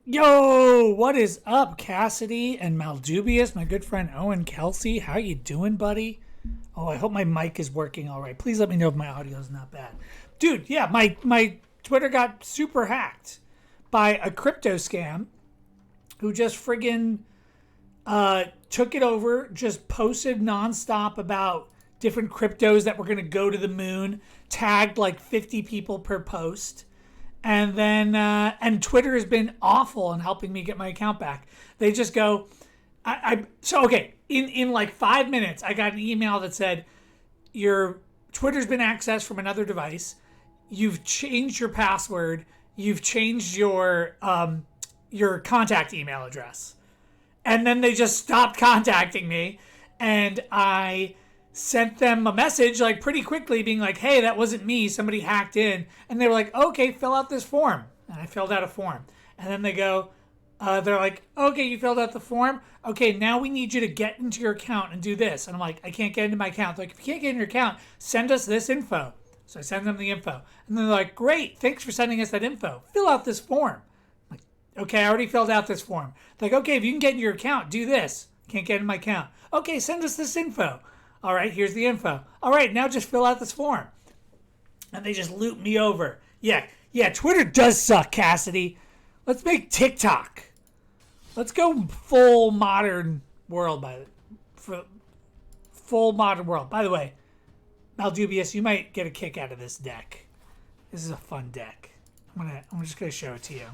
Yo, what is up, Cassidy and Maldubious, my good friend Owen Kelsey? How you doing, buddy? Oh, I hope my mic is working all right. Please let me know if my audio is not bad. Dude, yeah, my Twitter got super hacked by a crypto scam who just friggin' took it over, just posted nonstop about different cryptos that were going to go to the moon, tagged like 50 people per post. And then and Twitter has been awful in helping me get my account back. They just go, so okay. In like 5 minutes, I got an email that said your Twitter's been accessed from another device. You've changed your password. You've changed your contact email address. And then they just stopped contacting me, and I sent them a message like pretty quickly being like, hey, that wasn't me, somebody hacked in. And they were like, okay, fill out this form. And I filled out a form. And then they go, they're like, okay, you filled out the form, okay, now we need you to get into your account and do this. And I'm like, I can't get into my account. They're like, if you can't get in your account, send us this info. So I send them the info, and they're like, great, thanks for sending us that info, fill out this form. I'm like, okay, I already filled out this form. They're like, okay, if you can get in your account, do this. Can't get in my account. Okay, send us this info. All right, here's the info. All right, now just fill out this form. And they just loop me over. Yeah, Twitter does suck, Cassidy. Let's make TikTok. Let's go full modern world full modern world. By the way, Maldubious, you might get a kick out of this deck. This is a fun deck. I'm just gonna show it to you.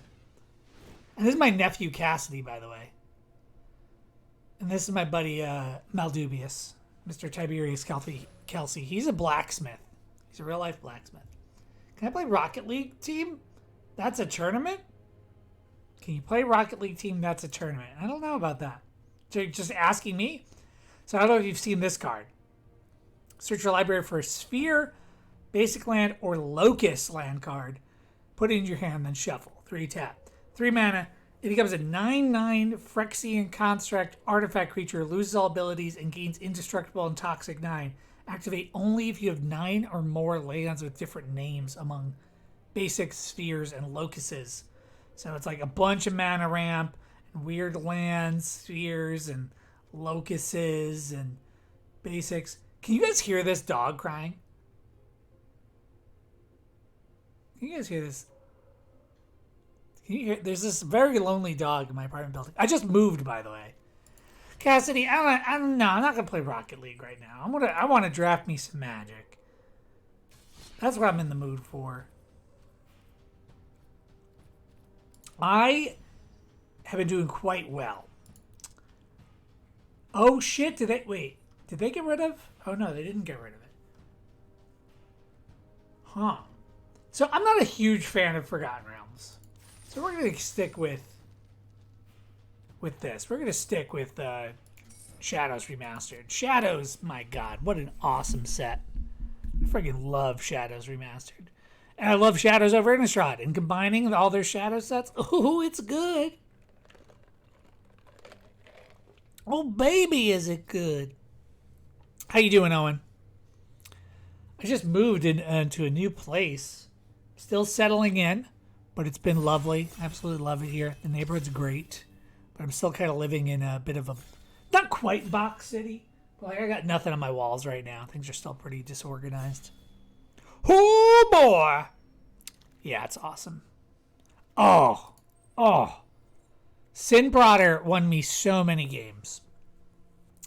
And this is my nephew Cassidy, by the way. And this is my buddy Maldubious. Mr. Tiberius Kelsey. He's a blacksmith. He's a real life blacksmith. Can I play Rocket League team? That's a tournament? Can you play Rocket League team? That's a tournament. I don't know about that. So you're just asking me? So I don't know if you've seen this card. Search your library for a sphere, basic land, or locust land card. Put it in your hand, then shuffle. 3 tap. 3 mana. It becomes a 9/9 Phyrexian construct artifact creature, loses all abilities, and gains indestructible and toxic 9. Activate only if you have 9 or more lands with different names among basic spheres and locusts. So it's like a bunch of mana ramp, and weird lands, spheres, and locusts, and basics. Can you guys hear this dog crying? Can you guys hear this? There's this very lonely dog in my apartment building. I just moved, by the way. Cassidy, I don't know. I'm not gonna play Rocket League right now. I want to draft me some Magic. That's what I'm in the mood for. I have been doing quite well. Oh shit! Did they get rid of? Oh no, they didn't get rid of it. Huh. So I'm not a huge fan of Forgotten Realms. So we're gonna stick with this. We're gonna stick with Shadows Remastered. Shadows, my god, what an awesome set! I freaking love Shadows Remastered, and I love Shadows over Innistrad. And combining all their Shadow sets, oh, it's good. Oh baby, is it good? How you doing, Owen? I just moved into a new place. Still settling in. But it's been lovely. Absolutely love it here. The neighborhood's great. But I'm still kind of living in a bit of a, not quite box city. But like I got nothing on my walls right now. Things are still pretty disorganized. Oh boy! Yeah, it's awesome. Oh. Sin Broder won me so many games.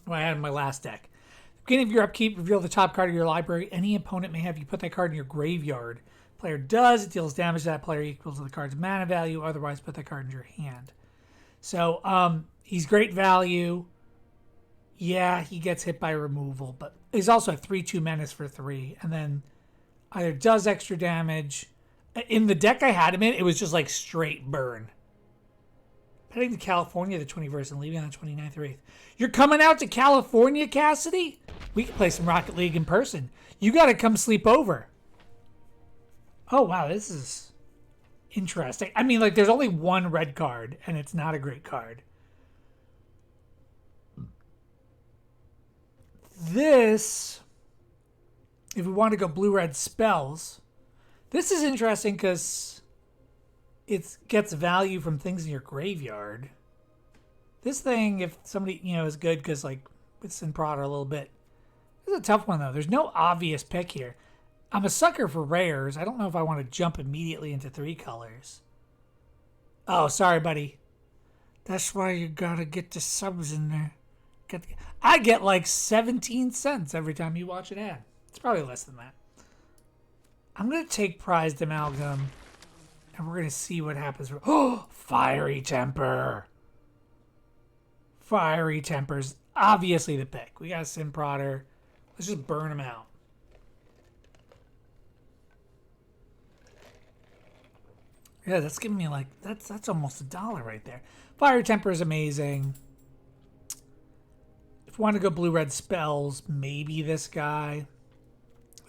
What I had in my last deck. At the beginning of your upkeep, reveal the top card of your library. Any opponent may have you put that card in your graveyard. Player does, it deals damage to that player equal to the card's mana value, otherwise put that card in your hand. So he's great value. Yeah, he gets hit by removal, but he's also a 3/2 menace for 3, and then either does extra damage. In the deck I had him in, it was just like straight burn. Heading to California the 21st and leaving on the 29th or 8th. You're coming out to California, Cassidy? We can play some Rocket League in person. You gotta come sleep over. Oh, wow, this is interesting. I mean, like, there's only one red card, and it's not a great card. This, if we want to go blue-red spells, this is interesting because it gets value from things in your graveyard. This thing, if somebody, is good because, like, it's in Prada a little bit. This is a tough one, though. There's no obvious pick here. I'm a sucker for rares. I don't know if I want to jump immediately into 3 colors. Oh, sorry, buddy. That's why you gotta get the subs in there. I get like 17 cents every time you watch an ad. It's probably less than that. I'm going to take Prized Amalgam, and we're going to see what happens. Oh, Fiery Temper. Fiery Temper's obviously the pick. We got a Sin Prodder. Let's just burn them out. Yeah, that's giving me like, that's almost $1 right there. Fiery Temper is amazing. If you want to go blue-red spells, maybe this guy.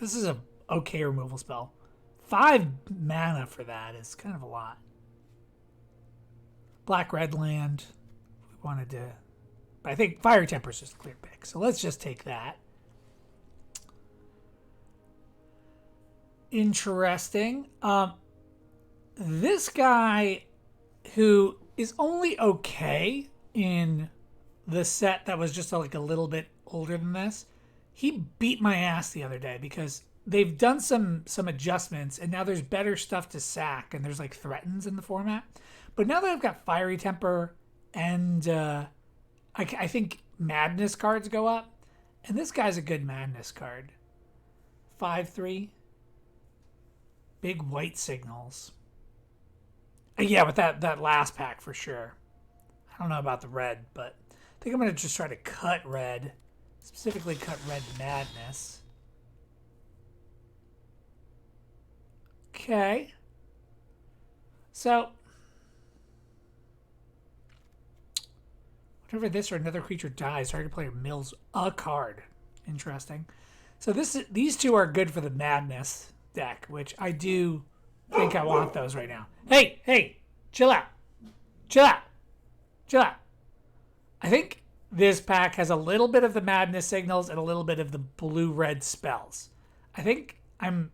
This is a okay removal spell. 5 mana for that is kind of a lot. Black-red land. We wanted to... But I think Fiery Temper is just a clear pick. So let's just take that. Interesting. This guy who is only okay in the set that was just like a little bit older than this, he beat my ass the other day because they've done some adjustments and now there's better stuff to sack and there's like threatens in the format. But now that I've got Fiery Temper and I think Madness cards go up, and this guy's a good Madness card. 5/3. Big white signals. Yeah, with that last pack for sure. I don't know about the red, but I think I'm going to just try to cut red. Specifically cut red Madness. Okay. So, whenever this or another creature dies, target player mills a card. Interesting. So these two are good for the Madness deck, which I do think I want those right now. Hey, chill out. I think this pack has a little bit of the Madness signals and a little bit of the blue-red spells. I think I'm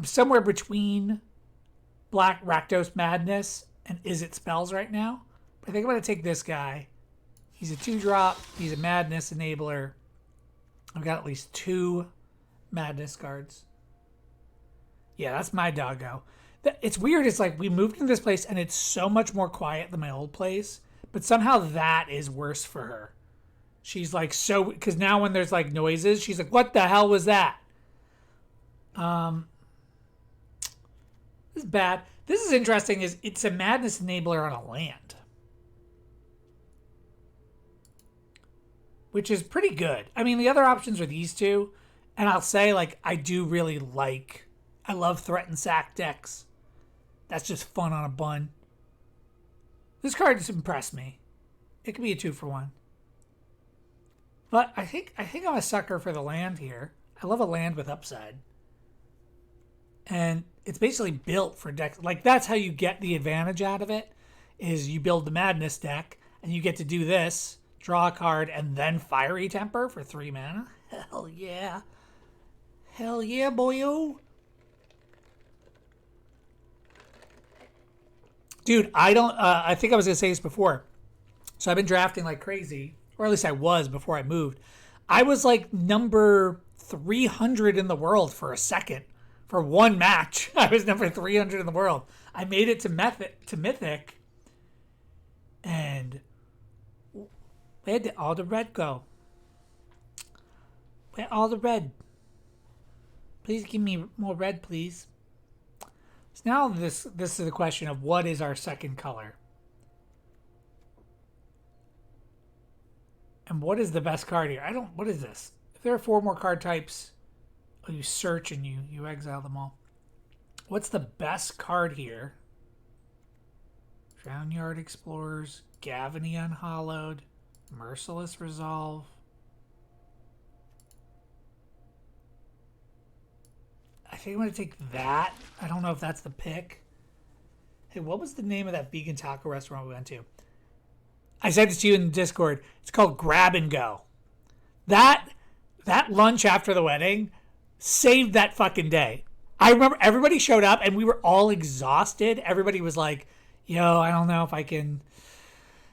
somewhere between Black Rakdos Madness and Is It Spells right now. But I think I'm going to take this guy. He's a 2-drop. He's a Madness enabler. I've got at least 2 Madness cards. Yeah, that's my doggo. It's weird. It's like we moved into this place and it's so much more quiet than my old place. But somehow that is worse for her. She's like so... Because now when there's like noises, she's like, what the hell was that? This is bad. This is interesting. It's a Madness enabler on a land. Which is pretty good. I mean, the other options are these two. And I'll say, like, I do really like... I love threat and sack decks. That's just fun on a bun. This card just impressed me. It could be a 2-for-1. But I think I'm a sucker for the land here. I love a land with upside. And it's basically built for decks. Like, that's how you get the advantage out of it, is you build the Madness deck, and you get to do this, draw a card, and then Fiery Temper for 3 mana. Hell yeah. Hell yeah, boyo. Dude, I think I was going to say this before. So I've been drafting like crazy, or at least I was before I moved. I was like number 300 in the world for a second. For one match, I was number 300 in the world. I made it to Mythic, and where did all the red go? Where all the red? Please give me more red, please. So now this is the question of what is our second color? And what is the best card here? What is this? If there are 4 more card types, you search and you exile them all. What's the best card here? Drownyard Explorers, Gavany Unhallowed, Merciless Resolve. I think I'm going to take that. I don't know if that's the pick. Hey, what was the name of that vegan taco restaurant we went to? I sent it to you in Discord. It's called Grab and Go. That lunch after the wedding saved that fucking day. I remember everybody showed up and we were all exhausted. Everybody was like, "Yo, I don't know if I can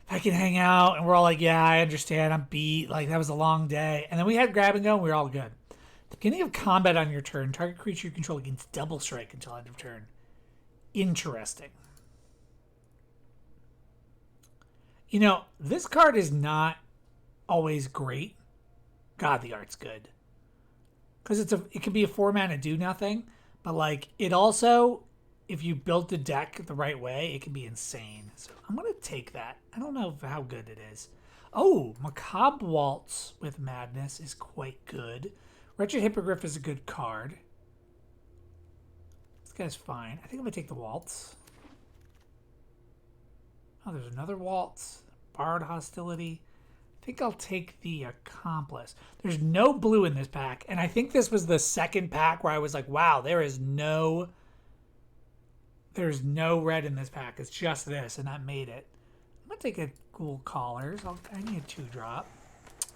hang out," and we're all like, "Yeah, I understand. I'm beat. Like that was a long day." And then we had grab and go, and we were all good. The beginning of combat on your turn, target creature you control gains double strike until end of turn. Interesting. You know, this card is not always great. God, the art's good because it can be a 4 mana do nothing, but like it also, if you built the deck the right way, it can be insane. So I'm gonna take that. I don't know how good it is. Oh, Macabre Waltz with Madness is quite good. Wretched Hippogriff is a good card. This guy's fine. I think I'm gonna take the Waltz. Oh, there's another Waltz. Borrowed Hostility. I think I'll take the Accomplice. There's no blue in this pack, and I think this was the second pack where I was like, wow, there's no red in this pack. It's just this, and that made it. I'm going to take a Ghoul Collars. I need a 2-drop.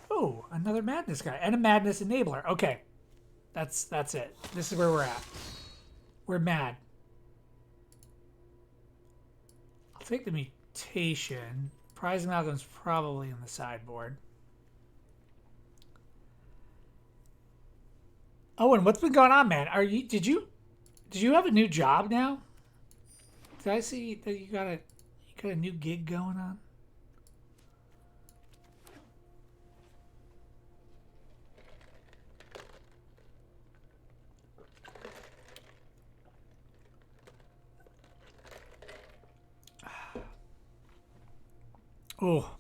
Oh, another Madness guy, and a Madness Enabler. Okay, that's it. This is where we're at. We're mad. I'll take the Mutation. Prize Amalgam's probably in the sideboard. Oh, and what's been going on, man? Did you have a new job now? Did I see that you got a new gig going on? Oh.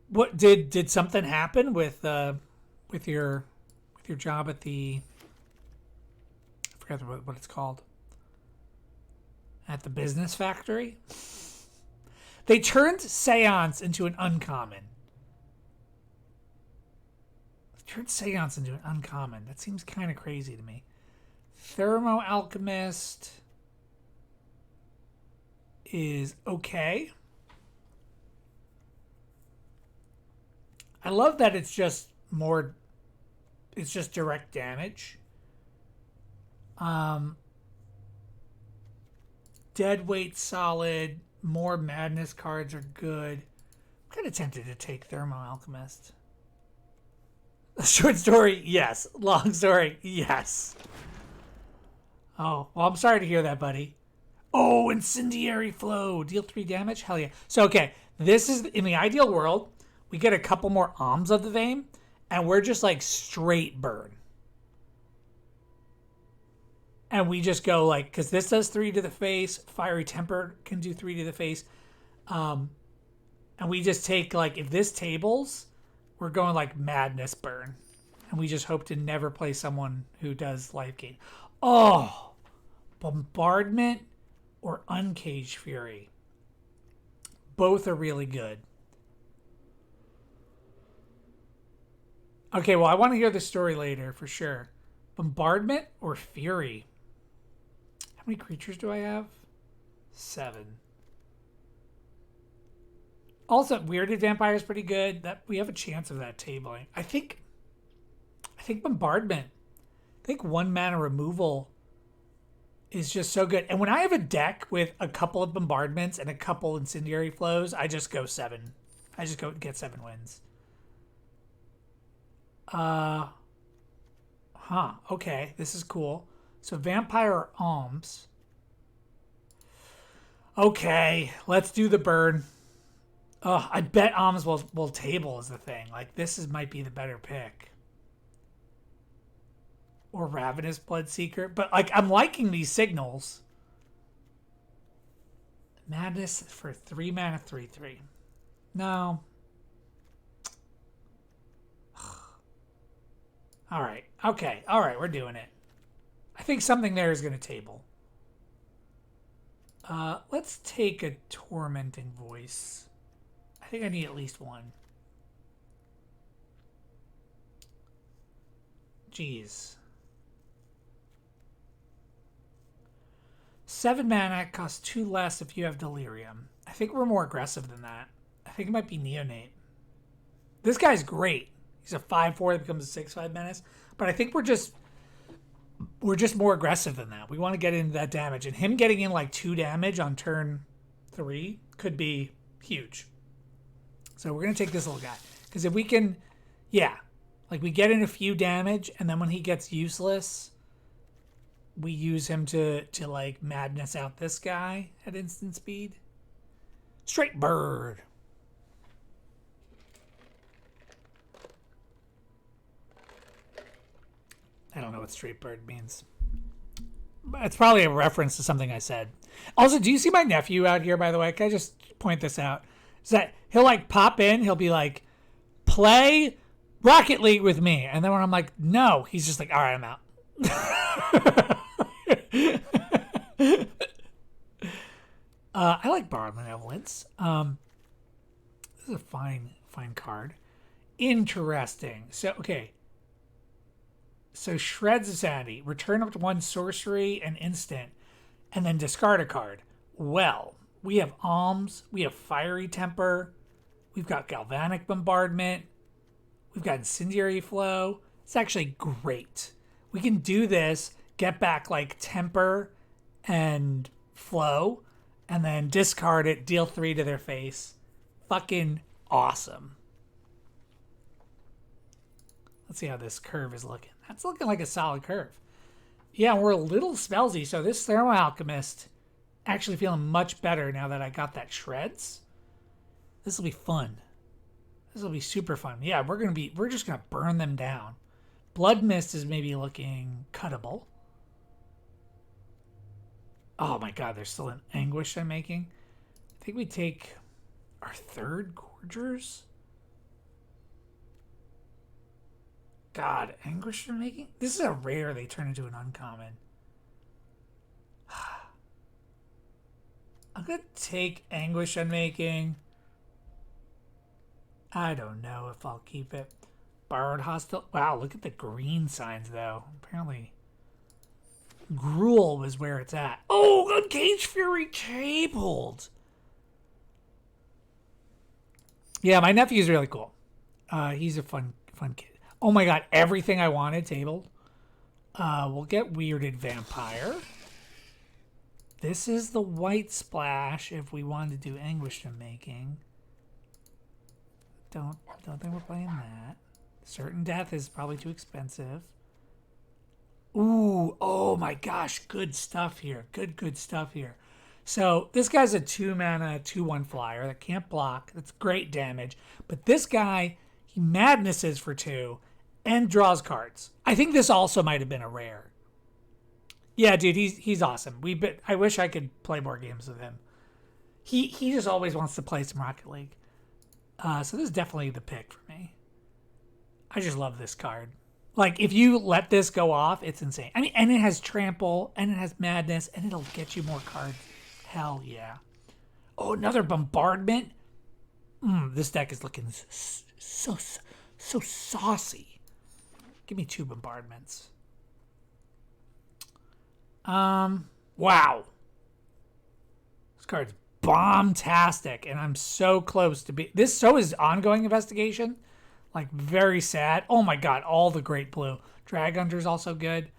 What did something happen with your job at the, I forgot what it's called, at the business factory? They turned Seance into an uncommon. That seems kind of crazy to me. Thermo Alchemist is okay. I love that it's just direct damage. Deadweight solid. More Madness cards are good. I'm kind of tempted to take Thermo Alchemist. Short story, yes. Long story, yes. Oh, well, I'm sorry to hear that, buddy. Oh, Incendiary Flow. Deal 3 damage? Hell yeah. So, okay, this is, in the ideal world, we get a couple more Alms of the Vein, and we're just like straight burn. And we just go like, because this does 3 to the face, Fiery Temper can do 3 to the face. And we just take, like, if this tables, we're going like Madness burn. And we just hope to never play someone who does life gain. Oh, Bombardment or Uncaged Fury. Both are really good. Okay, well, I want to hear the story later for sure. Bombardment or Fury? How many creatures do I have? 7. Also, Weirded Vampire is pretty good. That we have a chance of that tabling. I think Bombardment. I think 1 mana removal is just so good. And when I have a deck with a couple of Bombardments and a couple Incendiary Flows, I just go 7. I just go get 7 wins. Okay, this is cool. So Vampire or Alms. Okay, let's do the burn. Oh, I bet Alms will table is the thing. Like, might be the better pick. Or Ravenous Bloodseeker. But, like, I'm liking these signals. Madness for 3 mana, 3/3. No. All right. Okay. All right. We're doing it. I think something there is going to table. Let's take a Tormenting Voice. I think I need at least 1. Jeez. 7 mana costs 2 less if you have Delirium. I think we're more aggressive than that. I think it might be Neonate. This guy's great. He's a 5/4 that becomes a 6/5 menace. But I think we're just more aggressive than that. We want to get into that damage, and him getting in like 2 damage on turn 3 could be huge. So we're gonna take this little guy because if we can, yeah, like we get in a few damage, and then when he gets useless, we use him to like madness out this guy at instant speed. Straight bird. I don't know what straight bird means. It's probably a reference to something I said. Also, do you see my nephew out here, by the way? Can I just point this out? Is that he'll like pop in, he'll be like, play Rocket League with me. And then when I'm like, no, he's just like, all right, I'm out. I like Borrowed Malevolence. This is a fine card. Interesting. So, okay. So Shreds of Sanity. Return up to 1 sorcery and instant, and then discard a card. Well, we have Alms. We have Fiery Temper. We've got Galvanic Bombardment. We've got Incendiary Flow. It's actually great. We can do this, get back like Temper and Flow, and then discard it, deal 3 to their face. Fucking awesome. Let's see how this curve is looking. That's looking like a solid curve. Yeah, we're a little spellsy, so this Thermal Alchemist actually feeling much better now that I got that Shreds. This will be fun. This will be super fun. Yeah, we're just gonna burn them down. Blood Mist is maybe looking cuttable. Oh my god, there's still an Anguish I'm making. I think we take our 3rd Gorgers. God, Anguish I'm making? This is a rare they turn into an uncommon. I'm gonna take Anguish I'm making. I don't know if I'll keep it. Borrowed Hostile. Wow, look at the green signs though. Apparently Gruul was where it's at. Oh, Uncaged Fury tabled. Yeah, my nephew's really cool. He's a fun kid. Oh my god, everything I wanted tabled. We'll get Weirded Vampire. This is the white splash if we wanted to do Anguish I'm making. Don't think we're playing that. Certain Death is probably too expensive. Ooh, oh my gosh, good stuff here. Good stuff here. So this guy's a 2-mana, 2/1 flyer that can't block. That's great damage. But this guy, he madnesses for 2 and draws cards. I think this also might have been a rare. Yeah, dude, he's awesome. I wish I could play more games with him. He just always wants to play some Rocket League. So this is definitely the pick for me. I just love this card. Like, if you let this go off, it's insane. I mean, and it has Trample, and it has Madness, and it'll get you more cards. Hell yeah. Oh, another Bombardment. This deck is looking so saucy. Give me 2 Bombardments. Wow. This card's bomb-tastic, and I'm so close to be... So is Ongoing Investigation. Like, very sad. Oh my god, all the great blue. Drag Hunter's also good. I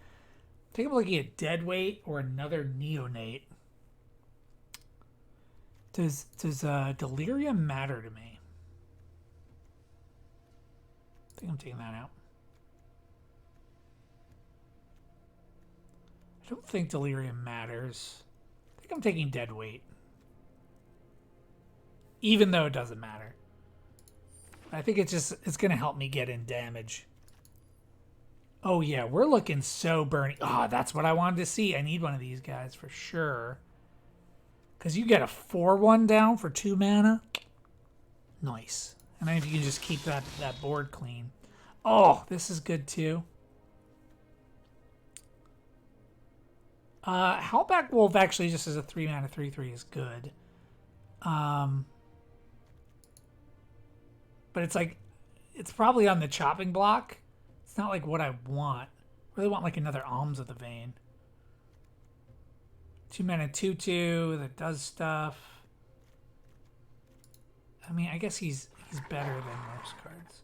think I'm looking at Deadweight or another Neonate. Does Delirium matter to me? I think I'm taking that out. I don't think Delirium matters. I think I'm taking Deadweight. Even though it doesn't matter. I think it's going to help me get in damage. Oh, yeah, we're looking so burny. Oh, that's what I wanted to see. I need one of these guys for sure. Because you get a 4/1 down for 2 mana. Nice. And then if you can just keep that board clean. Oh, this is good too. Howlback Wolf actually just as a 3 mana 3/3 is good. But it's like, it's probably on the chopping block. It's not like what I want. I really want like another Alms of the Vein. 2 mana 2/2 that does stuff. I mean, I guess he's better than most cards.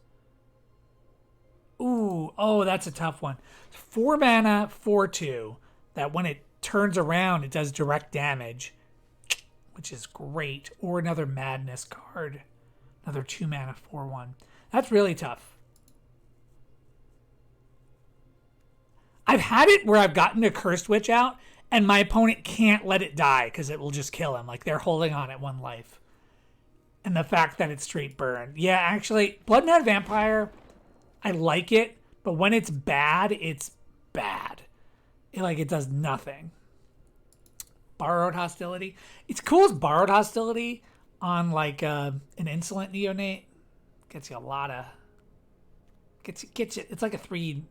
Ooh, oh, that's a tough one. 4 mana, 4/2. That when it turns around, it does direct damage, which is great. Or another Madness card. Another 2 mana, 4/1. That's really tough. I've had it where I've gotten a Cursed Witch out, and my opponent can't let it die because it will just kill him. Like they're holding on at 1 life. And the fact that it's straight burn. Yeah, actually, Blood Mad Vampire, I like it, but when it's bad, it's bad. It does nothing. Borrowed Hostility. It's cool as Borrowed Hostility on like an Insolent Neonate. Gets you a lot of... Gets you... It's like a 3...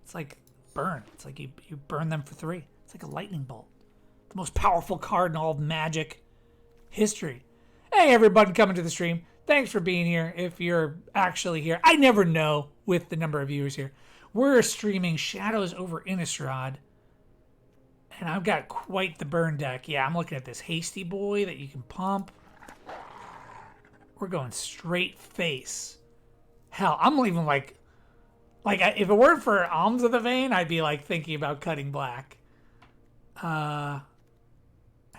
It's like burn. It's like you burn them for 3. It's like a lightning bolt. The most powerful card in all of Magic history. Hey, everybody coming to the stream. Thanks for being here. If you're actually here, I never know with the number of viewers here. We're streaming Shadows over Innistrad. And I've got quite the burn deck. Yeah, I'm looking at this Hasty Boy that you can pump. We're going straight face. Hell, I'm leaving like if it weren't for Alms of the Vein, I'd be like thinking about cutting black. I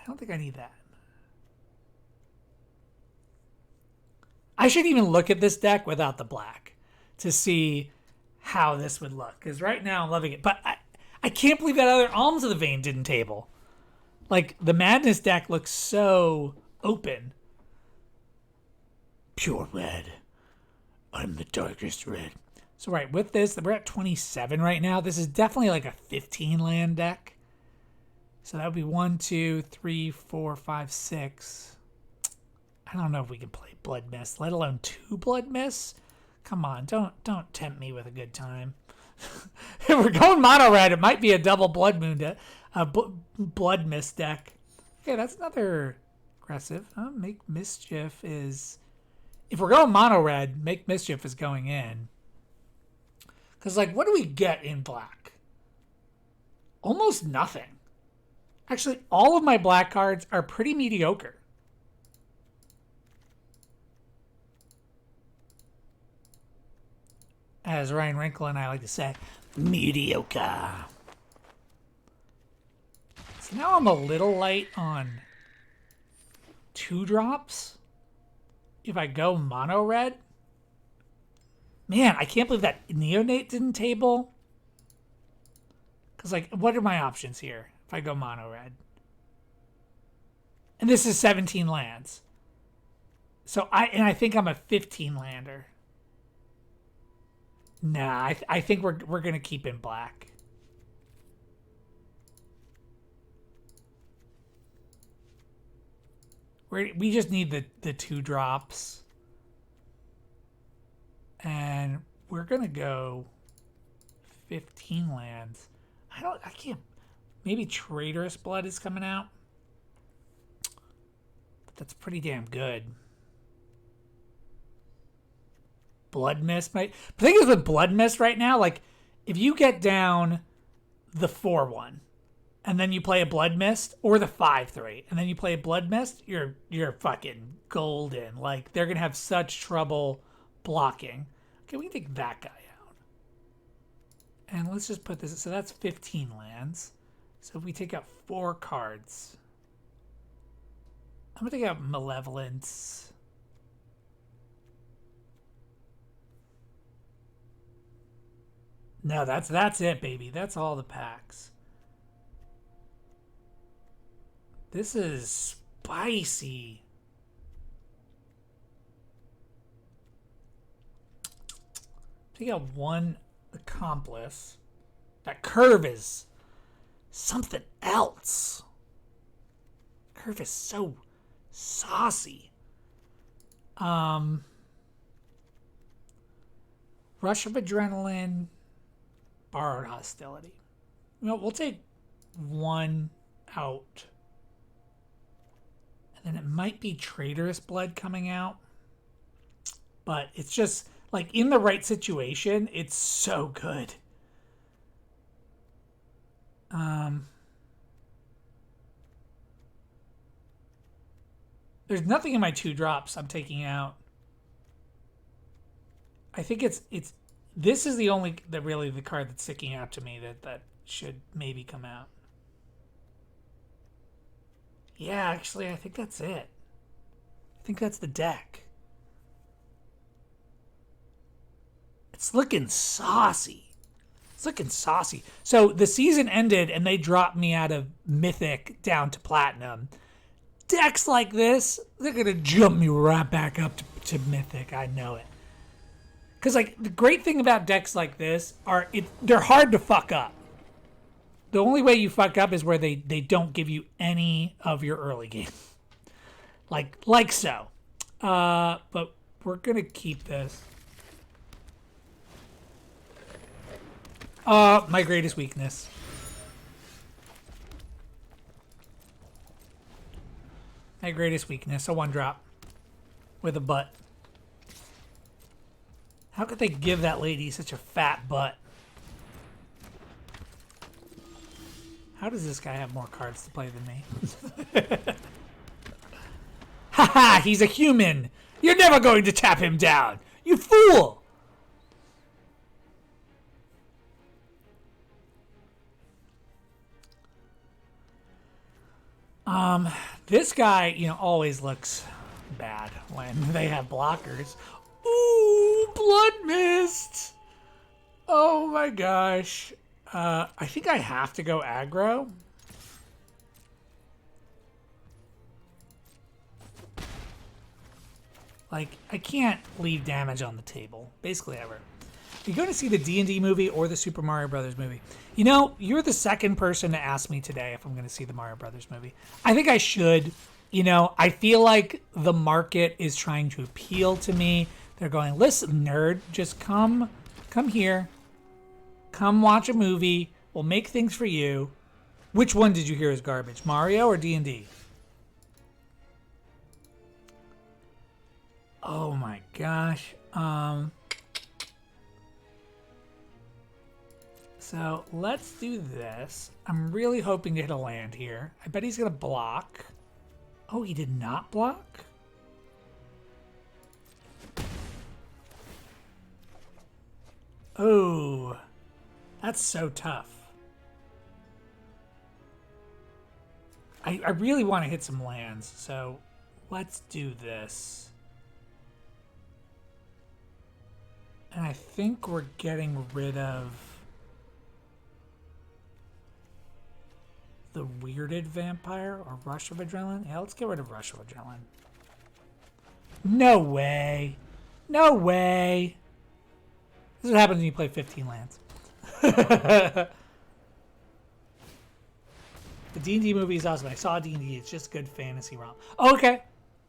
don't think I need that. I should even look at this deck without the black to see how this would look. Because right now I'm loving it. But I can't believe that other Alms of the Vein didn't table. Like, the Madness deck looks so open. Pure red. I'm the darkest red. So, right, with this, we're at 27 right now. This is definitely like a 15 land deck. So that would be 1, 2, 3, 4, 5, 6. I don't know if we can play Blood Mist, let alone 2 Blood Mists. Come on, don't tempt me with a good time. If we're going mono red, it might be a double Blood Moon Blood Mist deck. Okay, that's another aggressive. Make Mischief is... If we're going mono red, Make Mischief is going in. Because, like, what do we get in black? Almost nothing. Actually, all of my black cards are pretty mediocre. As Ryan Wrinkle and I like to say, mediocre. So now I'm a little light on 2 drops. If I go mono red. Man, I can't believe that Neonate didn't table. Because, like, what are my options here if I go mono red? And this is 17 lands. So I think I'm a 15 lander. Nah, I think we're gonna keep in black. We just need the 2 drops. And we're gonna go 15 lands. I can't. Maybe Traitorous Blood is coming out. But that's pretty damn good. Blood Mist might. The thing is with Blood Mist right now, like, if you get down the 4/1 and then you play a Blood Mist, or the 5/3 and then you play a Blood Mist, you're fucking golden. Like, they're gonna have such trouble blocking. Okay, we can take that guy out. And let's just put this. So that's 15 lands. So if we take out 4 cards, I'm gonna take out Malevolence. No, that's it, baby. That's all the packs. This is spicy. Take out 1 Accomplice. That curve is something else. Curve is so saucy. Rush of Adrenaline. Borrowed Hostility. We'll take 1 out. And then it might be Traitorous Blood coming out. But it's just, like, in the right situation, it's so good. There's nothing in my 2 drops I'm taking out. I think it's This is the only really the card that's sticking out to me that should maybe come out. Yeah, actually, I think that's it. I think that's the deck. It's looking saucy. It's looking saucy. So the season ended and they dropped me out of Mythic down to Platinum. Decks like this, they're going to jump me right back up to Mythic. I know it. Because like the great thing about decks like this are they're hard to fuck up. The only way you fuck up is where they don't give you any of your early game. like so. But we're going to keep this. My greatest weakness. My greatest weakness, a 1-drop. With a butt. How could they give that lady such a fat butt? How does this guy have more cards to play than me? Haha, he's a human! You're never going to tap him down! You fool! This guy, always looks bad when they have blockers. Ooh, Blood Mist! Oh my gosh. I think I have to go aggro. Like, I can't leave damage on the table. Basically ever. You're going to see the D&D movie or the Super Mario Brothers movie. You're the second person to ask me today if I'm going to see the Mario Brothers movie. I think I should. I feel like the market is trying to appeal to me. They're going, listen, nerd, just come here. Come watch a movie. We'll make things for you. Which one did you hear is garbage? Mario or D&D? Oh my gosh. So let's do this. I'm really hoping to hit a land here. I bet he's going to block. Oh, he did not block? Oh, that's so tough. I really want to hit some lands, so let's do this. And I think we're getting rid of the Weirded Vampire or Rush of Adrenaline. Yeah, let's get rid of Rush of Adrenaline. No way. No way. This is what happens when you play 15 lands. The D&D movie is awesome. I saw D&D. It's just good fantasy romp. Oh, okay.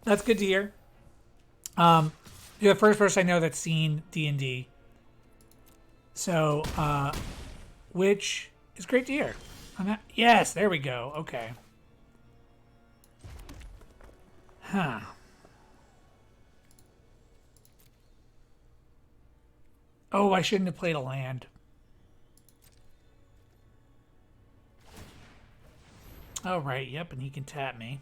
That's good to hear. You're the first person I know that's seen D&D. So, which is great to hear. Yes, there we go. Okay. Huh. Oh, I shouldn't have played a land. Oh, right. Yep, and he can tap me.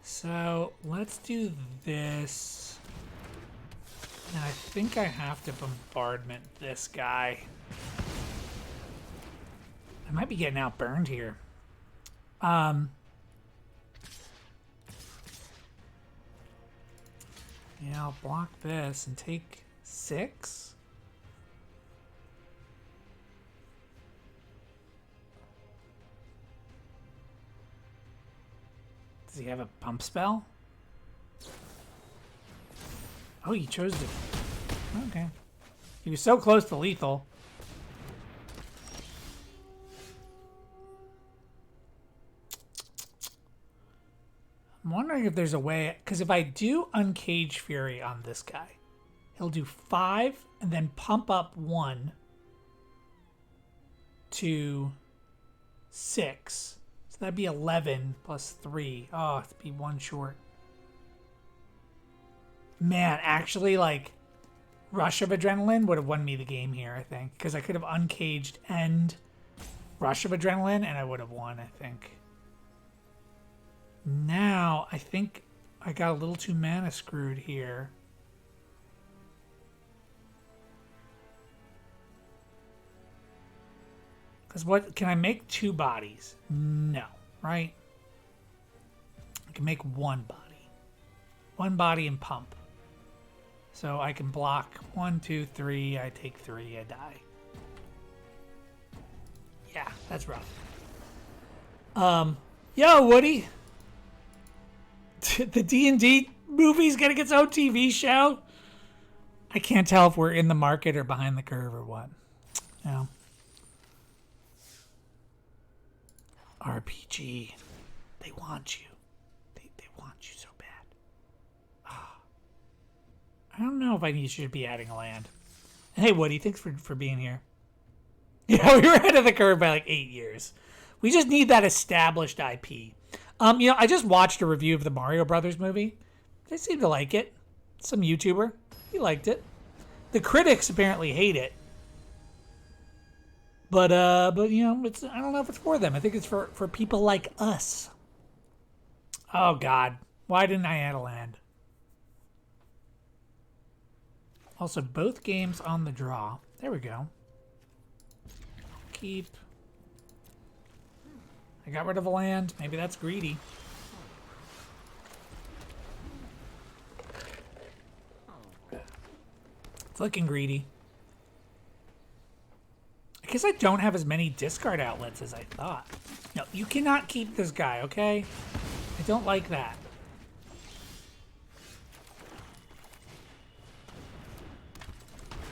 So, let's do this. And I think I have to bombardment this guy. I might be getting outburned here. Yeah, I'll block this and take 6. Does he have a pump spell? Oh, he chose to... Okay. He was so close to lethal. I'm wondering if there's a way... Because if I do Uncage Fury on this guy, he'll do 5 and then pump up 1 to 6. So that'd be 11 plus 3. Oh, it'd be 1 short. Man, actually, like, Rush of Adrenaline would have won me the game here, I think. Because I could have uncaged and Rush of Adrenaline, and I would have won, I think. Now, I think I got a little too mana screwed here. Because what, can I make 2 bodies? No, right? I can make 1 body. 1 body and pump. So I can block 1, 2, 3. I take 3, I die. Yeah, that's rough. Yo, Woody. The D&D movie's gonna get its own TV show. I can't tell if we're in the market or behind the curve or what. No. RPG. They want you. They want you so bad. Oh. I don't know if I should be adding a land. Hey, Woody, thanks for being here. Yeah, we were ahead of the curve by like 8 years. We just need that established IP. I just watched a review of the Mario Brothers movie. They seem to like it. Some YouTuber, he liked it. The critics apparently hate it. But it's, I don't know if it's for them. I think it's for people like us. Oh God, why didn't I add a land? Also, both games on the draw. There we go. Keep. I got rid of a land. Maybe that's greedy. It's looking greedy. I guess I don't have as many discard outlets as I thought. No, you cannot keep this guy, okay? I don't like that.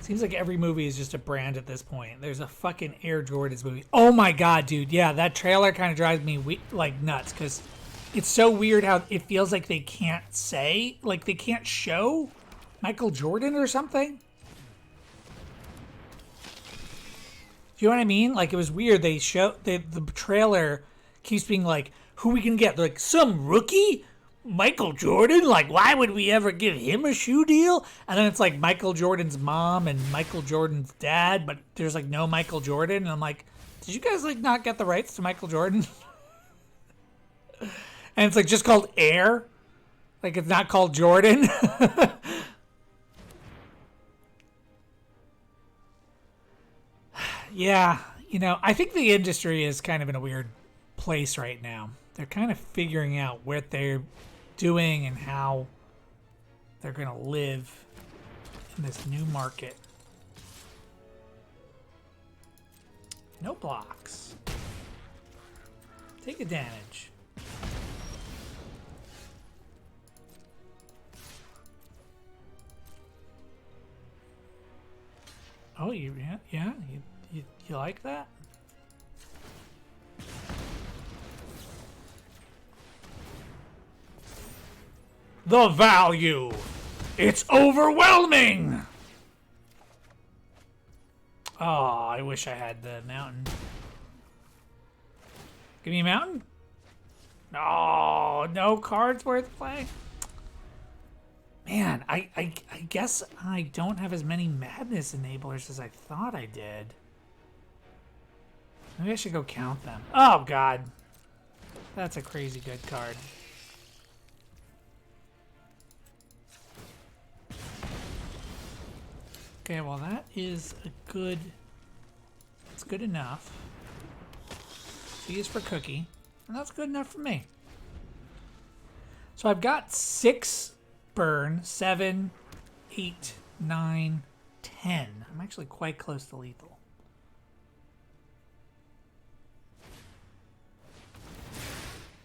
Seems like every movie is just a brand at this point. There's a fucking Air Jordans movie. Oh my God, dude. Yeah, that trailer kind of drives me like nuts because it's so weird how it feels like they can't say, like they can't show Michael Jordan or something. Do you know what I mean? Like, it was weird. The trailer keeps being like, who we can get? They're like, some rookie? Michael Jordan? Like, why would we ever give him a shoe deal? And then it's like Michael Jordan's mom and Michael Jordan's dad, but there's like no Michael Jordan. And I'm like, did you guys like not get the rights to Michael Jordan? And it's like just called Air. Like, it's not called Jordan. Yeah, I think the industry is kind of in a weird place right now. They're kind of figuring out what they're doing and how they're going to live in this new market. No blocks. Take advantage. Oh, you like that? The value! It's overwhelming! Oh, I wish I had the mountain. Give me a mountain? Oh, no cards worth playing? Man, I guess I don't have as many madness enablers as I thought I did. Maybe I should go count them. Oh, God. That's a crazy good card. Okay, well, that is a good... It's good enough. C is for Cookie. And that's good enough for me. So I've got 6 burn, 7, 8, 9, 10. I'm actually quite close to lethal.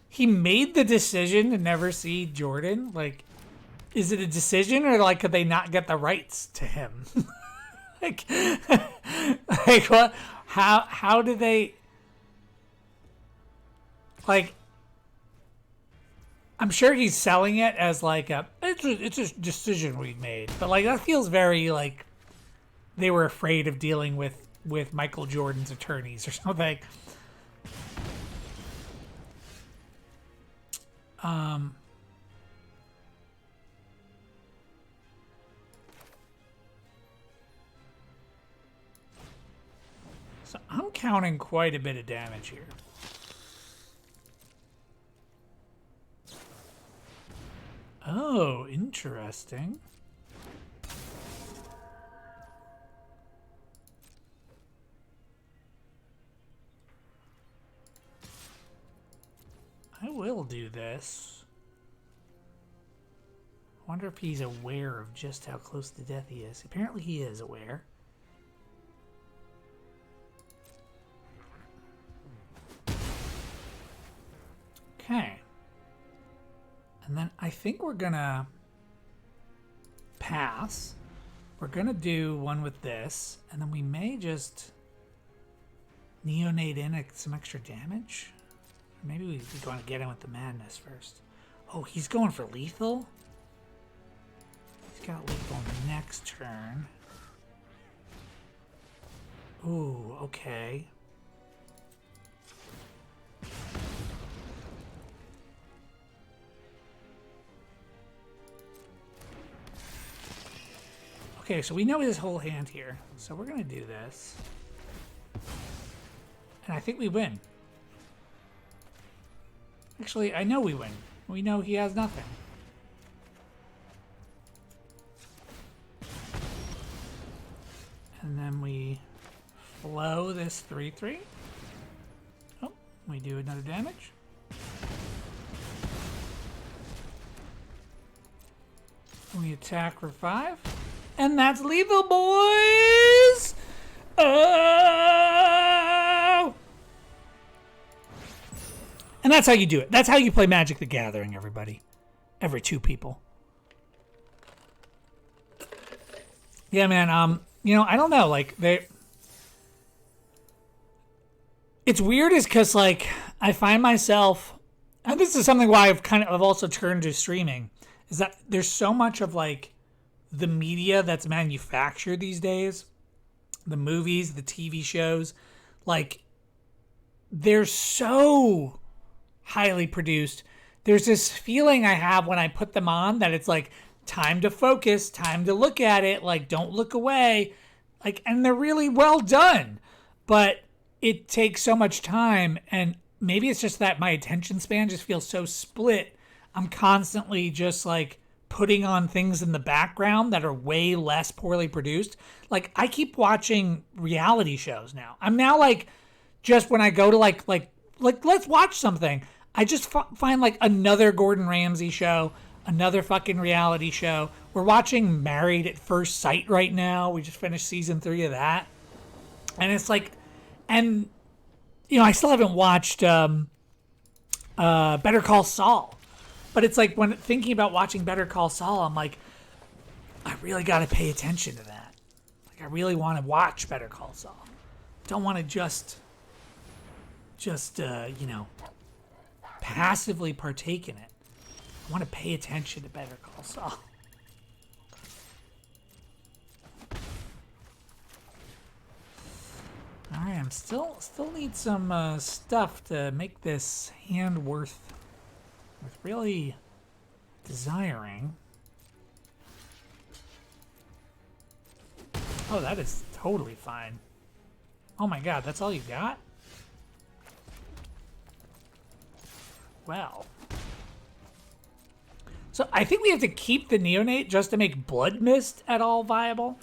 He made the decision to never see Jordan. Like, is it a decision or like could they not get the rights to him? like what? How did they? Like, I'm sure he's selling it as like it's a decision we made, but like that feels very like they were afraid of dealing with Michael Jordan's attorneys or something. So I'm counting quite a bit of damage here. Oh, interesting. I will do this. I wonder if he's aware of just how close to death he is. Apparently he is aware. Okay. And then I think we're gonna pass. We're gonna do one with this, and then we may just neonate in some extra damage. Maybe we want to get in with the madness first. Oh, he's going for lethal? He's got lethal next turn. Ooh, okay. Okay, so we know his whole hand here. So we're going to do this. And I think we win. Actually, I know we win. We know he has nothing. And then we flow this 3/3. Oh, we do another damage. We attack for 5. And that's lethal, boys! Oh! And that's how you do it. That's how you play Magic the Gathering, everybody. Every 2 people. Yeah, man, you know, I don't know, like, it's weird is because, like, I find myself, and this is something why I've also turned to streaming, is that there's so much of, like, the media that's manufactured these days, the movies, the TV shows, like, they're so highly produced. There's this feeling I have when I put them on that it's like time to focus, time to look at it, like don't look away. Like, and they're really well done, but it takes so much time, and maybe it's just that my attention span just feels so split. I'm constantly just like putting on things in the background that are way less poorly produced. Like, I keep watching reality shows now. I'm now like, just when I go to like let's watch something, I just find like another Gordon Ramsay show, another fucking reality show. We're watching Married at First Sight right now. We just finished season 3 of that. And it's like, and you know, I still haven't watched Better Call Saul. But it's like, when thinking about watching Better Call Saul, I'm like, I really got to pay attention to that. Like, I really want to watch Better Call Saul. Don't want to just you know, passively partake in it. I want to pay attention to Better Call Saul. All right, I'm still need some stuff to make this hand worth really desiring. Oh, that is totally fine. Oh my god, that's all you got? Well. So I think we have to keep the neonate just to make Blood Mist at all viable.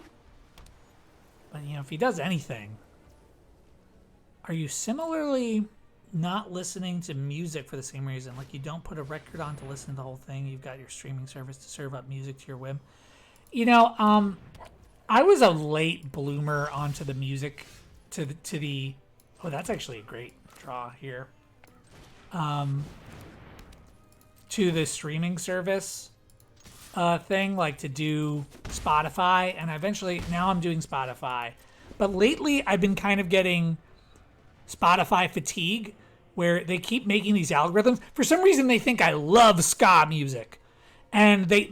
But, you know, if he does anything. Are you similarly not listening to music for the same reason? Like, you don't put a record on to listen to the whole thing. You've got your streaming service to serve up music to your whim. You know, I was a late bloomer onto the music to the oh, that's actually a great draw here. To the streaming service thing, like to do Spotify, and eventually now I'm doing Spotify. But lately I've been kind of getting Spotify fatigue, where they keep making these algorithms. For some reason, they think I love ska music, and they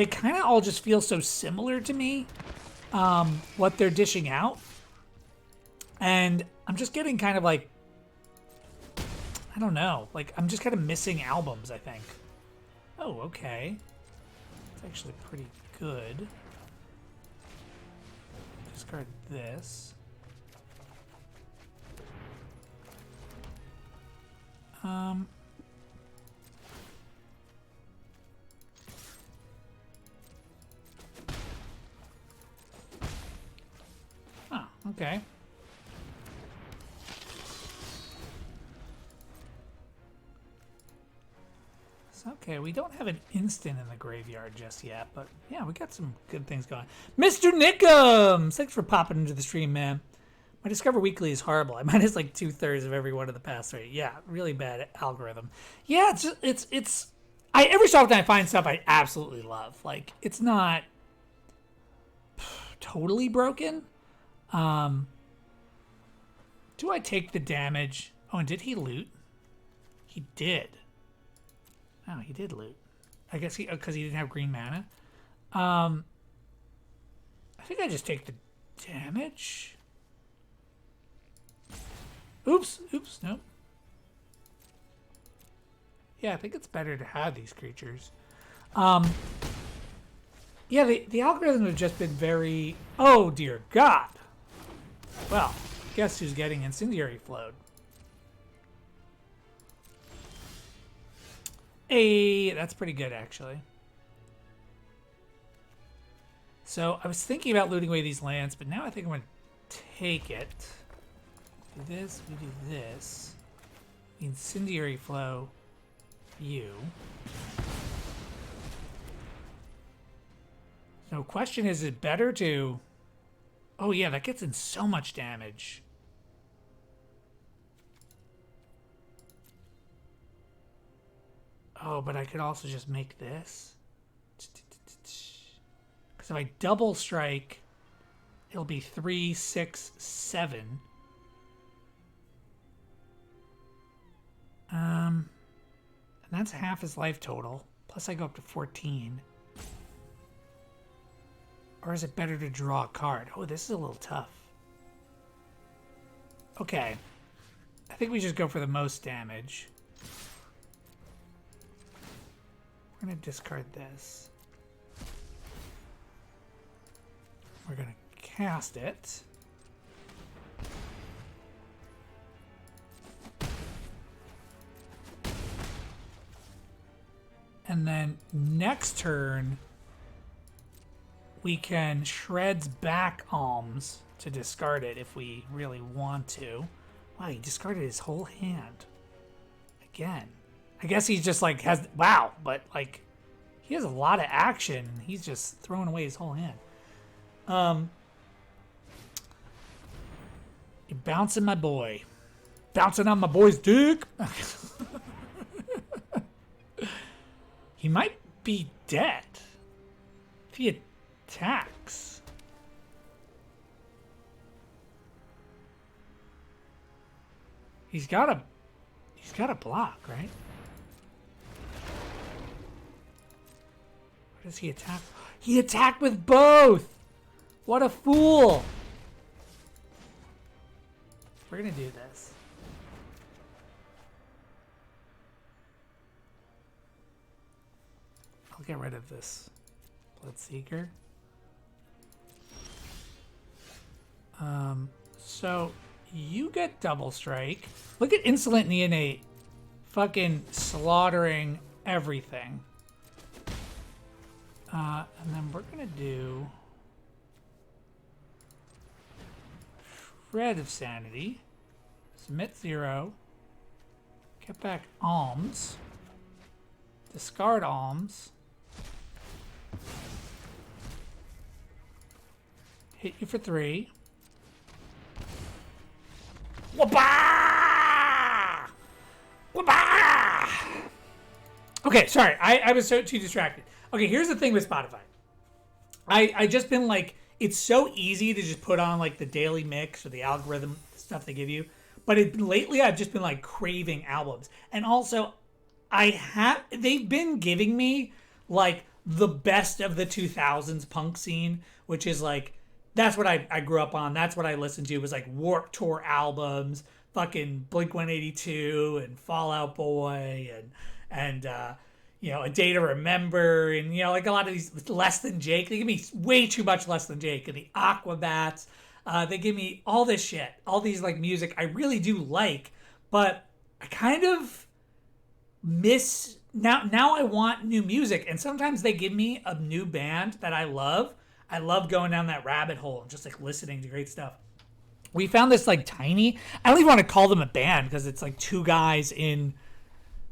kind of all just feel so similar to me, what they're dishing out, and I'm just getting kind of like, I don't know, like I'm just kind of missing albums, I think. Oh, okay, it's actually pretty good. Discard this. Okay. It's okay. We don't have an instant in the graveyard just yet, but yeah, we got some good things going. Mr. Nickums! Thanks for popping into the stream, man. My Discover Weekly is horrible. I minus like 2/3 of every one of the past 3. Yeah, really bad algorithm. Yeah, it's. I every so often I find stuff I absolutely love. Like it's not totally broken. Do I take the damage? Oh, and did he loot? He did. Oh, he did loot. I guess because he didn't have green mana. I think I just take the damage. Oops, nope. Yeah, I think it's better to have these creatures. Yeah, the algorithm have just been very... Oh, dear God. Well, guess who's getting Incendiary Flowed? Hey, that's pretty good, actually. So, I was thinking about looting away these lands, but now I think I'm going to take it. Do this, we do this. Incendiary Flow you. So question is it better to... Oh yeah, that gets in so much damage. Oh, but I could also just make this. Because if I double strike, it'll be 3, 6, 7. And that's half his life total. Plus I go up to 14. Or is it better to draw a card? Oh, this is a little tough. Okay. I think we just go for the most damage. We're going to discard this. We're going to cast it. And then next turn, we can shreds back Alms to discard it if we really want to. Wow, he discarded his whole hand. Again. I guess he's just like has... Wow, but like he has a lot of action. He's just throwing away his whole hand. You're bouncing my boy. Bouncing on my boy's dick. He might be dead if he attacks. He's got a block, right? Where does he attack? He attacked with both. What a fool! We're gonna do this. I'll get rid of this Bloodseeker. So you get double strike. Look at Insolent Neonate fucking slaughtering everything. And then we're gonna do Shred of Sanity. Submit 0. Get back Alms. Discard Alms. Hit you for 3. Wabah! Wabah! Okay, sorry. I was too distracted. Okay, here's the thing with Spotify. I just been like, it's so easy to just put on like the daily mix or the algorithm stuff they give you. But lately I've just been like craving albums. And also, they've been giving me like the best of the 2000s punk scene, which is like, that's what I grew up on. That's what I listened to. It was like Warped Tour albums, fucking Blink-182 and Fall Out Boy and you know, A Day to Remember, and you know, like a lot of these Less Than Jake. They give me way too much Less Than Jake, and the Aquabats. They give me all this shit, all these like music I really do like, but I kind of miss now I want new music, and sometimes they give me a new band that I love. I love going down that rabbit hole and just like listening to great stuff. We found this like tiny. I don't even want to call them a band because it's like two guys in,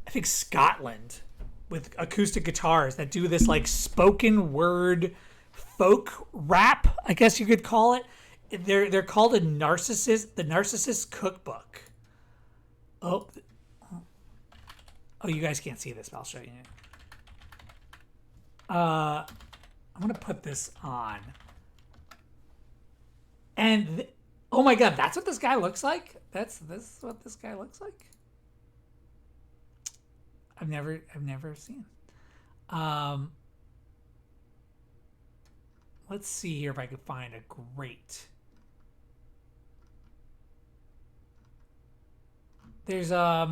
I think, Scotland with acoustic guitars that do this like spoken word folk rap, I guess you could call it. They're called the Narcissist Cookbook. Oh, you guys can't see this, but I'll show you. I'm gonna put this on. And oh my god, that's what this guy looks like? This is what this guy looks like? I've never seen. Let's see here if I can find a great. There's I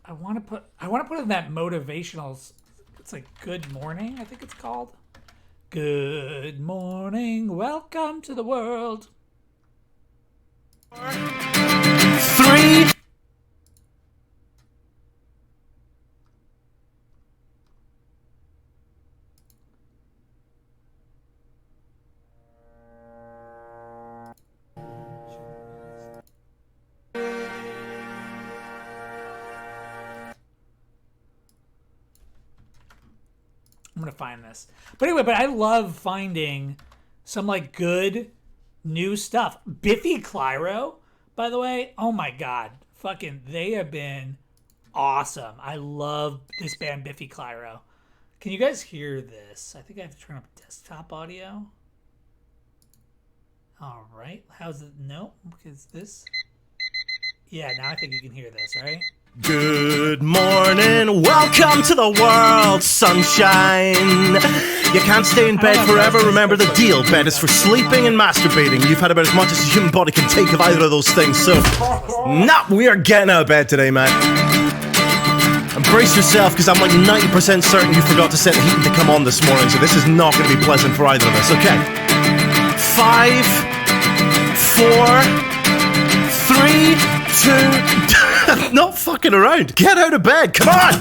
want to put in that motivational. It's like Good Morning, I think it's called. Good morning, welcome to the world. 3. I'm gonna find this. But anyway, I love finding some like good new stuff. Biffy Clyro, by the way, oh my god. Fucking they have been awesome. I love this band Biffy Clyro. Can you guys hear this? I think I have to turn up desktop audio. Alright. How's it? No, because this. Yeah, now I think you can hear this, right? Good morning, welcome to the world, sunshine. You can't stay in bed forever, remember the deal. Bed is for sleeping and masturbating. You've had about as much as a human body can take of either of those things, so we are getting out of bed today, man. And brace yourself, because I'm like 90% certain you forgot to set the heating to come on this morning, so this is not going to be pleasant for either of us, okay? 5, 4, 3, 2... Not fucking around. Get out of bed. Come on.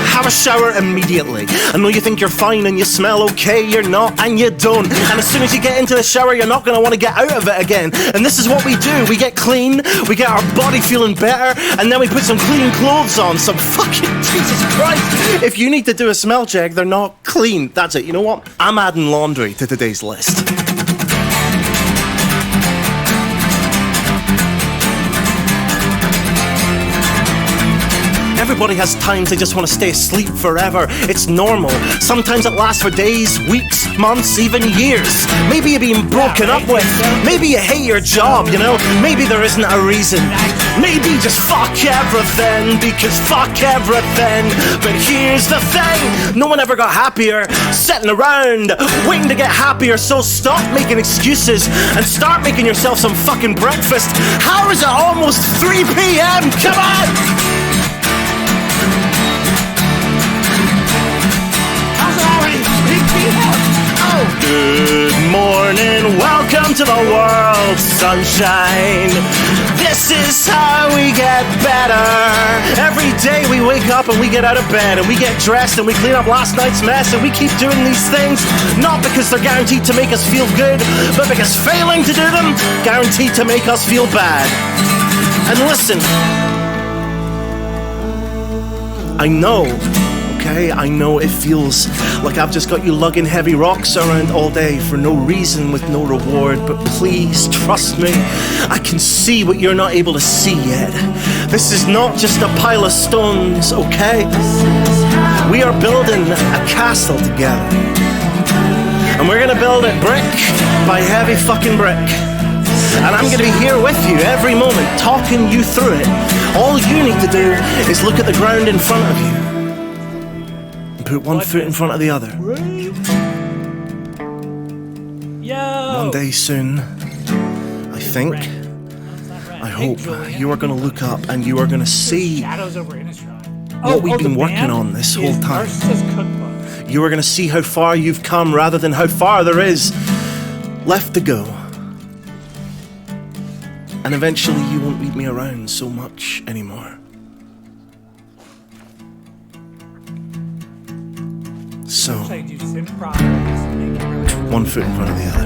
Have a shower immediately. I know you think you're fine and you smell okay. You're not, and you don't. And as soon as you get into the shower, you're not going to want to get out of it again. And this is what we do. We get clean. We get our body feeling better. And then we put some clean clothes on. Some fucking Jesus Christ. If you need to do a smell check, they're not clean. That's it. You know what? I'm adding laundry to today's list. Everybody has times they just want to stay asleep forever. It's normal. Sometimes it lasts for days, weeks, months, even years. Maybe you're being broken up with. Maybe you hate your job, you know? Maybe there isn't a reason. Maybe just fuck everything, because fuck everything. But here's the thing, no one ever got happier sitting around waiting to get happier. So stop making excuses and start making yourself some fucking breakfast. How is it almost 3 p.m.? Come on! Good morning, welcome to the world, sunshine. This is how we get better. Every day we wake up and we get out of bed and we get dressed and we clean up last night's mess and we keep doing these things, not because they're guaranteed to make us feel good, but because failing to do them, guaranteed to make us feel bad. And listen, I know it feels like I've just got you lugging heavy rocks around all day for no reason with no reward, but please trust me, I can see what you're not able to see yet. This is not just a pile of stones, okay? We are building a castle together, and we're gonna build it brick by heavy fucking brick. And I'm gonna be here with you every moment, talking you through it. All you need to do is look at the ground in front of you. Put one foot in front of the other. Yo! One day soon, I think, I hope, you are going to look up and you are going to see Shadows over Innistrad. what we've been working on this whole time. You are going to see how far you've come rather than how far there is left to go. And eventually you won't meet me around so much anymore. So, So you do synth properties, make it really one foot in front of the other.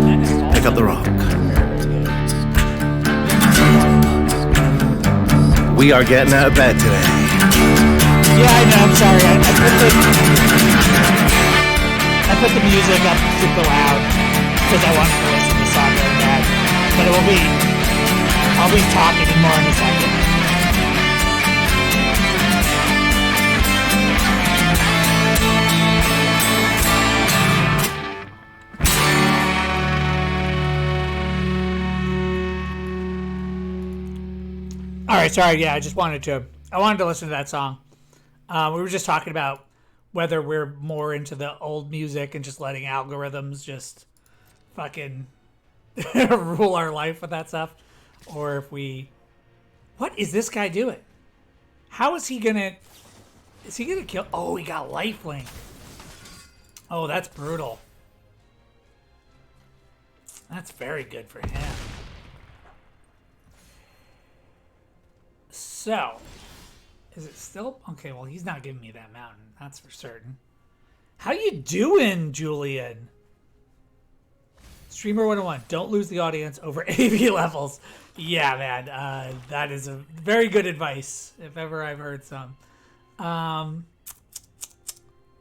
and it's also Pick up the rock. very good. We are getting out of bed today. Yeah, I know. I'm sorry. I put the music up super loud because I wanted to listen to the song really bad. But I'll be talking more in a second. All right, sorry. Yeah, I wanted to listen to that song. We were just talking about whether we're more into the old music and just letting algorithms just fucking rule our life with that stuff, or if we. What is this guy doing? How is he gonna? Is he gonna kill? Oh, he got lifelink. Oh, that's brutal. That's very good for him. So, is it still okay? Well, he's not giving me that mountain. That's for certain. How you doing, Julian? Streamer 101. Don't lose the audience over AV levels. Yeah, man. That is a very good advice, if ever I've heard some.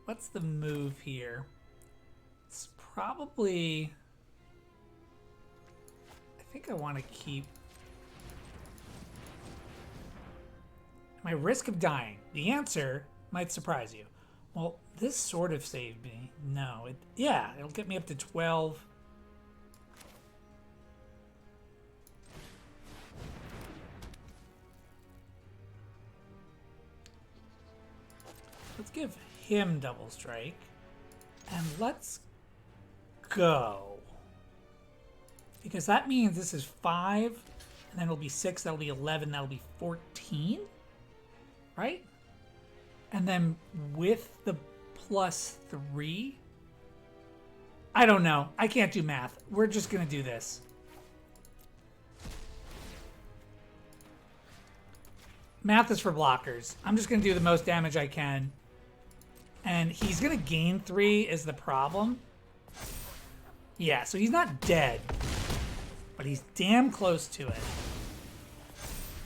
What's the move here? It's probably. I think I want to keep. My risk of dying. The answer might surprise you. Well, this sort of saved me. No, it'll get me up to 12. Let's give him double strike. And let's go. Because that means this is 5, and then it'll be 6, that'll be 11, that'll be 14. Right? And then with the +3, I don't know. I can't do math. We're just going to do this. Math is for blockers. I'm just going to do the most damage I can. And he's going to gain 3 is the problem. Yeah, so he's not dead. But he's damn close to it.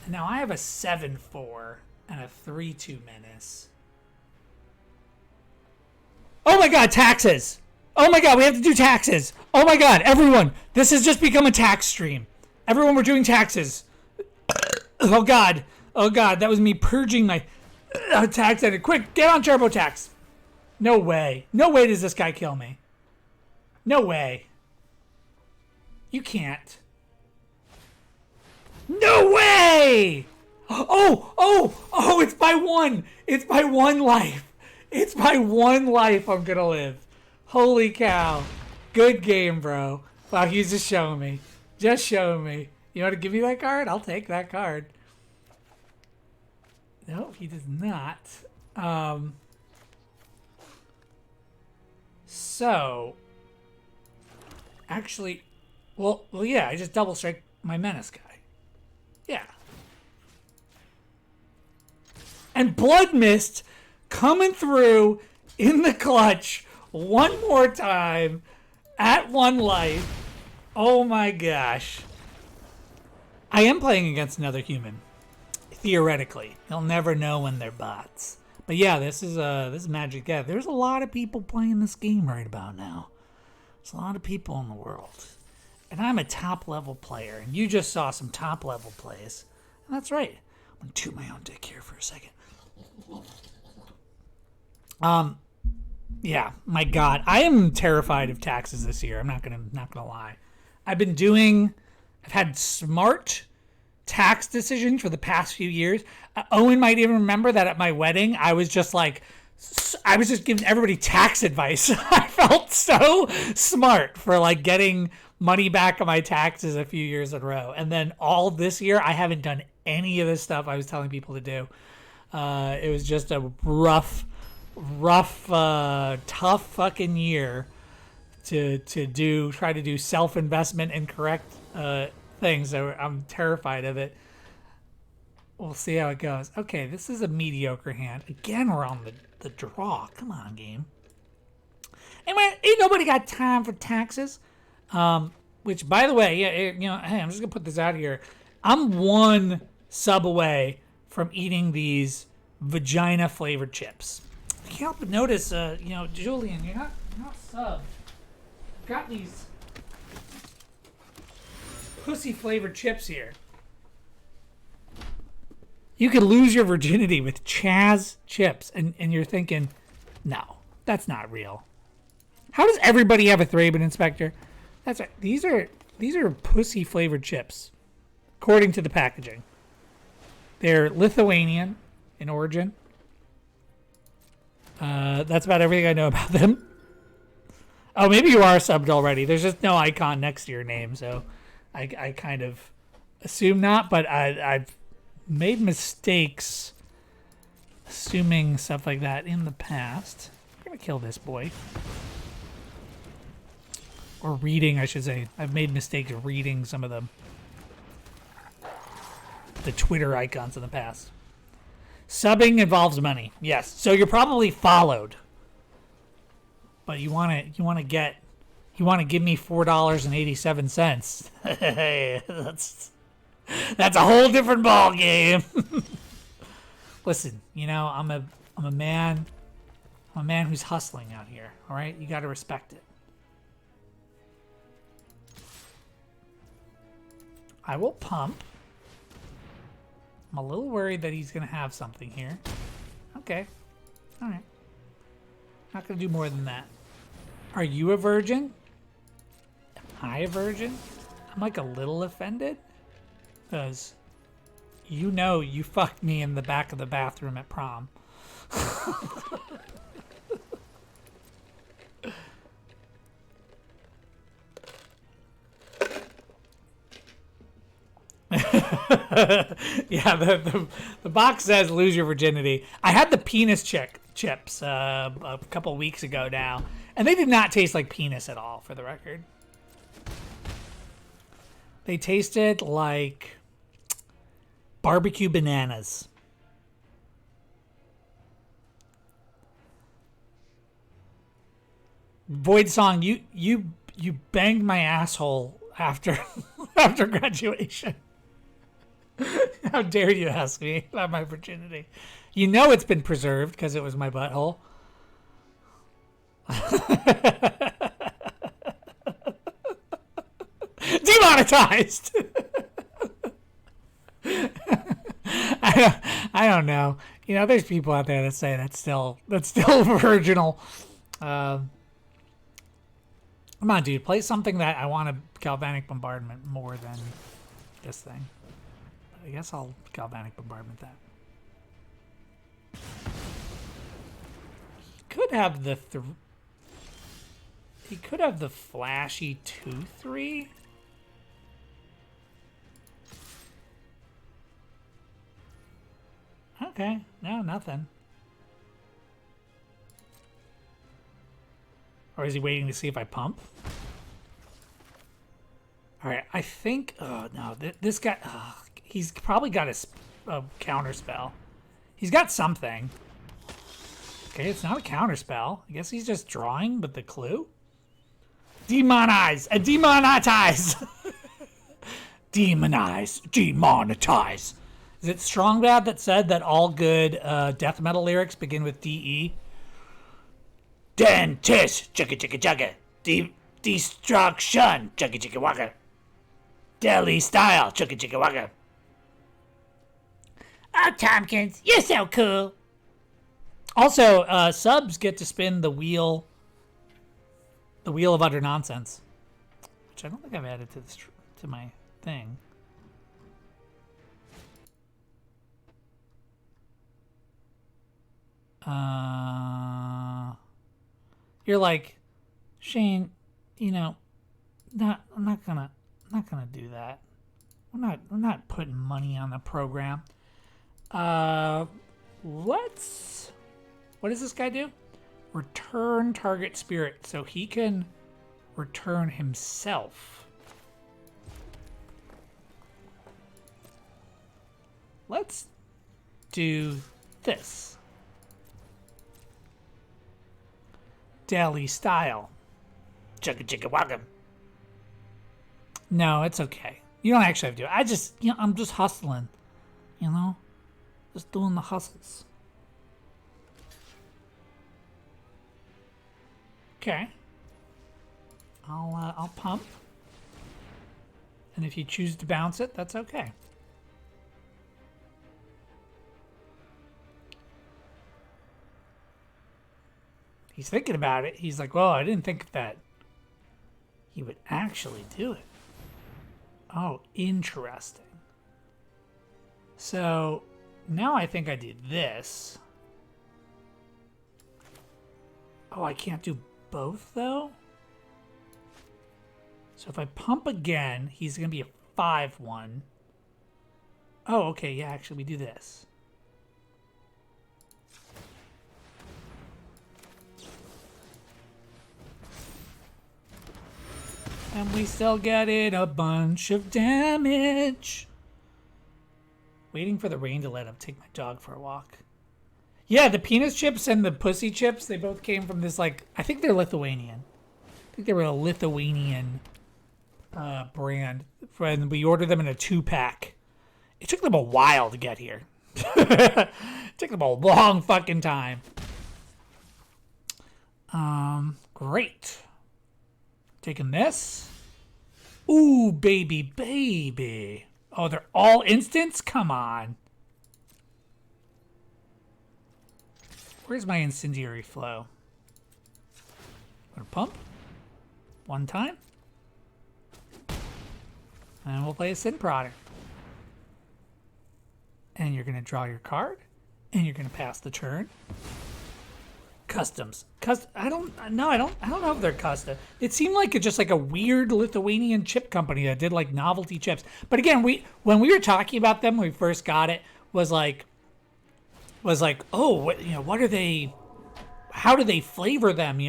And now I have a 7-4. And a 3-2 menace. Oh my god, taxes! Oh my god, we have to do taxes! Oh my god, everyone! This has just become a tax stream. Everyone, we're doing taxes. Oh god. Oh god, that was me purging my tax edit. Quick, get on TurboTax. No way. No way does this guy kill me. No way. You can't. No way! Oh, it's by 1. It's by 1 life. It's by 1 life I'm gonna live. Holy cow. Good game, bro. Wow, he's just showing me. Just showing me. You want to give me that card? I'll take that card. No, he does not. So, actually, well, yeah, I just double strike my menace guy. Yeah. And Blood Mist coming through in the clutch one more time at 1 life. Oh my gosh. I am playing against another human. Theoretically. You'll never know when they're bots. But yeah, this is Magic. Yeah, there's a lot of people playing this game right about now. There's a lot of people in the world. And I'm a top level player. And you just saw some top level plays. And that's right. I'm going to toot my own dick here for a second. Yeah, my God, I am terrified of taxes this year. I'm not gonna lie. I've had smart tax decisions for the past few years. Owen might even remember that at my wedding, I was just giving everybody tax advice. I felt so smart for like getting money back on my taxes a few years in a row. And then all this year, I haven't done any of this stuff I was telling people to do. It was just a rough, tough fucking year to try to do self-investment and correct things. So I'm terrified of it. we'll see how it goes. Okay, this is a mediocre hand. Again, we're on the draw. Come on, game. Anyway, ain't nobody got time for taxes. Which, by the way, yeah, hey, I'm just gonna put this out here. I'm one sub away from eating these vagina flavored chips. I can't help but notice, Julian, you're not subbed. I've got these pussy flavored chips here. You could lose your virginity with Chaz chips, and you're thinking, no, that's not real. How does everybody have a Thraben Inspector? That's right. These are pussy flavored chips, according to the packaging. They're Lithuanian in origin. That's about everything I know about them. Oh, maybe you are subbed already. There's just no icon next to your name, so I kind of assume not. But I've made mistakes assuming stuff like that in the past. We're gonna kill this boy. Or reading, I should say. I've made mistakes reading some of the Twitter icons in the past. Subbing involves money. Yes. So you're probably followed. But you want to give me $4.87. Hey, that's a whole different ball game. Listen, I'm a man who's hustling out here, all right? You got to respect it. I will pump. I'm a little worried that he's going to have something here. Okay. All right. Not going to do more than that. Are you a virgin? Am I a virgin? I'm like a little offended. Because you fucked me in the back of the bathroom at prom. Yeah, the box says lose your virginity. I had the penis chips a couple weeks ago now, and they did not taste like penis at all, for the record. They tasted like barbecue bananas. Void Song, you banged my asshole after after graduation. How dare you ask me about my virginity? You know it's been preserved because it was my butthole. Demonetized! I don't know. There's people out there that say that's still virginal. Come on, dude. Play something that I want a galvanic bombardment more than this thing. I guess I'll galvanic bombardment that. He could have the flashy 2/3. Okay, no, nothing. Or is he waiting to see if I pump? All right, I think. Oh no, this guy. He's probably got a counter spell. He's got something. Okay, it's not a counter spell. I guess he's just drawing with the clue. Demonize and demonetize. Demonize, demonetize. Is it Strongbad that said that all good death metal lyrics begin with DE? Dentist, chugga chugga chugga. Destruction, chugga chugga wugga. Deli style, chugga chugga wugga. Oh, Tompkins, you're so cool. Also, subs get to spin the wheel of utter nonsense, which I don't think I've added to my thing. You're like, Shane, I'm not gonna do that. We're not putting money on the program. What does this guy do? Return target spirit, so he can return himself. let's do this. Deli style. Chugga chugga wugga. No, it's okay. You don't actually have to do it. I just, I'm just hustling. Just doing the hustles. Okay. I'll pump. And if you choose to bounce it, that's okay. He's thinking about it. He's like, well, I didn't think that he would actually do it. Oh, interesting. So now I think I did this. Oh, I can't do both though? So if I pump again, he's going to be a 5-1. Oh, okay. Yeah, actually, we do this. And we still get in a bunch of damage. Waiting for the rain to let up. Take my dog for a walk. Yeah, the penis chips and the pussy chips, they both came from this, like, I think they're Lithuanian. I think they were a Lithuanian brand. And we ordered them in a 2-pack. It took them a while to get here. It took them a long fucking time. Great. Taking this. Ooh, baby, baby. Oh, they're all instants? Come on. Where's my incendiary flow? I'm gonna pump. One time. And we'll play a Sin Prodder. And you're gonna draw your card. And you're gonna pass the turn. Customs. I don't know if they're custom. It seemed like just like a weird Lithuanian chip company that did like novelty chips. But again, when we were talking about them when we first got it, was like, oh, what are they? How do they flavor them?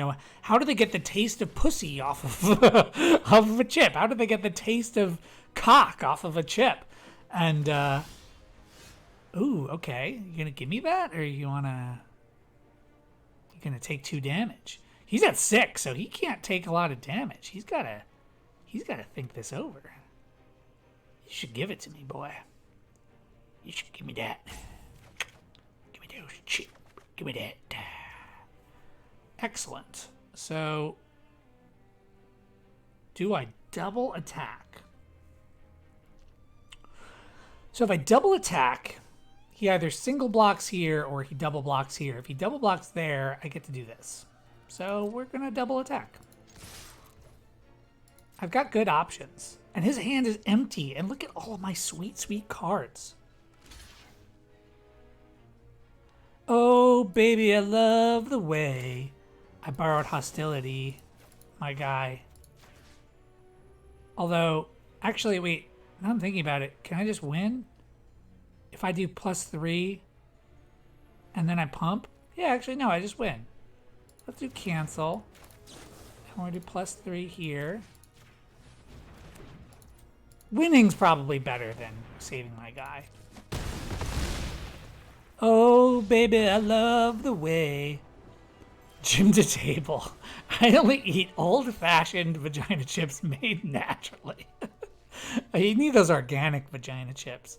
How do they get the taste of pussy off of off of a chip? How do they get the taste of cock off of a chip? And ooh, okay, you gonna give me that, or you wanna? Going to take 2 damage. He's at 6, so he can't take a lot of damage. He's got to think this over. You should give it to me, boy. You should give me that. Give me those chips. Give me that. Excellent. So, do I double attack? So if I double attack, he either single blocks here or he double blocks here. If he double blocks there, I get to do this. So we're going to double attack. I've got good options. And his hand is empty. And look at all of my sweet, sweet cards. Oh, baby, I love the way I borrowed hostility, my guy. Although, actually, wait. Now I'm thinking about it. Can I just win? If I do +3 and then I pump? Yeah, actually, no, I just win. Let's do cancel. I want to do +3 here. Winning's probably better than saving my guy. Oh, baby, I love the way. Gym to table. I only eat old-fashioned vagina chips made naturally. You need those organic vagina chips.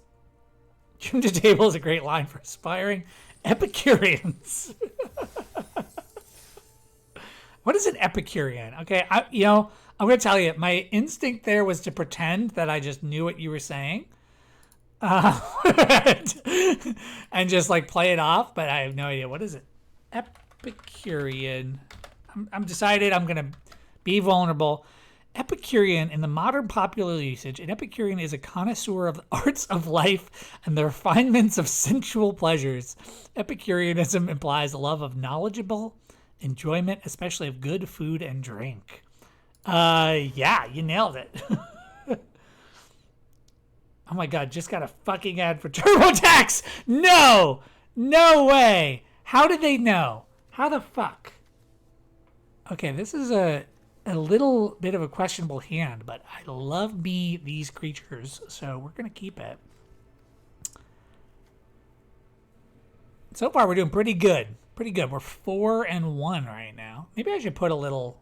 Gym to table is a great line for aspiring Epicureans. What is an Epicurean? Okay, I'm going to tell you, my instinct there was to pretend that I just knew what you were saying. And just like play it off, but I have no idea. What is it? Epicurean. I'm decided I'm going to be vulnerable. Epicurean, in the modern popular usage, an Epicurean is a connoisseur of the arts of life and the refinements of sensual pleasures. Epicureanism implies a love of knowledgeable enjoyment, especially of good food and drink. Yeah, you nailed it. Oh my god, just got a fucking ad for TurboTax! No! No way! How did they know? How the fuck? Okay, this is a little bit of a questionable hand, but I love me these creatures, so we're going to keep it. So far, we're doing pretty good. Pretty good. We're 4-1 right now. Maybe I should put a little.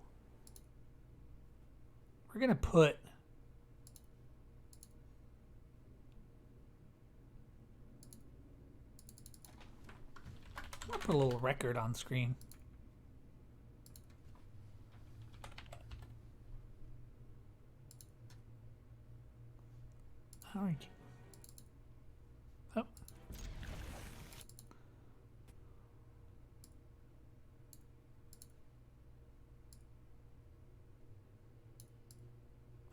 We're gonna put. I'm gonna put a little record on screen. All right. Oh.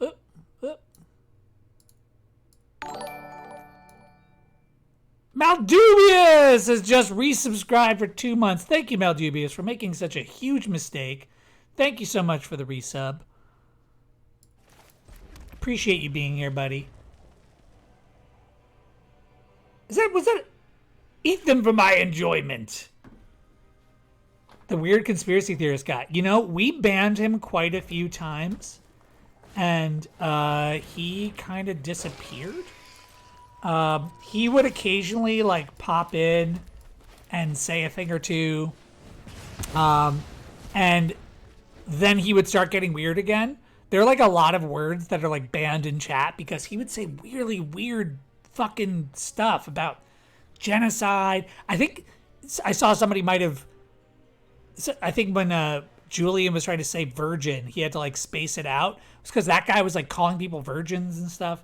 Up, up. Maldubious has just resubscribed for 2 months. Thank you, Maldubious, for making such a huge mistake. Thank you so much for the resub. Appreciate you being here, buddy. Was that? Eat them for my enjoyment. The weird conspiracy theorist guy. You know, we banned him quite a few times, and he kind of disappeared. He would occasionally like pop in and say a thing or two, and then he would start getting weird again. There are like a lot of words that are like banned in chat because he would say really weird fucking stuff about genocide. I think I saw somebody might have. I think when Julian was trying to say virgin, he had to like space it out. It's because that guy was like calling people virgins and stuff.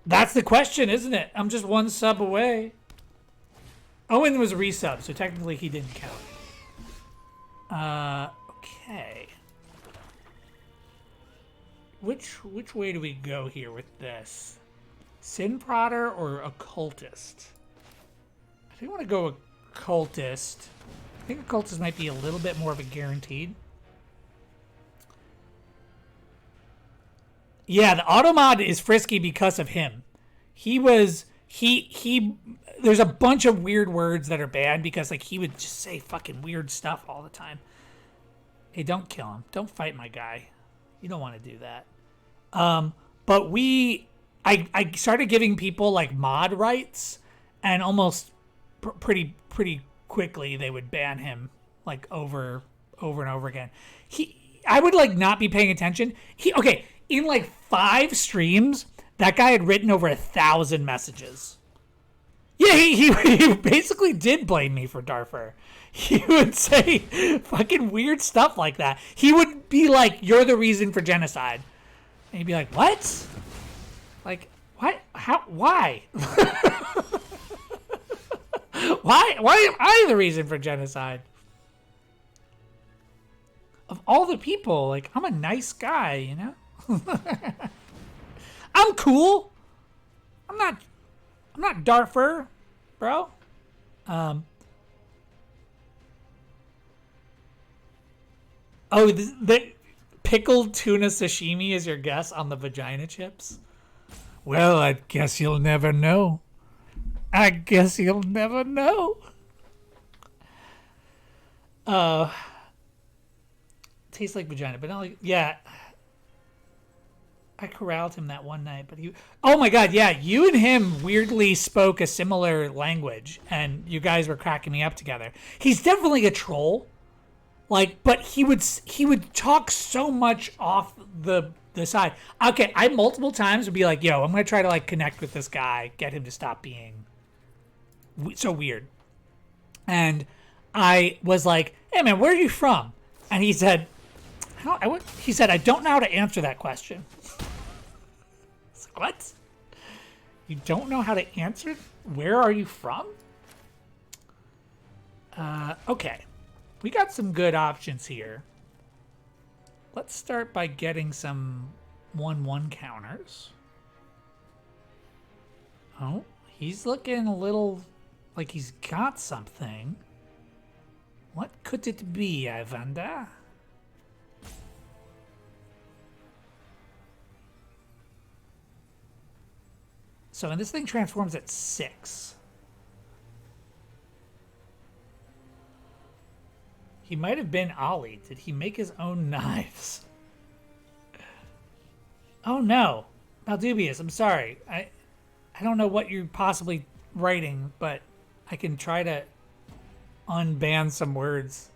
That's the question, isn't it? I'm just one sub away. Owen was a resub, so technically he didn't count. Okay. Which way do we go here with this? Sin Prodder or Occultist? I think I want to go Occultist. I think Occultist might be a little bit more of a guaranteed. Yeah, the automod is frisky because of him. There's a bunch of weird words that are banned because like he would just say fucking weird stuff all the time. Hey, don't kill him. Don't fight my guy. You don't want to do that. But I started giving people like mod rights, and almost pretty quickly they would ban him like over and over again. I would like not be paying attention. In like 5 streams, that guy had written over 1,000 messages. Yeah, he basically did blame me for Darfur. He would say fucking weird stuff like that. He would be like, "You're the reason for genocide," and he'd be like, "What? Like, what? How? Why? Why am I the reason for genocide? Of all the people, like, I'm a nice guy, you know." I'm cool. I'm not Darfur, bro. The pickled tuna sashimi is your guess on the vagina chips? Well, I guess you'll never know. Tastes like vagina, but not like, yeah. I corralled him that one night, but oh my god, yeah, you and him weirdly spoke a similar language, and you guys were cracking me up together. He's definitely a troll, like, but he would talk so much off the side. Okay, I multiple times would be like, "Yo, I'm gonna try to like connect with this guy, get him to stop being so weird," and I was like, "Hey man, where are you from?" And he said, "I don't know how to answer that question." What? You don't know how to answer? Where are you from? Okay. We got some good options here. Let's start by getting some 1-1 counters. Oh, he's looking a little like he's got something. What could it be, I wonder? So, and this thing transforms at 6. He might have been Ollie. Did he make his own knives? Oh no. Maldubious, I'm sorry. I don't know what you're possibly writing, but I can try to unban some words.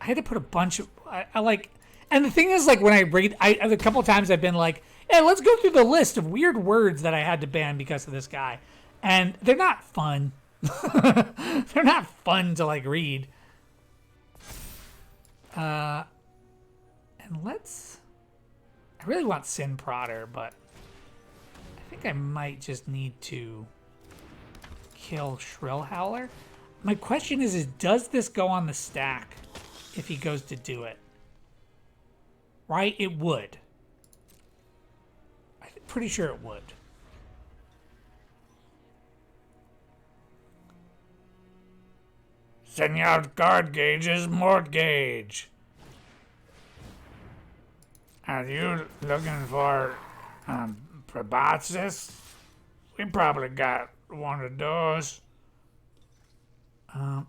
I had to put a bunch of I like, and the thing is, like, when I read, a couple of times I've been like, hey, let's go through the list of weird words that I had to ban because of this guy, and they're not fun. They're not fun to like read. And I really want Sin Prodder, but I think I might just need to kill Shrill Howler. My question is does this go on the stack if he goes to do it? Right? It would. I'm pretty sure it would. Senor Guard Gauge's mortgage. Are you looking for proboscis? We probably got one of those. I'm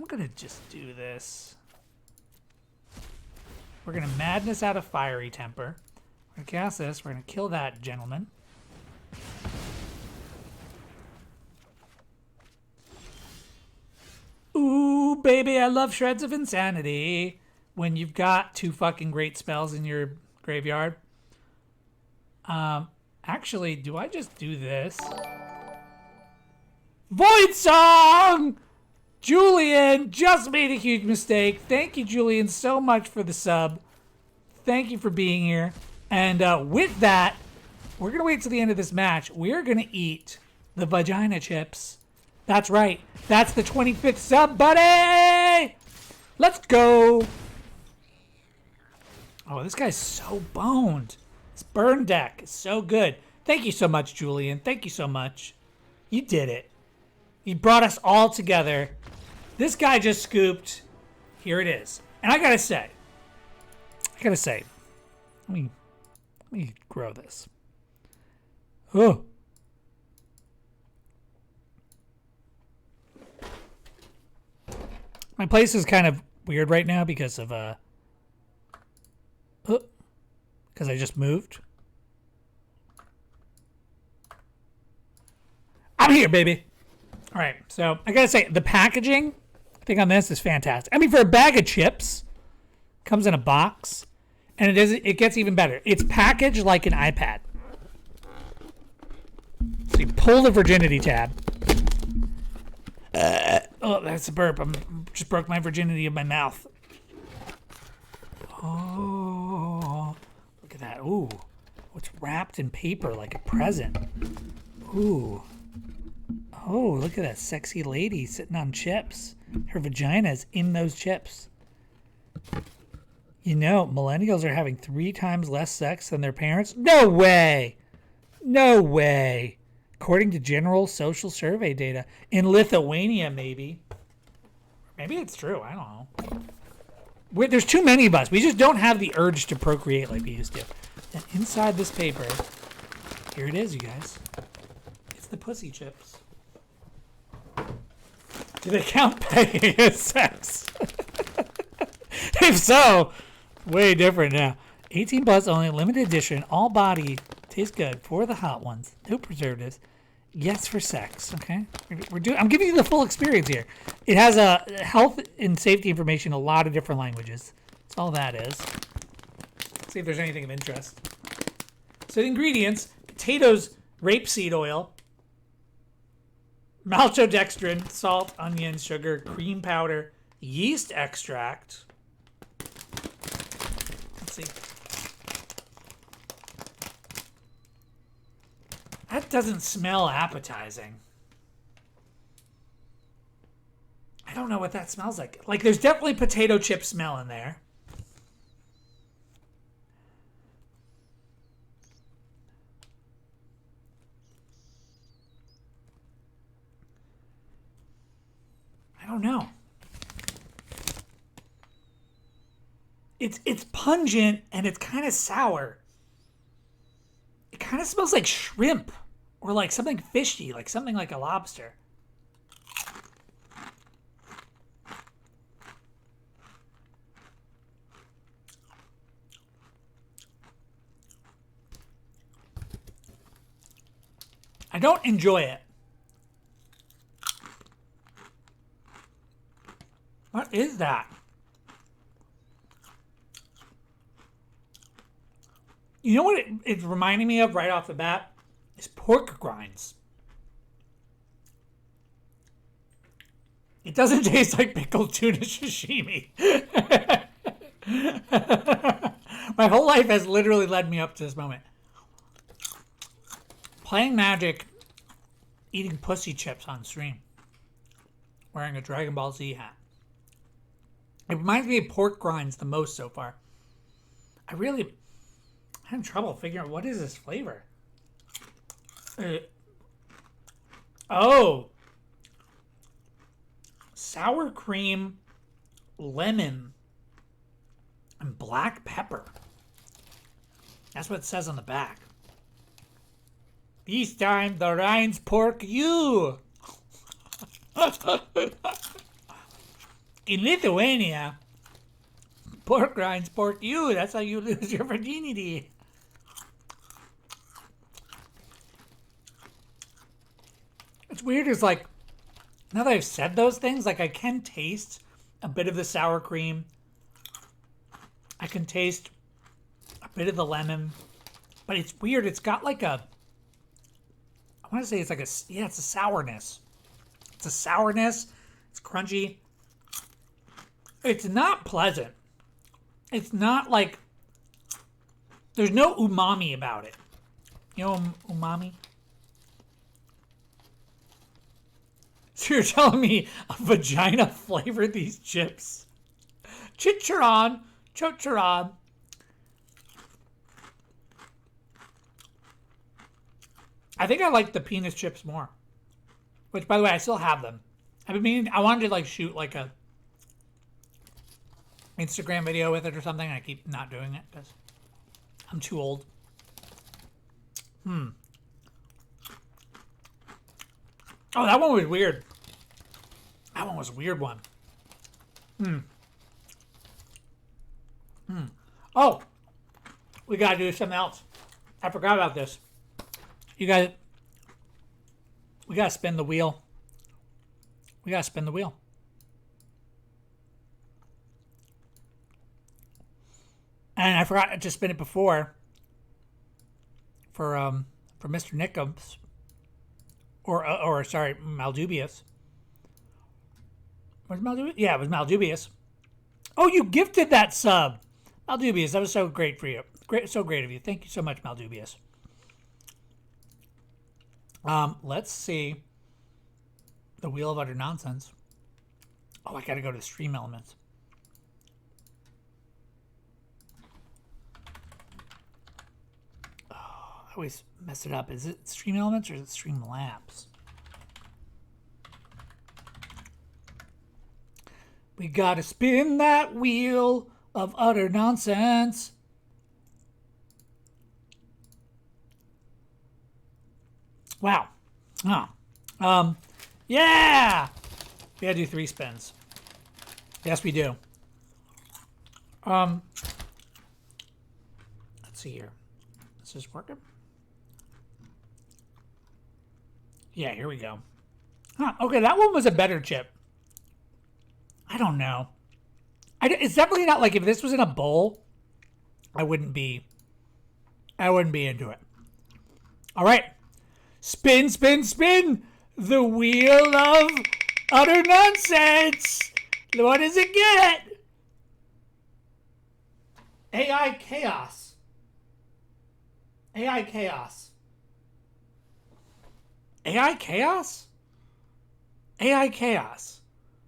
gonna just do this. We're gonna Madness out of Fiery Temper. We're gonna cast this. We're gonna kill that gentleman. Ooh, baby, I love Shreds of Insanity. When you've got 2 fucking great spells in your graveyard. Actually, do I just do this? Void Song! Julian just made a huge mistake. Thank you, Julian, so much for the sub. Thank you for being here. And with that, we're going to wait till the end of this match. We're going to eat the vagina chips. That's right. That's the 25th sub, buddy! Let's go! Oh, this guy's so boned. This burn deck is so good. Thank you so much, Julian. Thank you so much. You did it. You brought us all together. This guy just scooped. Here it is. And I gotta say, let me grow this. Oh. My place is kind of weird right now because of because I just moved. I'm here, baby. All right, so I gotta say, the packaging, I think on this is fantastic. I mean, for a bag of chips, comes in a box, and it gets even better. It's packaged like an iPad. So you pull the virginity tab. Oh, that's a burp. I just broke my virginity of my mouth. Oh, look at that. Ooh, it's wrapped in paper like a present. Ooh. Oh, look at that sexy lady sitting on chips. Her vagina's in those chips. You know, millennials are having 3 times less sex than their parents? No way! No way! According to general social survey data. In Lithuania, maybe. Maybe it's true. I don't know. There's too many of us. We just don't have the urge to procreate like we used to. And inside this paper, here it is, you guys. It's the pussy chips. Do they count paying as sex? If so, way different now. 18 plus only, limited edition, all body, tastes good for the hot ones. No preservatives. Yes for sex. Okay, I'm giving you the full experience here. It has a health and safety information, in a lot of different languages. That's all that is. Let's see if there's anything of interest. So the ingredients: potatoes, rapeseed oil, maltodextrin, salt, onion, sugar, cream powder, yeast extract. Let's see. That doesn't smell appetizing. I don't know what that smells like. Like, there's definitely potato chip smell in there. I don't know. It's pungent and it's kind of sour. It kind of smells like shrimp or like something fishy, like something like a lobster. I don't enjoy it. is that? You know what it's reminding me of right off the bat? Is pork grinds. It doesn't taste like pickled tuna sashimi. My whole life has literally led me up to this moment. Playing Magic, eating pussy chips on stream, wearing a Dragon Ball Z hat. It reminds me of pork grinds the most so far. I'm having trouble figuring out what is this flavor. Oh, sour cream, lemon, and black pepper. That's what it says on the back. This time the Rhines pork you. In Lithuania, pork rinds pork you. That's how you lose your virginity. It's weird. It's like, now that I've said those things, like I can taste a bit of the sour cream. I can taste a bit of the lemon. But it's weird. It's got like a, I want to say it's like it's a sourness. It's a sourness. It's crunchy. It's not pleasant. It's not like, there's no umami about it. You know umami? So you're telling me a vagina flavored these chips? Chicharon. Chocharon. I think I like the penis chips more. Which, by the way, I still have them. I mean, I wanted to like shoot like a Instagram video with it or something. I keep not doing it because I'm too old. Oh, that one was weird. That one was a weird one. Oh, we gotta do something else. I forgot about this. You guys, we gotta spin the wheel. We gotta spin the wheel. And I forgot to spin it before for Mr. Nickums. Or sorry, Maldubius. Was Maldubius? Yeah, it was Maldubius. Oh, you gifted that sub. Maldubius, that was so great for you. Great, so great of you. Thank you so much, Maldubius. Let's see. The Wheel of Utter Nonsense. Oh, I gotta go to Stream Elements. I always mess it up. Is it Stream Elements or is it Streamlabs? We gotta spin that wheel of utter nonsense. Wow. Oh. Yeah! We gotta do 3 spins. Yes, we do. Let's see here. Is this working? Yeah, here we go. Okay, that one was a better chip. I don't know. It's definitely not like if this was in a bowl, I wouldn't be into it. All right. Spin, spin, spin. The wheel of utter nonsense. What does it get? AI chaos. AI chaos. AI chaos? AI chaos.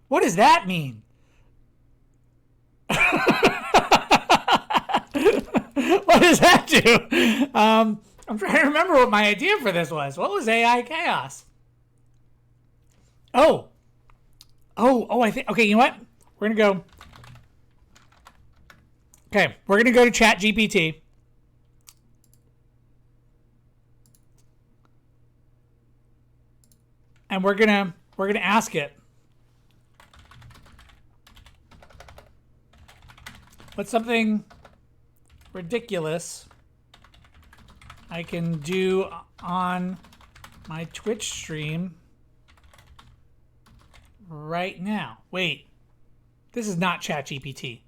What does that mean? What does that do? I'm trying to remember what my idea for this was. What was AI chaos? Oh, I think, okay, you know what? We're going to go. Okay, we're going to go to ChatGPT. And we're gonna ask it, what's something ridiculous I can do on my Twitch stream right now? Wait, This is not ChatGPT.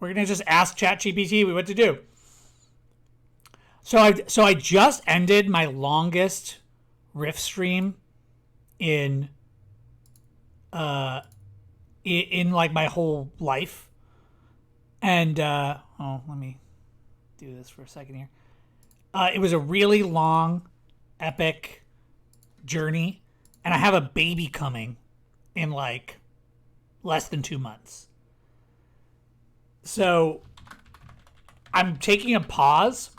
We're gonna just ask ChatGPT what to do. So I just ended my longest Rift stream in like my whole life. And let me do this for a second here. It was a really long, epic journey, and I have a baby coming in like less than 2 months. So I'm taking a pause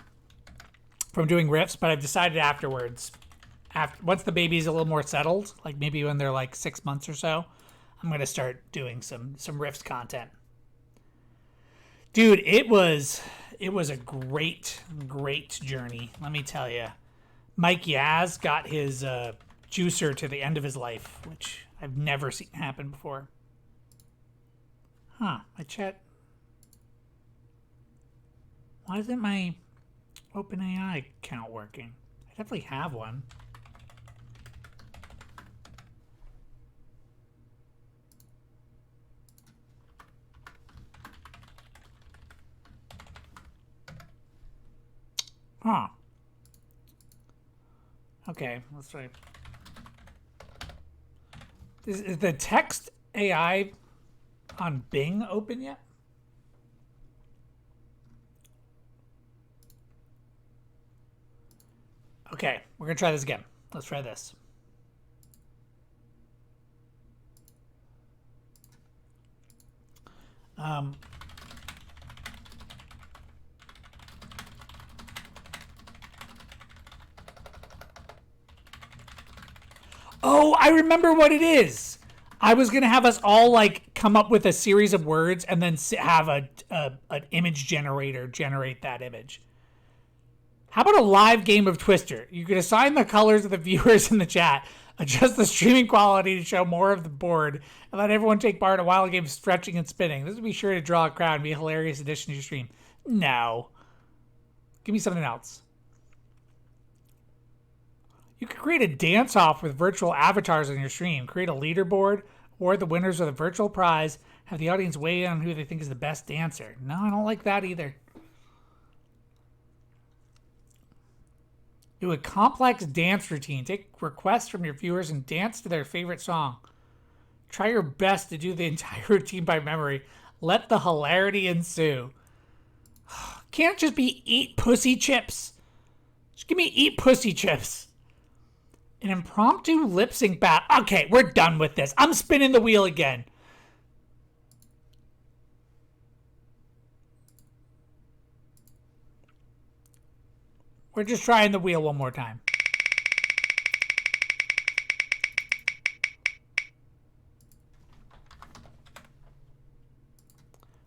from doing rifts, but I've decided afterwards, once the baby's a little more settled, like maybe when they're like 6 months or so, I'm gonna start doing some rifts content. Dude, it was a great journey. Let me tell you, Mike Yaz got his juicer to the end of his life, which I've never seen happen before. Huh? My chat. Why isn't my OpenAI account working? I definitely have one. Huh. Okay, let's try. Is the text AI on Bing open yet? Okay, we're gonna try this again. Let's try this. Oh, I remember what it is. I was gonna have us all like come up with a series of words and then have an image generator generate that image. How about a live game of Twister? You could assign the colors of the viewers in the chat, adjust the streaming quality to show more of the board, and let everyone take part in a wild game of stretching and spinning. This would be sure to draw a crowd and be a hilarious addition to your stream. No. Give me something else. You could create a dance-off with virtual avatars on your stream. Create a leaderboard, award the winners with a virtual prize, have the audience weigh in on who they think is the best dancer. No, I don't like that either. Do a complex dance routine. Take requests from your viewers and dance to their favorite song. Try your best to do the entire routine by memory. Let the hilarity ensue. Can't just be eat pussy chips. Just give me eat pussy chips. An impromptu lip sync battle. Okay, we're done with this. I'm spinning the wheel again. We're just trying the wheel one more time.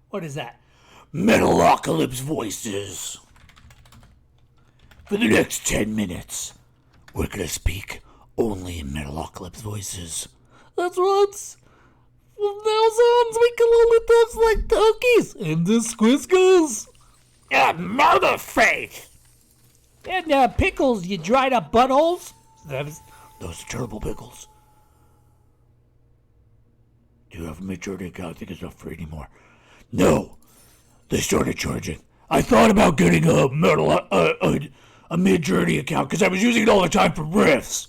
What is that? Metalocalypse voices. For the next 10 minutes, we're gonna speak only in Metalocalypse voices. That's right. From now on, we can only talk like turkeys and the squiskers. Murder faith. And pickles, you dried up buttholes. Those are terrible pickles. Do you have a mid-journey account? I think it's not free anymore. No, they started charging. I thought about getting a mid-journey account because I was using it all the time for riffs.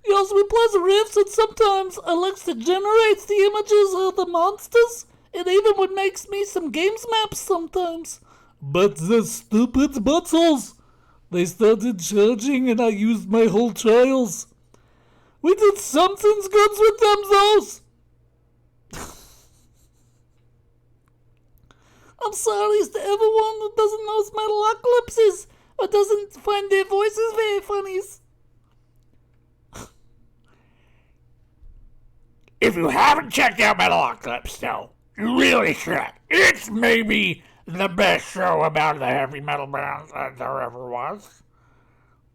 Yes, we play the riffs, and sometimes Alexa generates the images of the monsters. It even would make me some games maps sometimes. But the stupid buttholes. They started charging and I used my whole trials. We did something good with them, those. I'm sorry to everyone who doesn't know Metalocalypses or doesn't find their voices very funny. If you haven't checked out Metalocalypse, though, you really should. It's maybe the best show about the heavy metal bands that there ever was.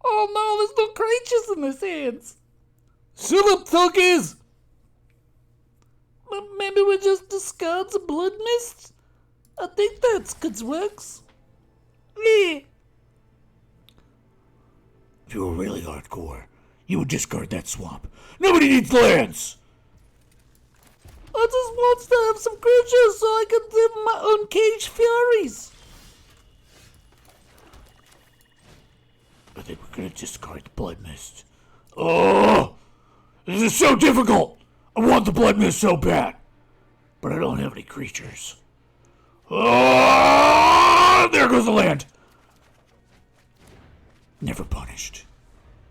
Oh no, there's no creatures in his hands. Shut up, Tuckies! Maybe we just discard the blood mist? I think that's good works. Yeah. If you were really hardcore, you would discard that swamp. Nobody needs lands! I just want to have some creatures so I can live my own caged furies. I think we're gonna discard the Blood Mist. Oh! This is so difficult! I want the Blood Mist so bad! But I don't have any creatures. Oh! There goes the land! Never punished.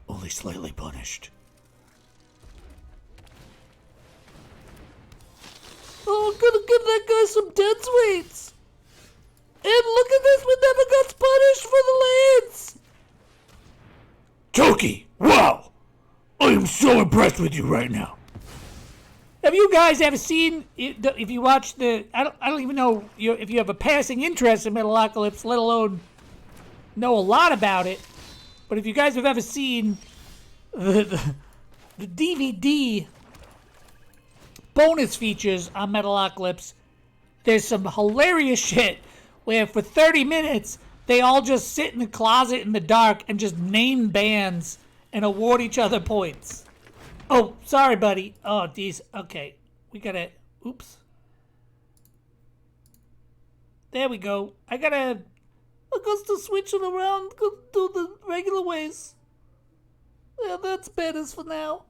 Only slightly punished. Oh, I'm gonna give that guy some dead weights. And look at this, we never got punished for the lands. Toki, wow! I am so impressed with you right now. Have you guys ever seen, if you watch the, I don't even know if you have a passing interest in Metalocalypse, let alone know a lot about it, but if you guys have ever seen the DVD bonus features on Metalocalypse, there's some hilarious shit where for 30 minutes they all just sit in the closet in the dark and just name bands and award each other points. Oh, sorry, buddy. Oh, these. Okay, we gotta. Oops. There we go. I gotta to switch it around. Go do the regular ways. Yeah, that's better for now.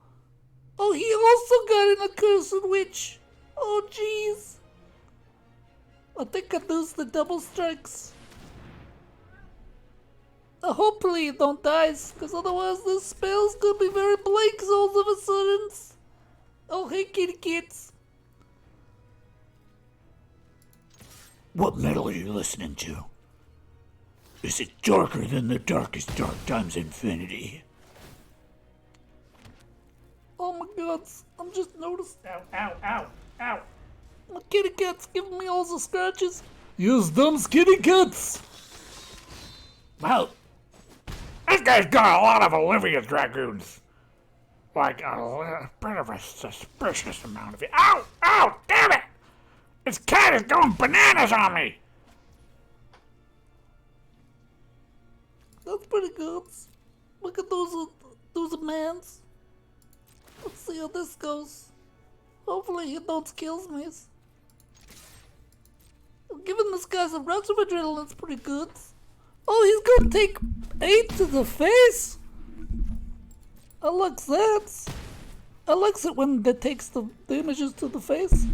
Oh, he also got an accursed witch. Oh, jeez. I think I lose the double strikes. Hopefully it don't die, because otherwise this spell's gonna be very blank all of a sudden. Oh, hey, kitty kids. What metal are you listening to? Is it darker than the darkest dark times infinity? Oh my god, I'm just noticed. Ow, ow, ow, ow. My kitty cat's giving me all the scratches. Use them kitty cats. Wow. This guy's got a lot of Olivia's dragoons. Like a bit of a suspicious amount of it. Ow! Ow! Damn it! This cat is going bananas on me! That's pretty good. Look at those mans. Let's see how this goes. Hopefully he don't kill me. Giving this guy some rocks of adrenaline, that's pretty good. Oh, he's gonna take 8 to the face? I like that. I like it when that takes the images to the face.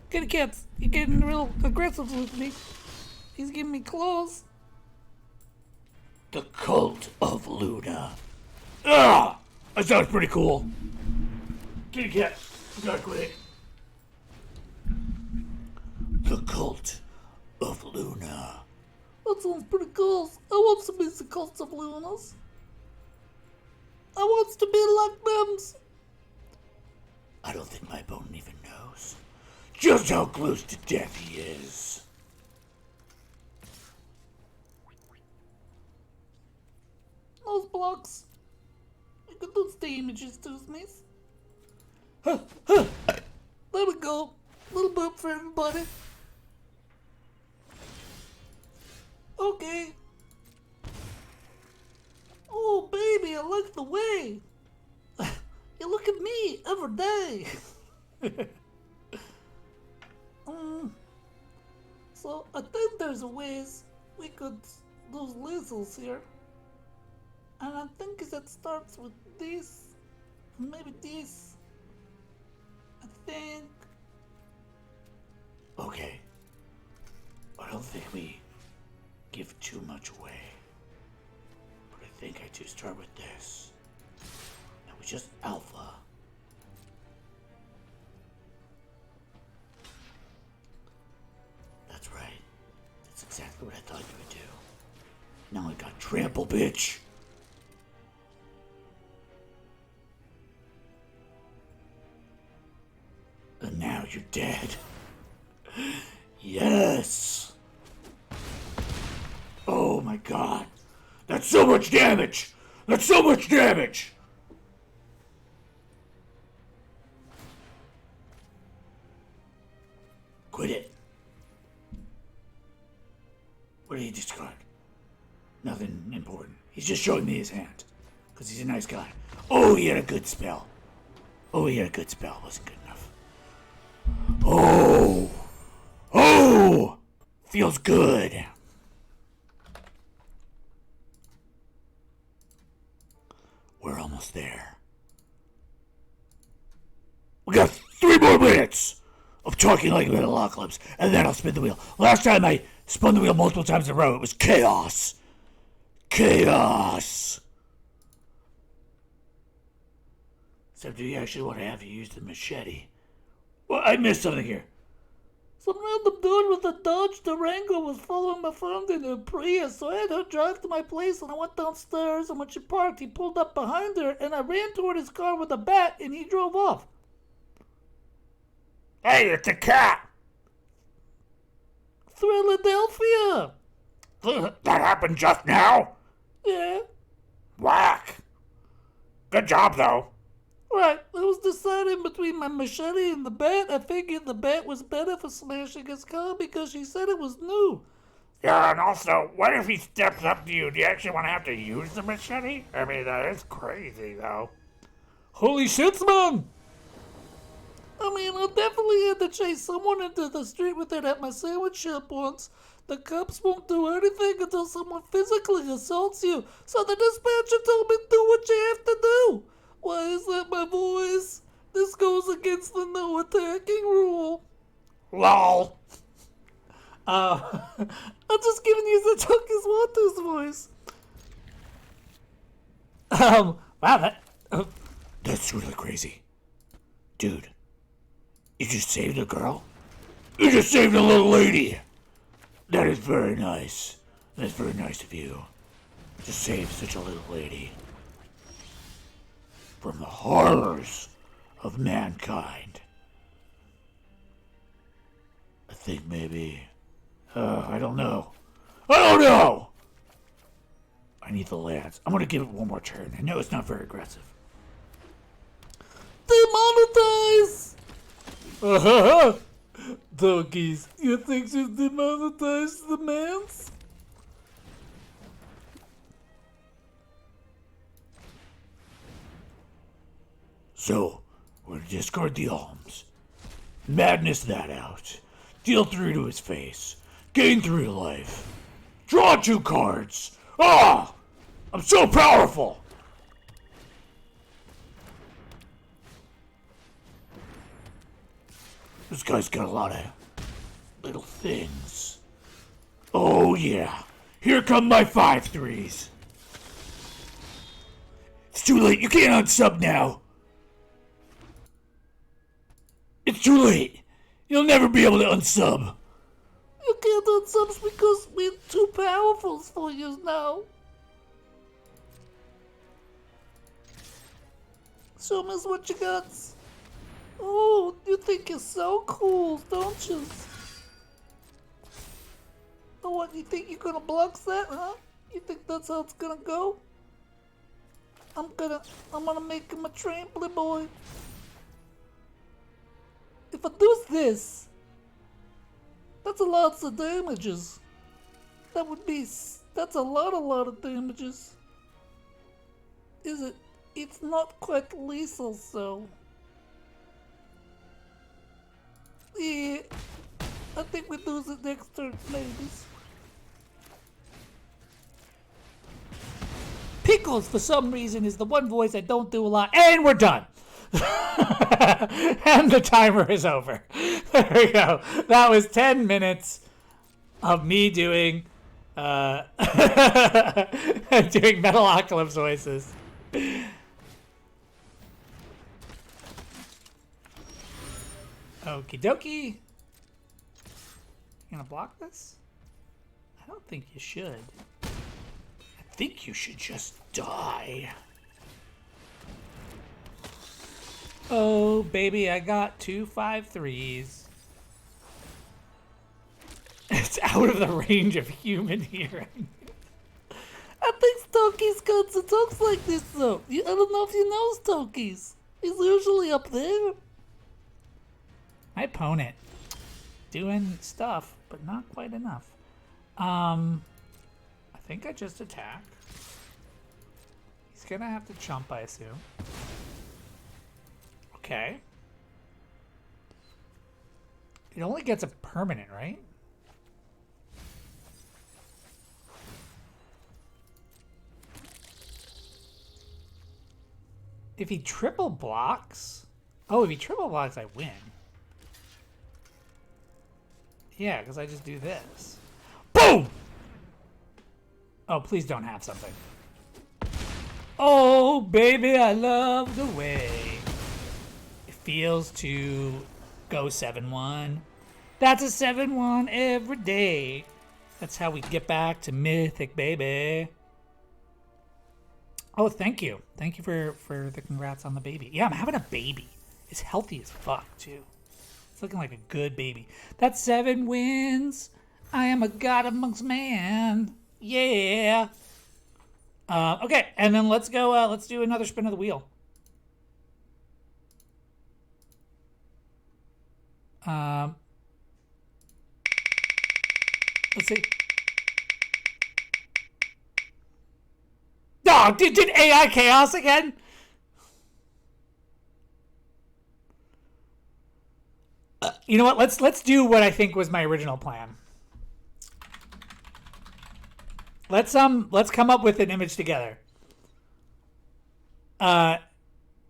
Kitty cats, you're getting real aggressive with me. He's giving me claws. The Cult of Luna. Ah! That sounds pretty cool. Kitty cat, you gotta quit. The Cult of Luna. That sounds pretty cool. I want to be the Cult of Lunas. I want to be like them. I don't think my opponent even knows just how close to death he is. Those blocks. You can do the images to me. Huh, huh. There we go. Little burp for everybody. Okay. Oh, baby, I like the way. You look at me every day. So, I think there's a ways we could do lasers here. And I think that starts with this. Maybe this. I think. Okay. I don't think we give too much away. But I think I do start with this. And we just alpha. That's right. That's exactly what I thought you would do. Now I got trample, bitch. And now you're dead. Yes. Oh my god. That's so much damage. That's so much damage. Quit it. What did he discard? Nothing important. He's just showing me his hand. Because he's a nice guy. Oh, he had a good spell. Oh, he had a good spell. Wasn't good enough. Oh. Oh. Feels good. We're almost there. We got 3 more minutes of talking like Metalocalypse, and then I'll spin the wheel. Last time I spun the wheel multiple times in a row, it was chaos. Chaos. So do you actually want to have you use the machete? Well, I missed something here. Some random dude with a Dodge Durango was following my friend in a Prius, so I had her drive to my place, and I went downstairs, and when she parked, he pulled up behind her, and I ran toward his car with a bat, and he drove off. Hey, it's a cat! Philadelphia! That happened just now? Yeah. Whack! Good job, though. Right, I was deciding between my machete and the bat. I figured the bat was better for smashing his car because she said it was new. Yeah, and also, what if he steps up to you? Do you actually want to have to use the machete? I mean, that is crazy, though. Holy shit, man! I mean, I definitely had to chase someone into the street with it at my sandwich shop once. The cops won't do anything until someone physically assaults you, so the dispatcher told me do what you have to do. Why is that my voice? This goes against the no attacking rule. LOL. I'm just giving you the Chucky's Waters voice. Wow, that's really crazy. Dude, you just saved a girl? You just saved a little lady! That is very nice. That's very nice of you. To save such a little lady. From the horrors of mankind. I think maybe... I don't know. I don't know! I need the lads. I'm gonna give it one more turn. I know it's not very aggressive. Demonetize! Donkeys, you think you demonetize the mans? So, we're gonna discard the alms. Madness that out. Deal 3 to his face. Gain 3 life. Draw 2 cards. Ah! I'm so powerful! This guy's got a lot of little things. Oh yeah. Here come my 5/3s. It's too late. You can't unsub now. It's too late. You'll never be able to unsub. You can't unsub because we're too powerful for you now. Show me what you got. Oh, you think you're so cool, don't you? Oh, what, you think you're gonna block that, huh? You think that's how it's gonna go? I'm gonna make him a trampling boy. If I do this, that's a lot of damages. That's a lot of damages. Is it? It's not quite lethal, so. Yeah, I think we lose it next turn, ladies. Pickles, for some reason, is the one voice I don't do a lot. And we're done. And the timer is over. There we go. That was 10 minutes of me doing doing Metalocalypse voices. Okie dokie. You gonna block this? I don't think you should. I think you should just die. Oh, baby, I got 2 5/3s. It's out of the range of human hearing. I think Stokey's got some talks like this, though. I don't know if you know Stokey's. He's usually up there. My opponent doing stuff, but not quite enough. I think I just attack. He He's gonna have to chump, I assume. Okay. It only gets a permanent, right? If he triple blocks... Oh, if he triple blocks, I win. Yeah, because I just do this. Boom! Oh, please don't have something. Oh, baby, I love the way it feels to go 7-1. That's a 7-1 every day. That's how we get back to Mythic, baby. Oh, thank you. Thank you for the congrats on the baby. Yeah, I'm having a baby. It's healthy as fuck, too. It's looking like a good baby. That's 7 wins. I am a god amongst man. Yeah. Okay, and then let's go. Let's do another spin of the wheel. Let's see. Oh, did AI chaos again? You know what? Let's do what I think was my original plan. Let's come up with an image together. We're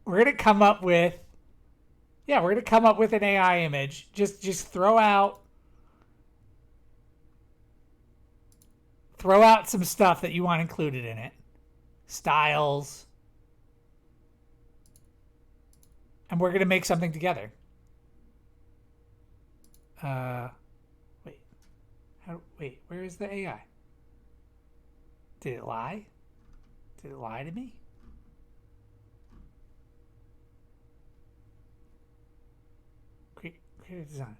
gonna come up with an AI image. Just throw out some stuff that you want included in it. Styles. And we're gonna make something together. Wait, where is the AI? Did it lie? Did it lie to me? Create a design.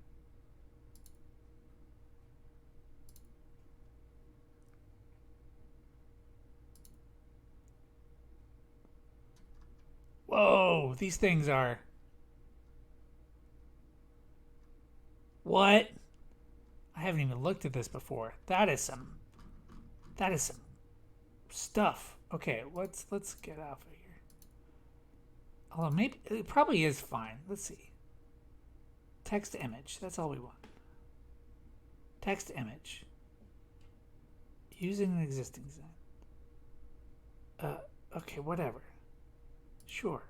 Whoa, these things are... What? I haven't even looked at this before. That is some stuff. Okay, let's get off of here. Although maybe it probably is fine. Let's see. Text to image. That's all we want. Text to image. Using an existing design. Okay, whatever. Sure.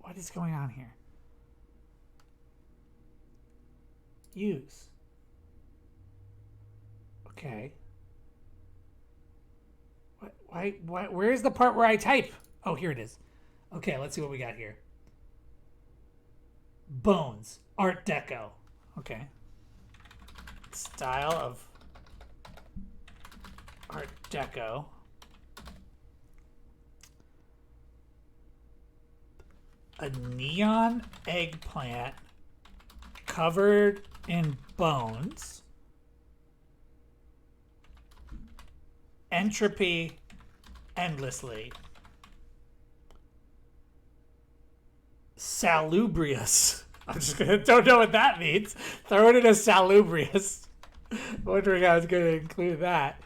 What is going on here? Use. Okay. Why, where's the part where I type? Oh, here it is. Okay, let's see what we got here. Bones. Art Deco. Okay. Style of Art Deco. A neon eggplant covered in bones. Entropy endlessly. Salubrious. I'm just gonna don't know what that means. Throw it in a salubrious. Wondering how I was gonna include that.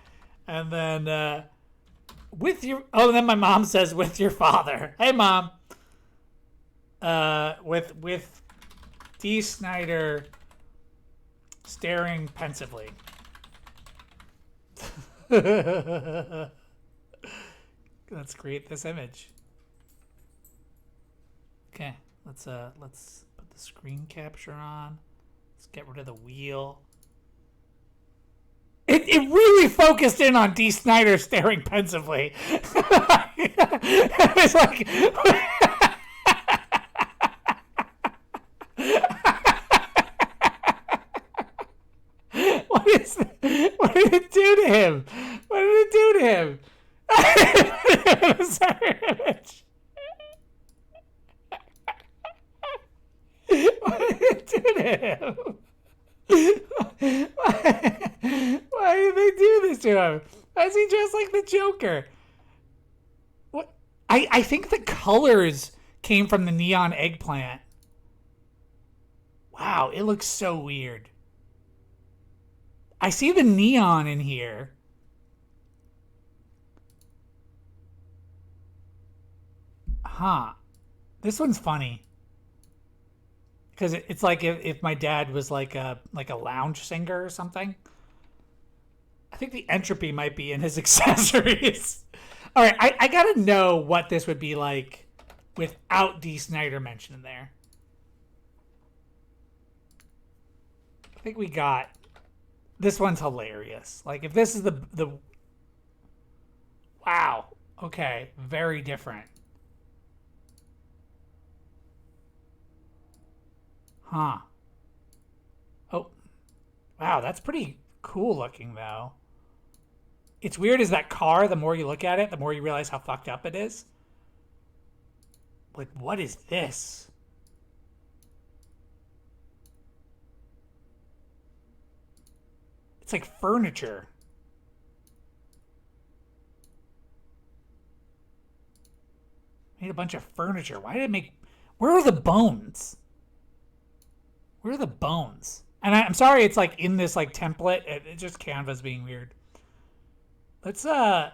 And then with your then my mom says with your father. Hey mom. With D. Snyder staring pensively. Let's create this image. Okay, let's put the screen capture on. Let's get rid of the wheel. It really focused in on D. Snyder staring pensively. It's like what did it do to him? What did it do to him? Sorry, image. What did it do to him? Why did they do this to him? Why is he dressed like the Joker? What? I think the colors came from the neon eggplant. Wow, it looks so weird. I see the neon in here. Huh. This one's funny. Because it's like if my dad was like a lounge singer or something. I think the entropy might be in his accessories. All right, I gotta know what this would be like without D. Snyder mentioned there. I think we got this one's hilarious. Like if this is the wow, okay, very different. Huh. Oh, wow, that's pretty cool looking though. It's weird as that car, the more you look at it, the more you realize how fucked up it is. Like, what is this? It's like furniture. Made a bunch of furniture. Why did it make... Where are the bones? Where are the bones? And I'm sorry it's like in this like template. It just Canva's being weird. Let's I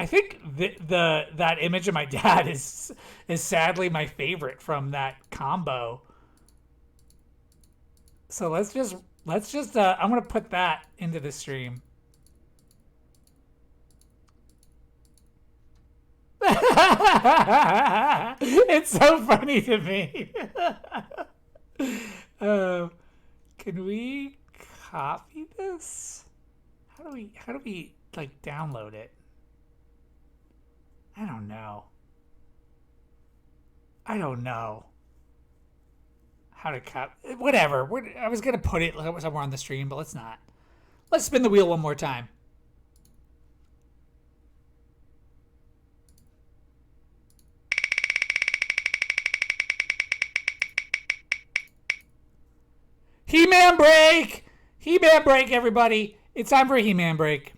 think that image of my dad is sadly my favorite from that combo. So let's just I'm gonna put that into the stream. It's so funny to me. Can we copy this? How do we like download it? I don't know. How to cut whatever. I was gonna put it somewhere on the stream, but let's not. Let's spin the wheel one more time. He-Man break! He-Man break, everybody. It's time for a He-Man break.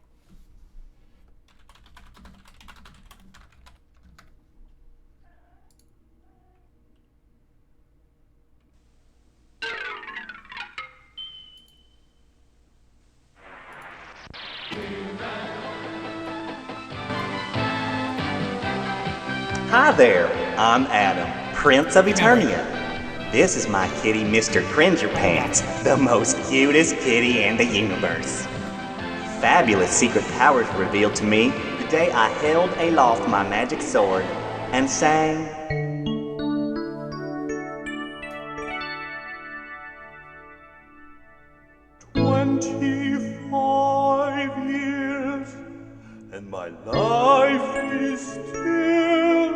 Hi there, I'm Adam, Prince of Eternia. This is my kitty, Mr. Cringerpants, the most cutest kitty in the universe. Fabulous secret powers were revealed to me the day I held aloft my magic sword and sang. "25 years, and my life is still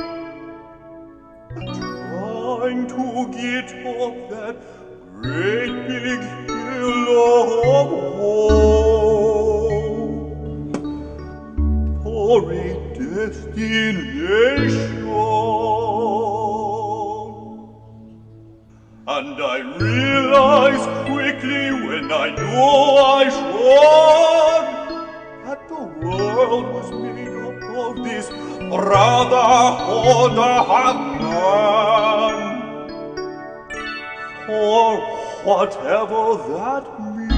trying to get up that great big hill of hope for a destination. And I realized quickly when I knew I should that the world was made up of this brotherhood of man. For whatever that means.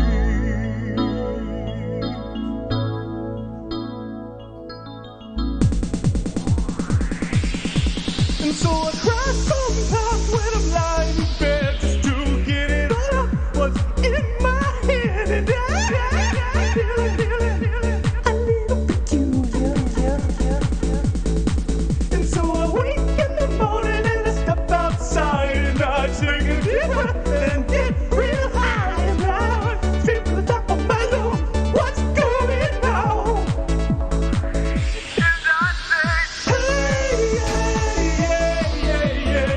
And so I cry sometimes when I'm lying in bed just to get it all out what's in my head. And I feel it a little peculiar. And so I wake in the morning and I step outside and I take a deep breath and get real high. And I feel the top of my lungs, what's going on? And I say, hey, yeah, yeah, yeah, yeah.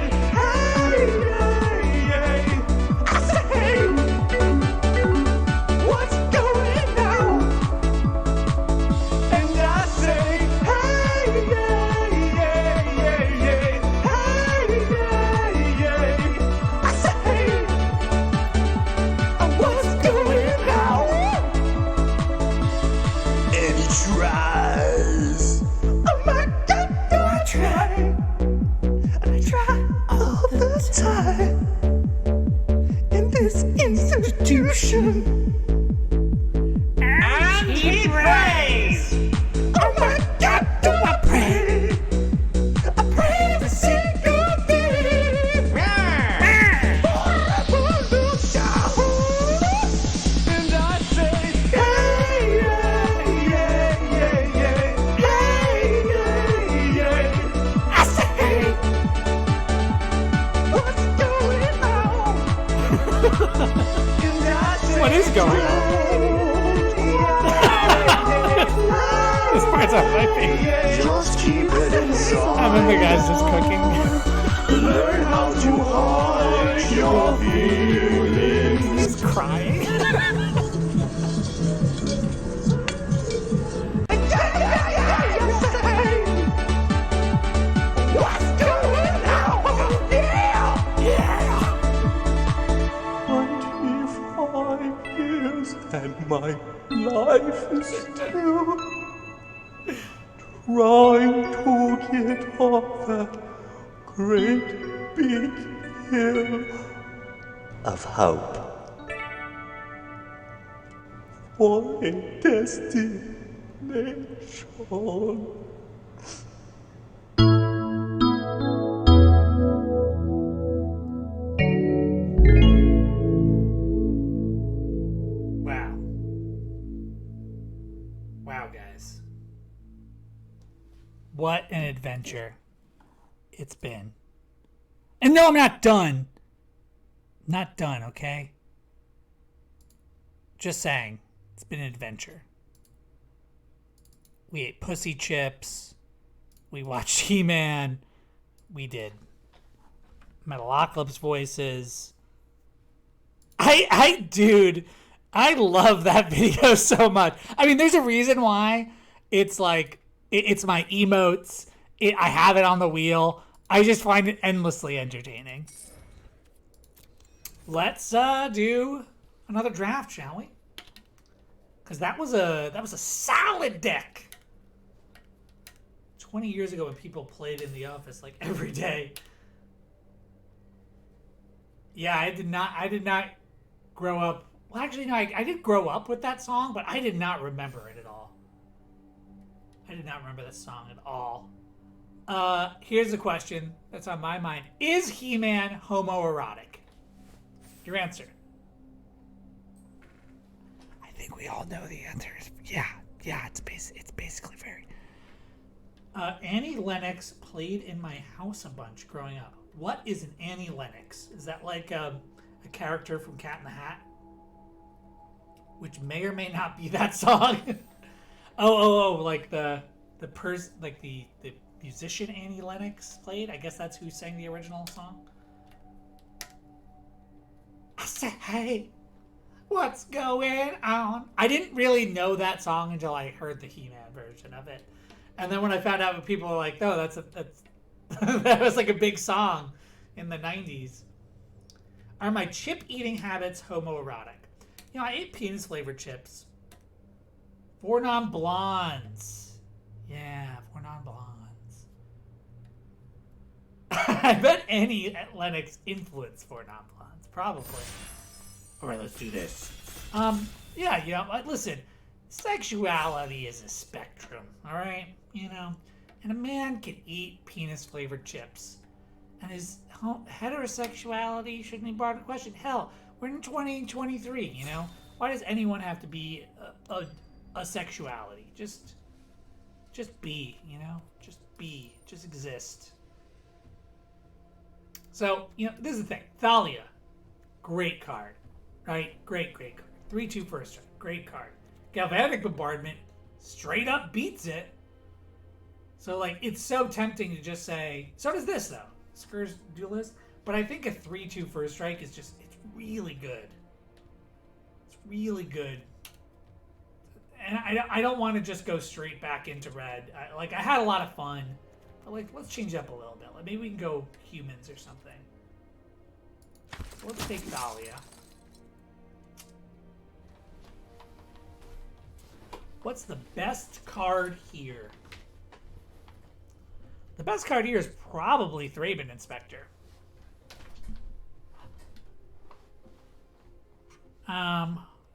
going on? This part's on my favorite. Just keep it inside. And then the guy's just cooking. Learn how to hide your feelings. He's crying. What's going on? Yeah! 25 years and my life is still trying to get off that great big hill Of hope. for a destination. Wow. Wow, guys. What an adventure it's been. And no, I'm not done. Not done, okay? Just saying. It's been an adventure. We ate pussy chips. We watched He-Man. We did Metalocalypse voices. Dude, I love that video so much. I mean, there's a reason why it's like, it's my emotes. I have it on the wheel. I just find it endlessly entertaining. Let's do another draft, shall we? Because that was a solid deck. 20 years ago when people played in the office like every day. Yeah, I did not grow up. Well, actually, no, I did grow up with that song, but I did not remember it at all. I did not remember this song at all. Here's the question that's on my mind. Is He-Man homoerotic? Your answer. I think we all know the answer is yeah, it's basically very. Annie Lennox played in my house a bunch growing up. What is an Annie Lennox? Is that like a character from Cat in the Hat? Which may or may not be that song. Like the musician Annie Lennox played. I guess that's who sang the original song. I said, hey, what's going on? I didn't really know that song until I heard the He-Man version of it. And then when I found out, people were like, "Oh, that's that was like a big song in the '90s." Are my chip-eating habits homoerotic? You know, I ate penis-flavored chips. 4 non-blondes. Yeah, 4 non-blondes. I bet Annie Lennox influenced 4 non-blondes, probably. All right, let's do this. Yeah, you know, listen. Sexuality is a spectrum, all right? You know, and a man can eat penis-flavored chips, and his heterosexuality shouldn't be brought into question. Hell, we're in 2023. You know, why does anyone have to be a sexuality? Just be. You know, just be. Just exist. So you know, this is the thing. Thalia, great card, right? Great card. 3/2 first strike, great card. Galvanic Bombardment straight up beats it. So, like, it's so tempting to just say, so does this, though. Skur's Duelist. But I think a 3/2 first strike is just, it's really good. It's really good. And I don't want to just go straight back into red. I had a lot of fun. But, like, let's change it up a little bit. Like, maybe we can go humans or something. So let's take Thalia. What's the best card here? The best card here is probably Thraben Inspector.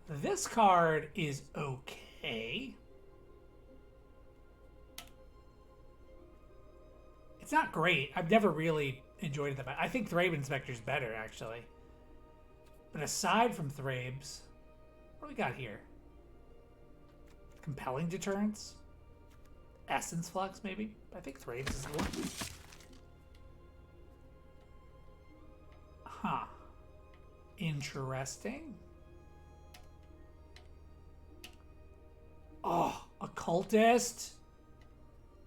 This card is okay. It's not great. I've never really enjoyed it. I think Thraben Inspector is better, actually. But aside from Thrabes, what do we got here? Compelling Deterrence? Essence Flux, maybe? I think Thrabes is the one. Huh. Interesting. Oh, a cultist.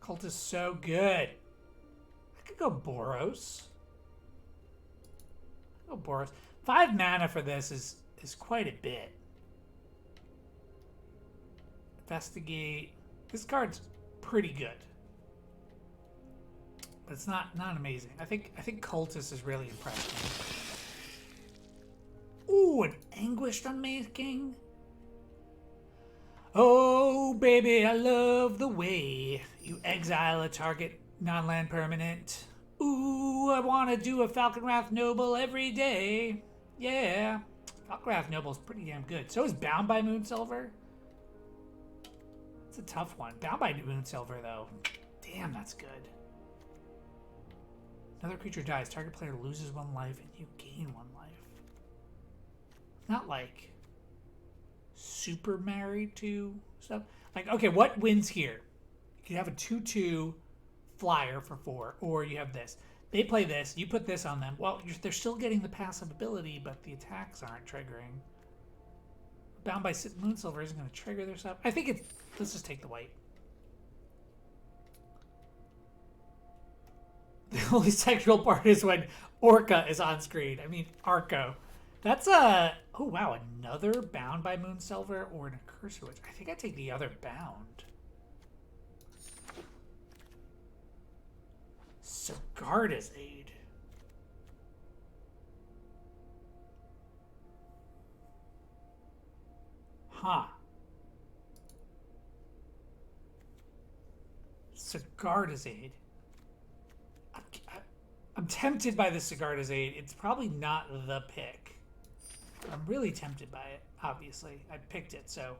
Cultist so good. I could go Boros. Go Boros. 5 mana for this is quite a bit. Investigate. This card's pretty good. But it's not amazing. I think Cultist is really impressed me. Ooh, an Anguished Unmaking. Oh, baby, I love the way you exile a target non-land permanent. Ooh, I want to do a Falconwrath Noble every day. Yeah. Falconwrath Noble's pretty damn good. So is Bound by Moonsilver. It's a tough one. Bound by Moonsilver, though. Damn, that's good. Another creature dies. Target player loses 1 life and you gain 1 life. Not like super married to stuff. Like, okay, what wins here? You can have a 2/2 flyer for 4, or you have this. They play this, you put this on them. Well, they're still getting the passive ability, but the attacks aren't triggering. Bound by Moonsilver isn't going to trigger their stuff. I think it's... Let's just take the white. The only sexual part is when Orca is on screen. I mean, Arco. That's a... Oh, wow. Another Bound by Moonsilver or an Accursor Witch. I think I take the other Bound. Sigarda's Aid. Huh. Sigarda's Aid. I'm tempted by the Sigarda's Aid. It's probably not the pick. I'm really tempted by it, obviously. I picked it, so...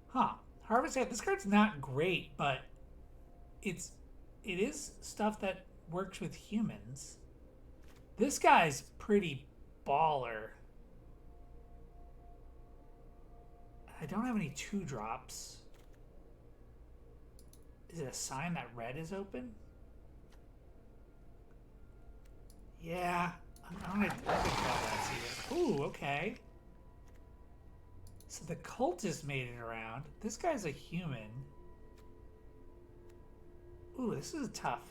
Huh. Harvest Ant. This card's not great, but it is stuff that works with humans. This guy's pretty baller. I don't have any 2-drops. Is it a sign that red is open? Yeah. I'm gonna call that here. Ooh, okay. So the cultist made it around. This guy's a human. Ooh, this is tough.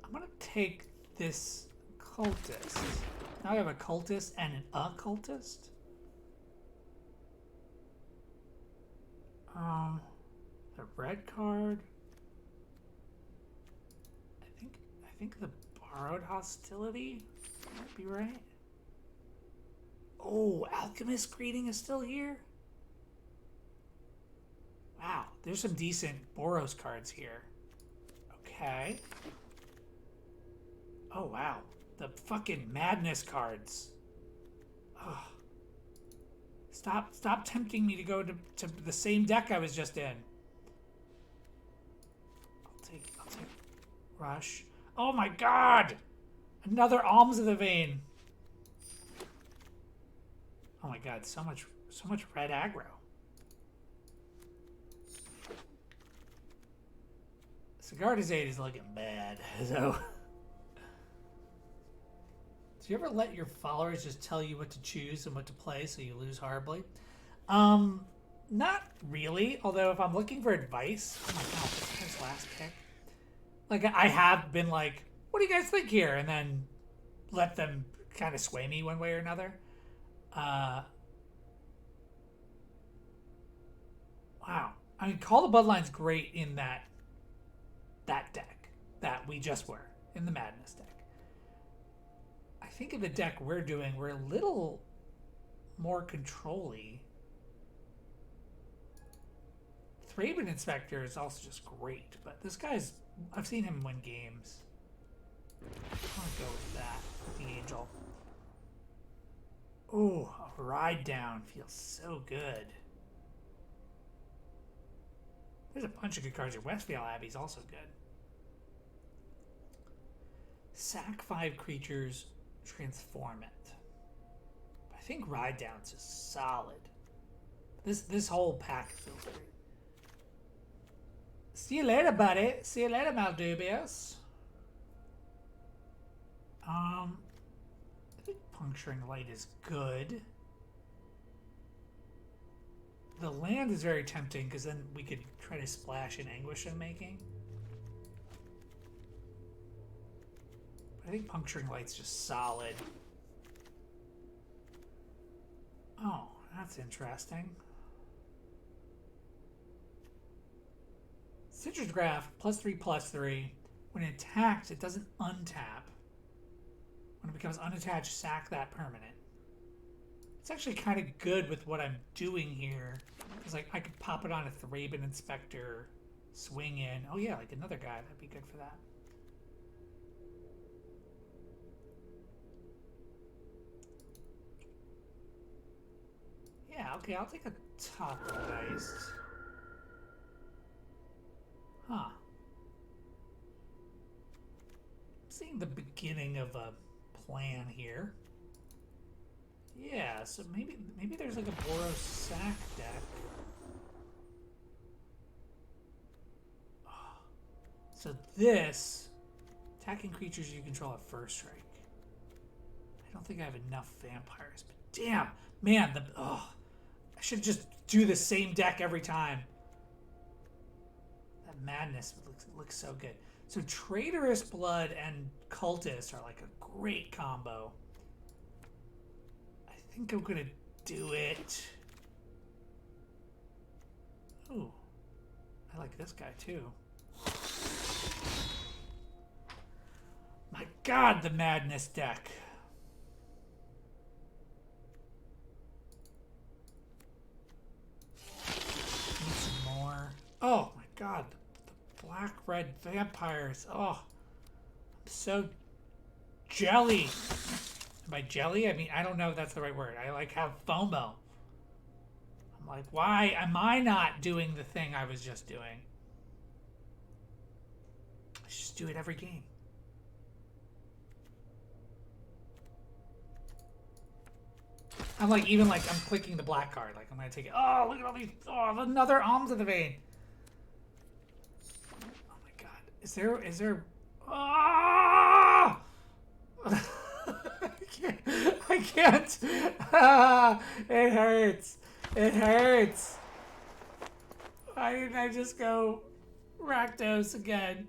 I'm gonna take this cultist. Now I have a cultist and an occultist. The red card. I think the Borrowed Hostility might be right. Oh, Alchemist Greeting is still here? Wow, there's some decent Boros cards here. Okay. Oh, wow. The fucking Madness cards. Ugh. Stop tempting me to go to the same deck I was just in. I'll take Rush. Oh my god! Another Alms of the Vein. Oh my god, so much red aggro. Sigarda's Aid is looking bad, so... Do you ever let your followers just tell you what to choose and what to play so you lose horribly? Not really, although if I'm looking for advice... Oh my god, this guy's last pick. Like, I have been like, what do you guys think here? And then let them kind of sway me one way or another. Wow. I mean, Call the Bloodline's great in that deck that we just were, in the Madness deck. I think in the deck we're doing, we're a little more control-y. Thraben Inspector is also just great, but this guy's... I've seen him win games. I'm gonna go with that, with the Angel. Ooh, a Ride Down feels so good. There's a bunch of good cards here. Westfield Abbey's also good. Sack 5 creatures, transform it. I think Ride Down's is solid. This whole pack feels great. See you later, buddy. See you later, Maldubious. I think Puncturing Light is good. The land is very tempting because then we could try to splash in Anguish and Making. But I think Puncturing Light's just solid. Oh, that's interesting. Citrus Graph, +3/+3. When attacked, it doesn't untap. When it becomes unattached, sack that permanent. It's actually kind of good with what I'm doing here. Because like I could pop it on a Thraben Inspector, swing in. Oh yeah, like another guy. That'd be good for that. Yeah, okay, I'll take a Taco Dice. Huh. I'm seeing the beginning of a plan here. Yeah, so maybe there's like a Boros sack deck. Oh. So this attacking creatures you control at first strike. I don't think I have enough vampires, but damn, man, I should just do the same deck every time. That madness looks so good. So Traitorous Blood and Cultist are like a great combo. I think I'm gonna do it. Ooh, I like this guy too. My God, the madness deck. Need some more. Oh my God, the black-red vampires. Oh, I'm so jelly. And by jelly, I mean, I don't know if that's the right word. I like have FOMO. I'm like, why am I not doing the thing I was just doing? I should just do it every game. I'm like, even like, I'm clicking the black card. Like, I'm gonna take it. Oh, look at all these. Oh, another Alms of the Vein. Oh my God. Is there. Oh! I can't. It hurts. It hurts. Why didn't I just go Rakdos again?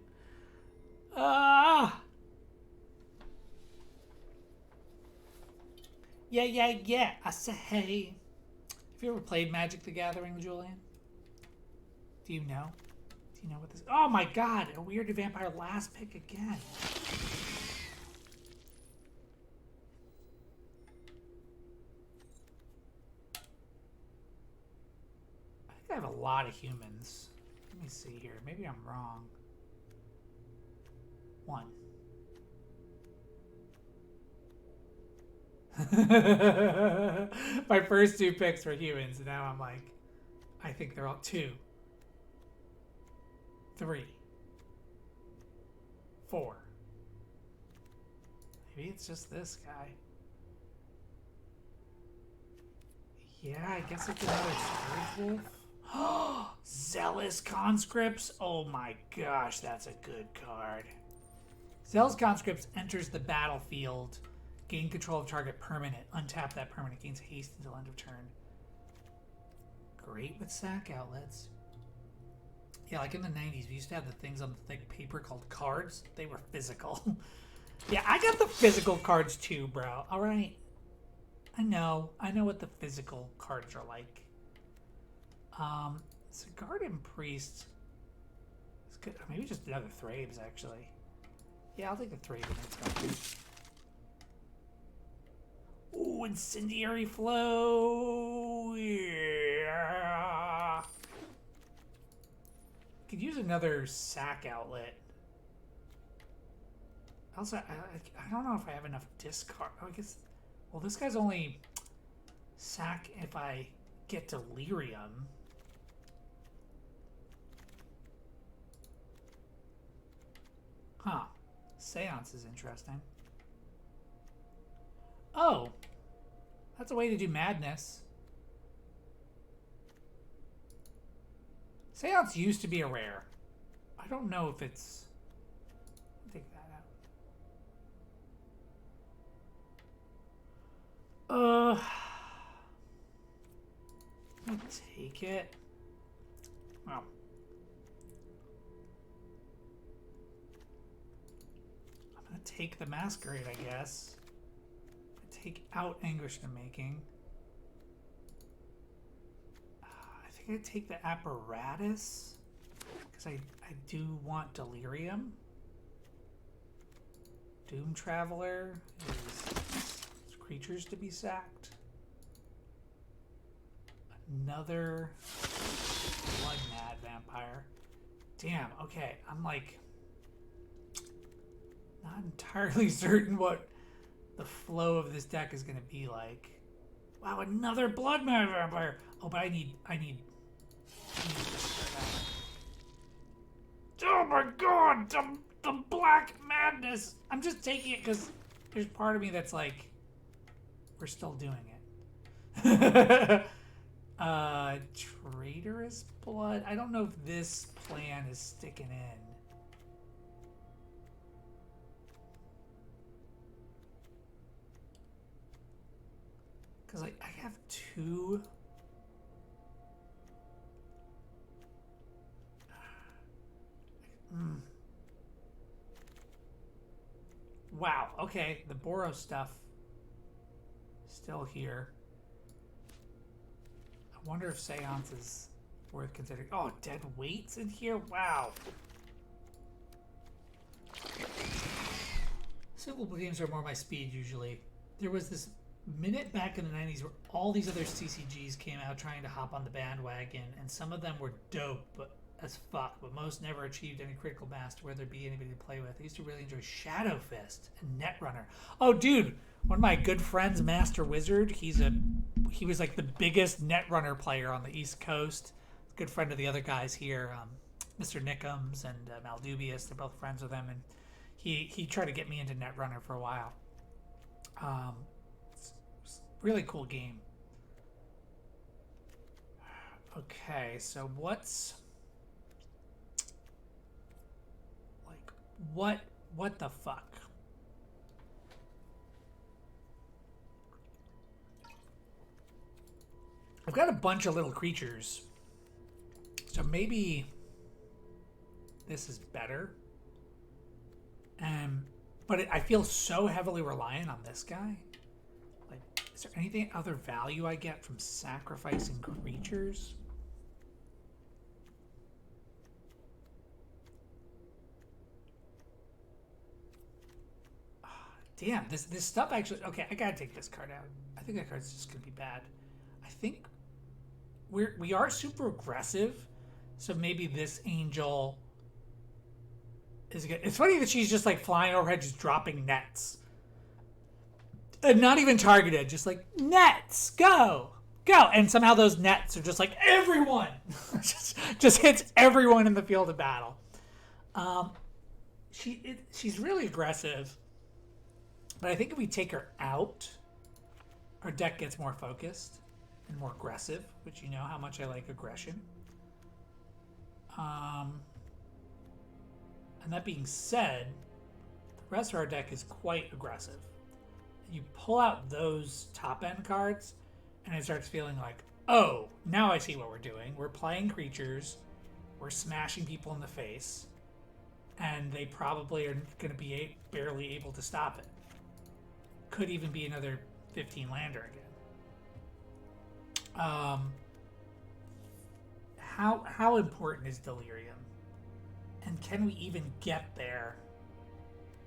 Ah! Yeah. I say, hey. Have you ever played Magic the Gathering, Julian? Do you know? Do you know what this? Oh my God! A weird vampire last pick again. I think I have a lot of humans. Let me see here. Maybe I'm wrong. One. My first two picks were humans, and now I'm like, I think they're all 2, 3, 4. Maybe it's just this guy. Yeah, I guess it's another Scourge Wolf. Zealous Conscripts. Oh my gosh, that's a good card. Zealous Conscripts enters the battlefield. Gain control of target permanent. Untap that permanent. Gains haste until end of turn. Great with sack outlets. Yeah, like in the 90s, we used to have the things on the thick paper called cards. They were physical. Yeah, I got the physical cards too, bro. All right. I know what the physical cards are like. So Garden Priest is good. Maybe just another Thrabes, actually. Yeah, I'll take the Thraben. Ooh, Incendiary Flow. Yeah. Could use another sack outlet. Also, I don't know if I have enough discard. Oh, I guess. Well, this guy's only sack if I get Delirium. Huh. Seance is interesting. Oh. That's a way to do madness. Seance used to be a rare. I don't know if it's... Take that out. gonna take it. Wow. I'm gonna take the Masquerade, I guess. Take out Anguish the Making. I think I take the Apparatus because I do want Delirium. Doom Traveler is creatures to be sacked. Another Blood Mad Vampire. Damn, okay, I'm like not entirely certain what the flow of this deck is going to be like. Wow, another Blood Mad Vampire. Oh, but I need this. Oh my god, the Black Madness. I'm just taking it because there's part of me that's like, we're still doing it. Traitorous Blood. I don't know if this plan is sticking in. Because like I have two. Wow. Okay, the Boros stuff still here. I wonder if Seance is worth considering. Oh, Dead Weight's in here. Wow. Simple games are more my speed usually. There was this minute back in the 90s where all these other CCGs came out trying to hop on the bandwagon, and some of them were dope as fuck, but most never achieved any critical mass to where there'd be anybody to play with. I used to really enjoy Shadow Fist and Netrunner. Oh, dude, one of my good friends, Master Wizard, he was like the biggest Netrunner player on the East Coast. Good friend of the other guys here, Mr. Nickums and Maldubius. They're both friends with him, and he tried to get me into Netrunner for a while. Really cool game. Okay, so what's like what the fuck? I've got a bunch of little creatures. So maybe this is better. But I feel so heavily reliant on this guy. Is there anything other value I get from sacrificing creatures? Damn, this stuff actually... Okay, I gotta take this card out. I think that card's just gonna be bad. I think we are super aggressive, so maybe this angel is good. It's funny that she's just like flying overhead, just dropping nets. And not even targeted, just like, nets, go! And somehow those nets are just like, everyone! just hits everyone in the field of battle. She's really aggressive. But I think if we take her out, our deck gets more focused and more aggressive, which you know how much I like aggression. And that being said, the rest of our deck is quite aggressive. You pull out those top end cards, and it starts feeling like, oh, now I see what we're doing. We're playing creatures, we're smashing people in the face, and they probably are going to be barely able to stop it. Could even be another 15 lander again. How important is Delirium? And can we even get there?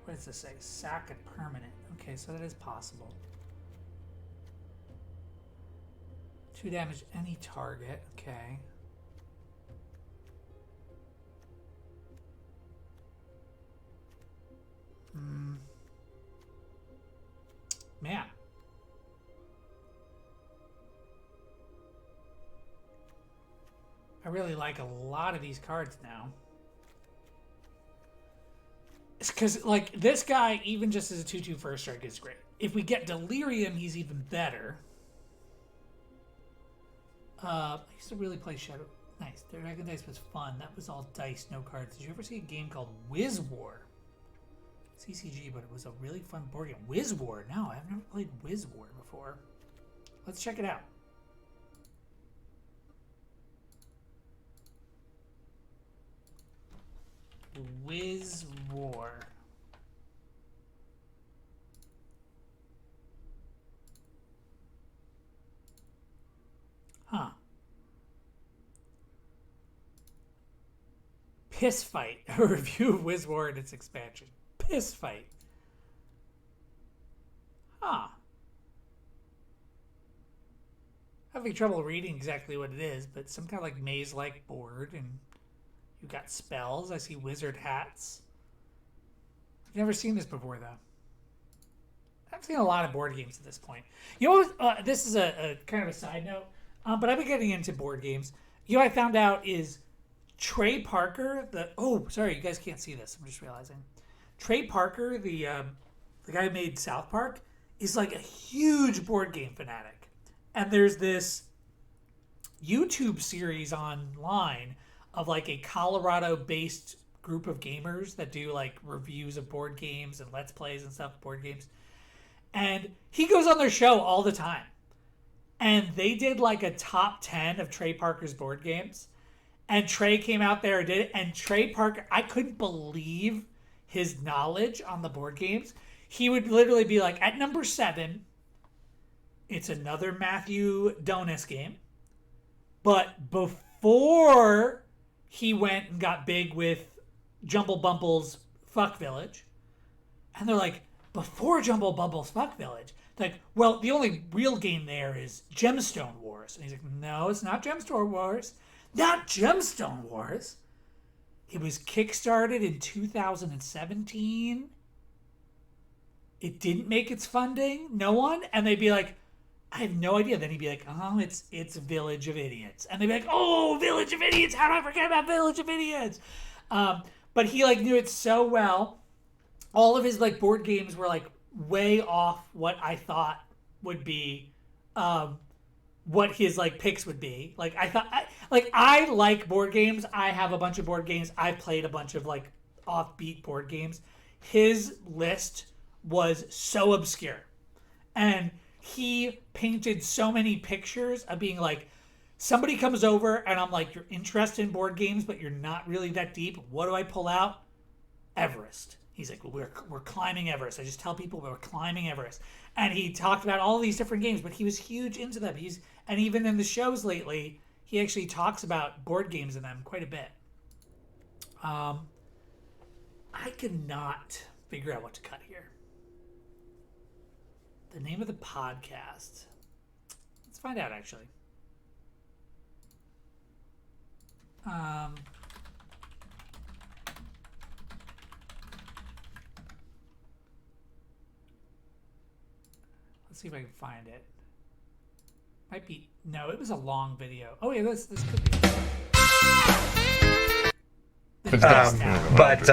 What does this say? Sack it permanent. Okay, so that is possible. 2 damage any target. Okay. Man. I really like a lot of these cards now. Because, like, this guy, even just as a 2/2 first strike, is great. If we get Delirium, he's even better. I used to really play Shadow. Nice. Dragon Dice was fun. That was all dice, no cards. Did you ever see a game called Wiz War? CCG, but it was a really fun board game. Wiz War? No, I've never played Wiz War before. Let's check it out. War. Huh. Piss Fight. A review of Wiz War and its expansion. Piss Fight. Huh. Having trouble reading exactly what it is, but some kind of like maze-like board, and you got spells. I see wizard hats. I've never seen this before, though. I've seen a lot of board games at this point. You know what? This is a kind of a side note, but I've been getting into board games. You know what I found out is Trey Parker, sorry, you guys can't see this. I'm just realizing. Trey Parker, the guy who made South Park, is like a huge board game fanatic. And there's this YouTube series online of like a Colorado-based group of gamers that do like reviews of board games and let's plays and stuff, board games. And he goes on their show all the time. And they did like a top 10 of Trey Parker's board games. And Trey came out there and did it. And Trey Parker, I couldn't believe his knowledge on the board games. He would literally be like, at number 7, it's another Matthew Donis game. But before he went and got big with Jumble Bumble's Fuck Village, and they're like, before Jumble Bumble's Fuck Village, like, well, the only real game there is Gemstone Wars. And he's like, no, it's not Gemstone Wars. Not Gemstone Wars. It was kickstarted in 2017. It didn't make its funding. No one. And they'd be like, I have no idea. Then he'd be like, oh, it's Village of Idiots. And they'd be like, oh, Village of Idiots. How do I forget about Village of Idiots? But he like knew it so well. All of his like board games were like way off what I thought would be, what his like picks would be. Like I like board games. I have a bunch of board games. I've played a bunch of like offbeat board games. His list was so obscure. And he painted so many pictures of being like, somebody comes over and I'm like, you're interested in board games, but you're not really that deep. What do I pull out? Everest. He's like, well, we're climbing Everest. I just tell people we're climbing Everest. And he talked about all these different games, but he was huge into them. And even in the shows lately, he actually talks about board games in them quite a bit. I cannot figure out what to cut here. The name of the podcast. Let's find out, actually. Let's see if I can find it. Might be... No, it was a long video. Oh, yeah, this could be... But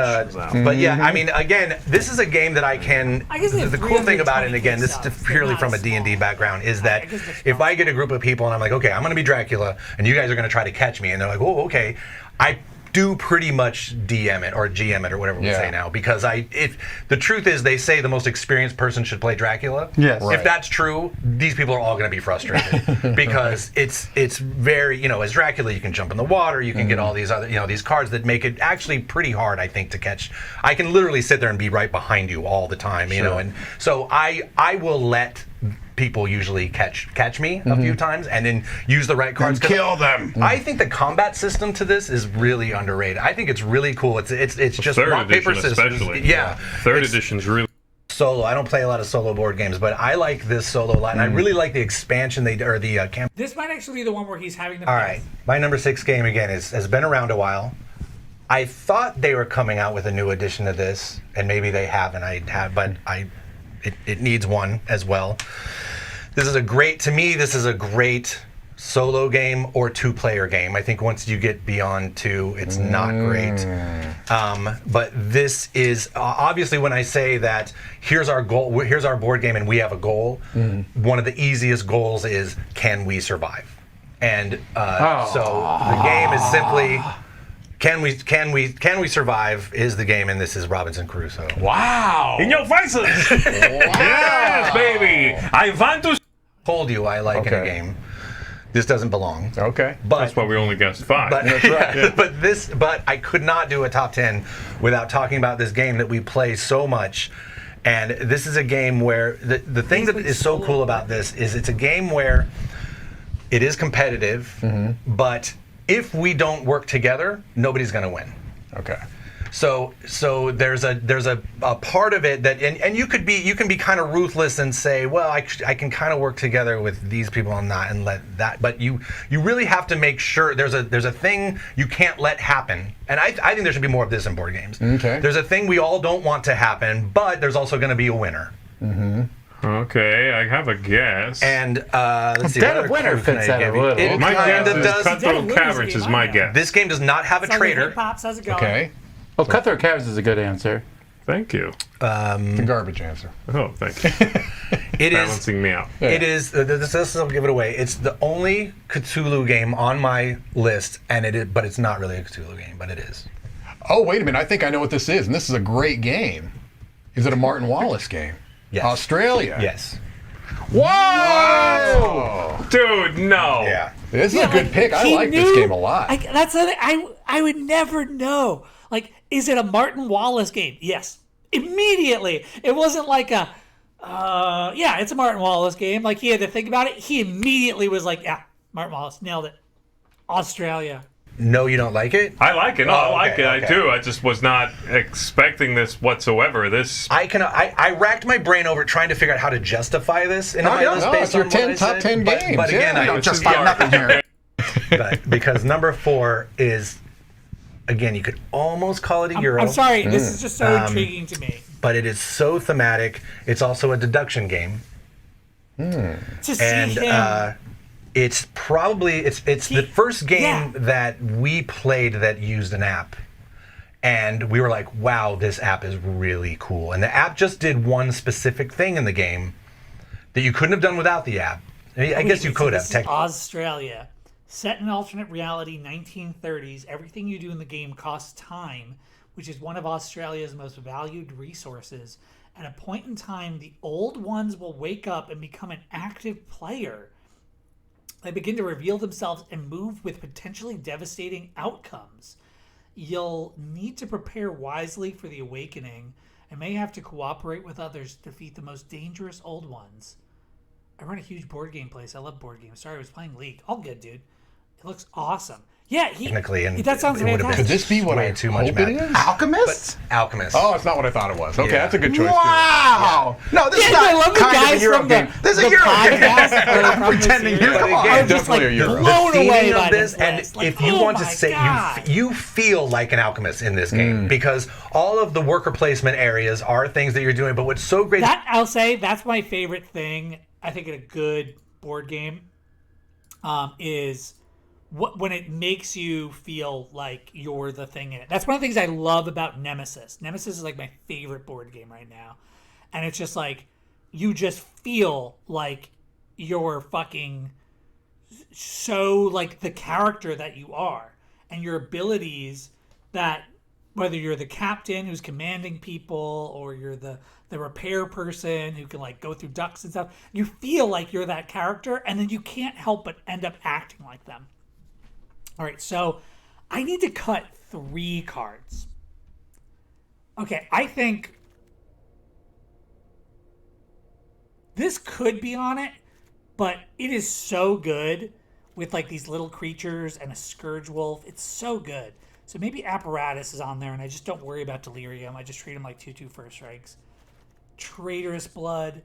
yeah, I mean, again, this is a game that I can. The cool thing about it, and again, this is purely from a D&D background, is that if I get a group of people and I'm like, okay, I'm going to be Dracula, and you guys are going to try to catch me, and they're like, oh, okay, I do pretty much DM it or GM it or whatever we say now, because the truth is they say the most experienced person should play Dracula. Yes. Right. If that's true, these people are all going to be frustrated because it's very, as Dracula, you can jump in the water, you can get all these other, these cards that make it actually pretty hard, I think, to catch. I can literally sit there and be right behind you all the time, and so I will let people usually catch me a few times and then use the right cards. Kill them. I think the combat system to this is really underrated. I think it's really cool. It's just rock, paper, scissors. Especially. Yeah. Third edition's really solo. I don't play a lot of solo board games, but I like this solo a lot. And I really like the expansion the campaign. This might actually be the one where he's having the... All right. My number 6 game, again, has been around a while. I thought they were coming out with a new edition of this, and maybe they have, but it needs one as well. This is a great solo game or 2-player game. I think once you get beyond 2, it's not great. But this is, obviously when I say that here's our goal, here's our board game and we have a goal, one of the easiest goals is, can we survive? And so the game is simply, can we survive is the game, and this is Robinson Crusoe. wow. In your faces. Yes, baby. I want to. Told you I like in a game. This doesn't belong. Okay. But That's why we only guessed 5. But but I could not do a top 10 without talking about this game that we play so much. And this is a game where the thing that is so cool about this is it's a game where it is competitive, but if we don't work together, nobody's going to win. Okay. So there's a part of it that and you can be kind of ruthless and say, well, I can kind of work together with these people and not and let that, but you really have to make sure there's a thing you can't let happen. And I think there should be more of this in board games. Okay. There's a thing we all don't want to happen, but there's also going to be a winner. Okay, I have a guess. And let's see. Den what of other Winter clue can fits I that a give you? little. It My kind guess of is does. Cutthroat Caverns is my guess. This game does not have a trader. Pops, how's it going? Okay. Well, Cutthroat Caverns is a good answer. Thank you. The garbage answer. Oh, thank you. It is. Balancing me out. It is. This will give it away. It's the only Cthulhu game on my list, and it is, but it's not really a Cthulhu game, but it is. Oh, wait a minute. I think I know what this is, and this is a great game. Is it a Martin Wallace game? Yes. Australia. Yes. Whoa! Dude, no. Yeah. This is a good pick. I He like this knew- game a lot. That's the thing. I would never know. Like, is it a Martin Wallace game? Yes. Immediately. It wasn't like a, yeah, it's a Martin Wallace game. Like, he had to think about it. He immediately was like, yeah, Martin Wallace, nailed it. Australia. No, you don't like it? I like it. No, I like okay, it. okay. I do. I just was not expecting this whatsoever. This. I racked my brain over trying to figure out how to justify this in my yeah, list no, based it's your on what 10 I top said. 10 games, But again, yeah. I No, don't Justify nothing here. but because number 4 is, again, you could almost call it a Euro. I'm sorry. This is just so intriguing to me. But it is so thematic. It's also a deduction game. To see And him. it's probably it's the first game yeah. that we played that used an app, and we were like, wow, this app is really cool. And the app just did one specific thing in the game that you couldn't have done without the app. I guess you could have This is technically. Australia. Set in alternate reality 1930s, everything you do in the game costs time, which is one of Australia's most valued resources. At a point in time, the old ones will wake up and become an active player. They begin to reveal themselves and move with potentially devastating outcomes. You'll need to prepare wisely for the awakening and may have to cooperate with others to defeat the most dangerous old ones. I run a huge board game place. I love board games. Sorry, I was playing League. All good, dude. It looks awesome. Yeah, Technically, and that sounds it would have fantastic. Could this be what way I too much hope it math. is? Alchemist? Alchemist. Oh, it's not what I thought it was. Okay, Yeah. that's a good choice, Wow! No, this is Yeah, I not love the kind of a guys Euro from game. the, This is the a Euro game. podcast from the Pretending series. here. Come on. I'm just like Definitely a Euro. blown The away theming by of this, and list. Like, if you oh want to my say God. you feel like an alchemist in this game because all of the worker placement areas are things that you're doing. But what's so great? That I'll say that's my favorite thing. I think in a good board game is when it makes you feel like you're the thing in it. That's one of the things I love about Nemesis. Nemesis is like my favorite board game right now, and it's just like you just feel like you're fucking so like the character that you are, and your abilities that whether you're the captain who's commanding people or you're the repair person who can like go through ducts and stuff, you feel like you're that character, and then you can't help but end up acting like them. All right, so I need to cut 3 cards. Okay, I think this could be on it, but it is so good with like these little creatures and a scourge wolf. It's so good. So maybe Apparatus is on there, and I just don't worry about Delirium. I just treat them like 2/2 first strikes. Traitorous Blood.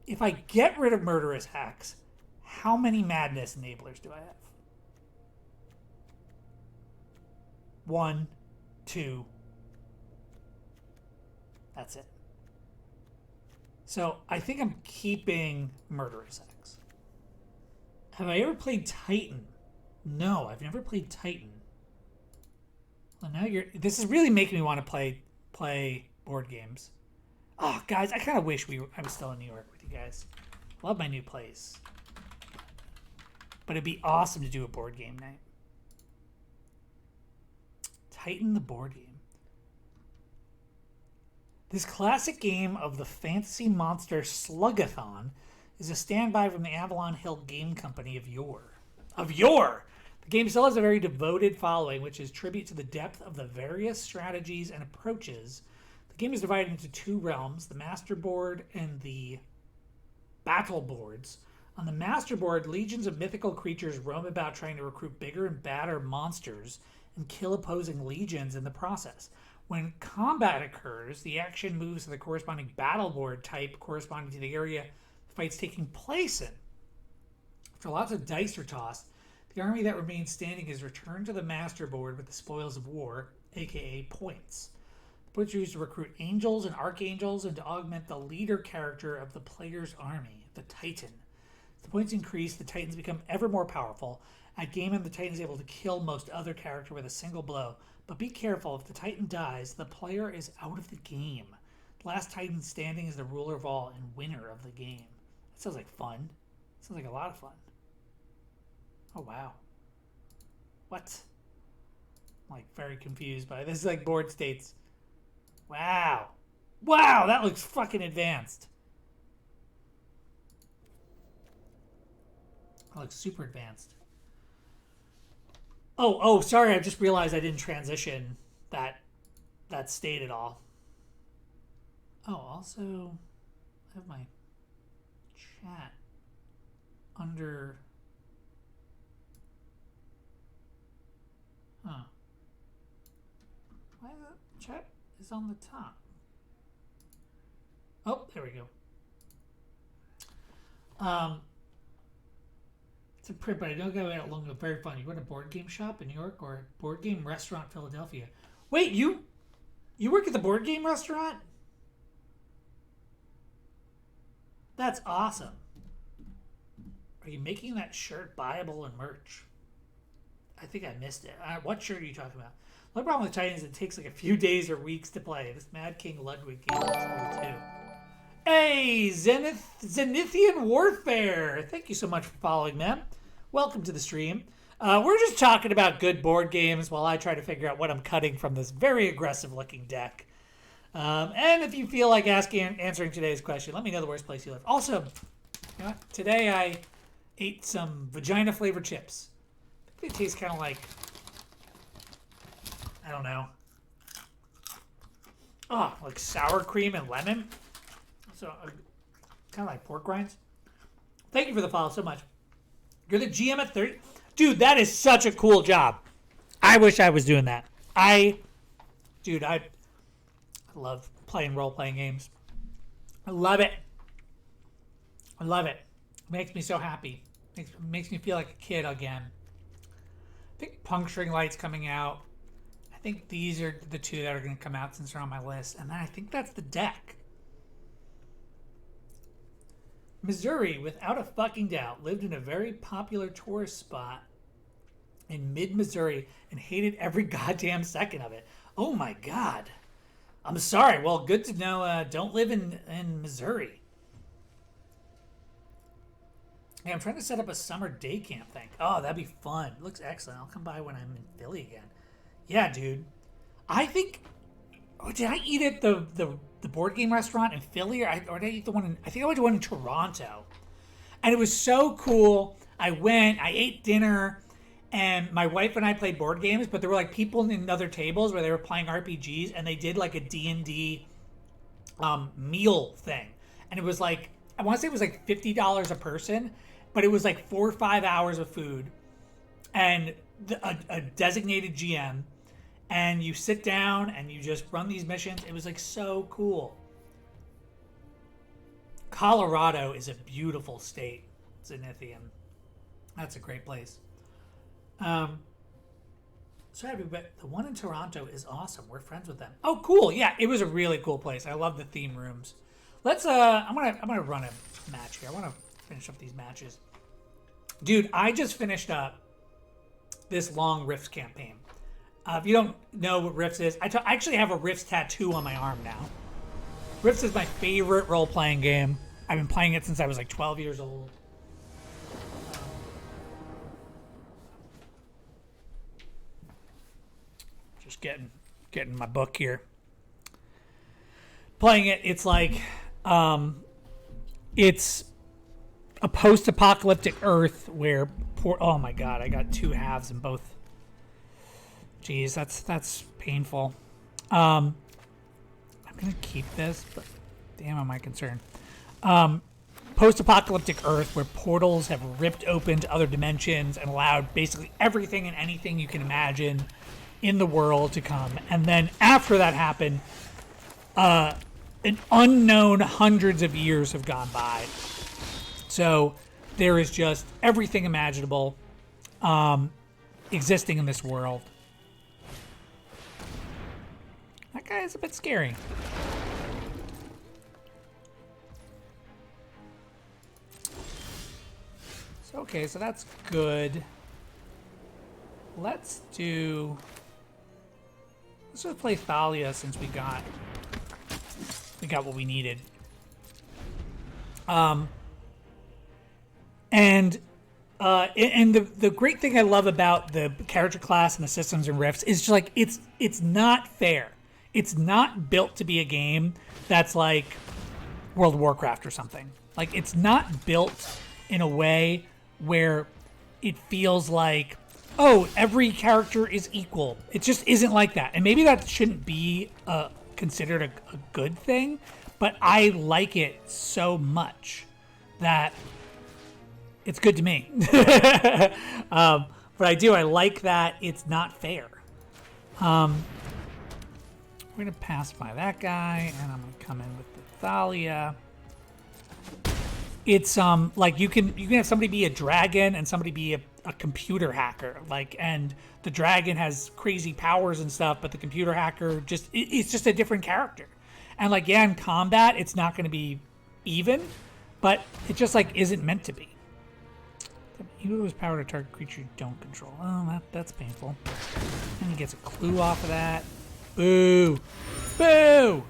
If I get rid of Murderous Hex, how many Madness Enablers do I have? 1, 2. That's it. So I think I'm keeping Murderous Hex. Have I ever played Titan? No, I've never played Titan. Well, now this is really making me want to play board games. Oh, guys, I kind of wish I was still in New York with you guys. Love my new place. But it'd be awesome to do a board game night. Titan the board game. This classic game of the fantasy monster Slugathon is a standby from the Avalon Hill Game Company of yore. of yore. The game still has a very devoted following, which is tribute to the depth of the various strategies and approaches. The game is divided into two realms, the master board and the battle boards. On the master board, legions of mythical creatures roam about trying to recruit bigger and badder monsters and kill opposing legions in the process. When combat occurs, the action moves to the corresponding battle board type corresponding to the area the fight's taking place in. After lots of dice are tossed, the army that remains standing is returned to the master board with the spoils of war, aka points. The points are used to recruit angels and archangels and to augment the leader character of the player's army, the Titan. As the points increase, the Titans become ever more powerful. At game end, the Titan is able to kill most other character with a single blow. But be careful, if the Titan dies, the player is out of the game. The last Titan standing is the ruler of all and winner of the game. That sounds like fun. Sounds like a lot of fun. Oh, wow. What? I'm like very confused by this. Is like board states. Wow. Wow, that looks fucking advanced. That looks super advanced. Oh, sorry, I just realized I didn't transition that state at all. Oh, also, I have my chat under... Huh. Why the chat is on the top? Oh, there we go. It's a print, but I don't go out long. Very fun. You go to a board game shop in New York or a board game restaurant, Philadelphia. Wait, you work at the board game restaurant? That's awesome. Are you making that shirt buyable in merch? I think I missed it. What shirt are you talking about? The problem with Titans is it takes like a few days or weeks to play. This Mad King Ludwig game is cool too. Hey, Zenithian Warfare! Thank you so much for following, man. Welcome to the stream. We're just talking about good board games while I try to figure out what I'm cutting from this very aggressive-looking deck. And if you feel like answering today's question, let me know the worst place you live. Also, you know what? Today I ate some vagina-flavored chips. They taste kind of like, I don't know. Oh, like sour cream and lemon. So, kind of like pork rinds. Thank you for the follow so much. You're the GM at 30. Dude, that is such a cool job. I wish I was doing that. I love playing role-playing games. I love it. I love it. It makes me so happy. It makes me feel like a kid again. I think Puncturing Light's coming out. I think these are the two that are going to come out since they're on my list. And then I think that's the deck. Missouri, without a fucking doubt, lived in a very popular tourist spot in mid-Missouri and hated every goddamn second of it. Oh my god. I'm sorry. Well, good to know. Don't live in Missouri. Hey, I'm trying to set up a summer day camp thing. Oh, that'd be fun. It looks excellent. I'll come by when I'm in Philly again. Yeah, dude. I think... Oh, did I eat at the board game restaurant in Philly? Or did I eat the one in... I think I went to one in Toronto. And it was so cool. I went, I ate dinner, and my wife and I played board games, but there were like people in other tables where they were playing RPGs, and they did like a D&D meal thing. And it was like... I want to say it was like $50 a person, but it was like 4 or 5 hours of food and a designated GM, and you sit down and you just run these missions. It was like so cool. Colorado is a beautiful state. Zenithian. That's a great place. Sorry, but the one in Toronto is awesome. We're friends with them. Oh, cool. Yeah, it was a really cool place. I love the theme rooms. Let's I'm gonna run a match here. I want to finish up these matches. Dude, I just finished up this long Rifts campaign. If you don't know what Rifts is, I actually have a Rifts tattoo on my arm now. Rifts is my favorite role-playing game. I've been playing it since I was like 12 years old. Just getting my book here. Playing it, it's like it's a post-apocalyptic Earth where Oh my god, I got 2 halves in both. Jeez, that's painful. I'm gonna keep this, but damn, am I concerned. Post-apocalyptic Earth, where portals have ripped open to other dimensions and allowed basically everything and anything you can imagine in the world to come. And then after that happened, an unknown hundreds of years have gone by. So there is just everything imaginable existing in this world. That guy is a bit scary. So, okay, so that's good. Let's just play Thalia since we got what we needed. And the great thing I love about the character class and the systems and rifts is just like it's not fair. It's not built to be a game that's like World of Warcraft or something. Like, it's not built in a way where it feels like, oh, every character is equal. It just isn't like that. And maybe that shouldn't be considered a good thing, but I like it so much that it's good to me. But I do. I like that it's not fair. We're going to pacify that guy, and I'm going to come in with the Thalia. It's like you can have somebody be a dragon and somebody be a computer hacker, like, and the dragon has crazy powers and stuff, but the computer hacker it's just a different character. And like, yeah, in combat it's not going to be even, but it just like isn't meant to be. You lose power to target creature you don't control. Oh, that's painful. And he gets a clue off of that. Boo! Boo!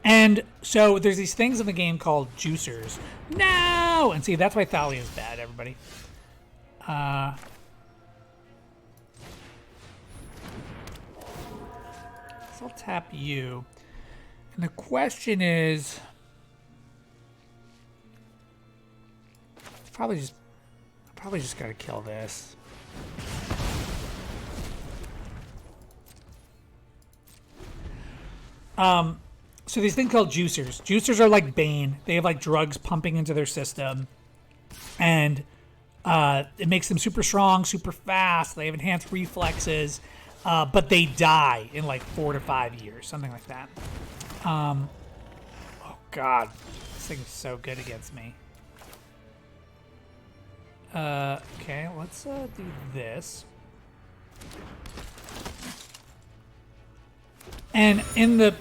And so there's these things in the game called juicers. No! And see, that's why Thalia is bad, everybody. So I'll tap you. And the question is, probably just gotta kill this. So these things called juicers. Juicers are like Bane. They have like drugs pumping into their system, and it makes them super strong, super fast. They have enhanced reflexes, but they die in like 4 to 5 years, something like that. Oh God, this thing is so good against me. Okay, let's do this. And in the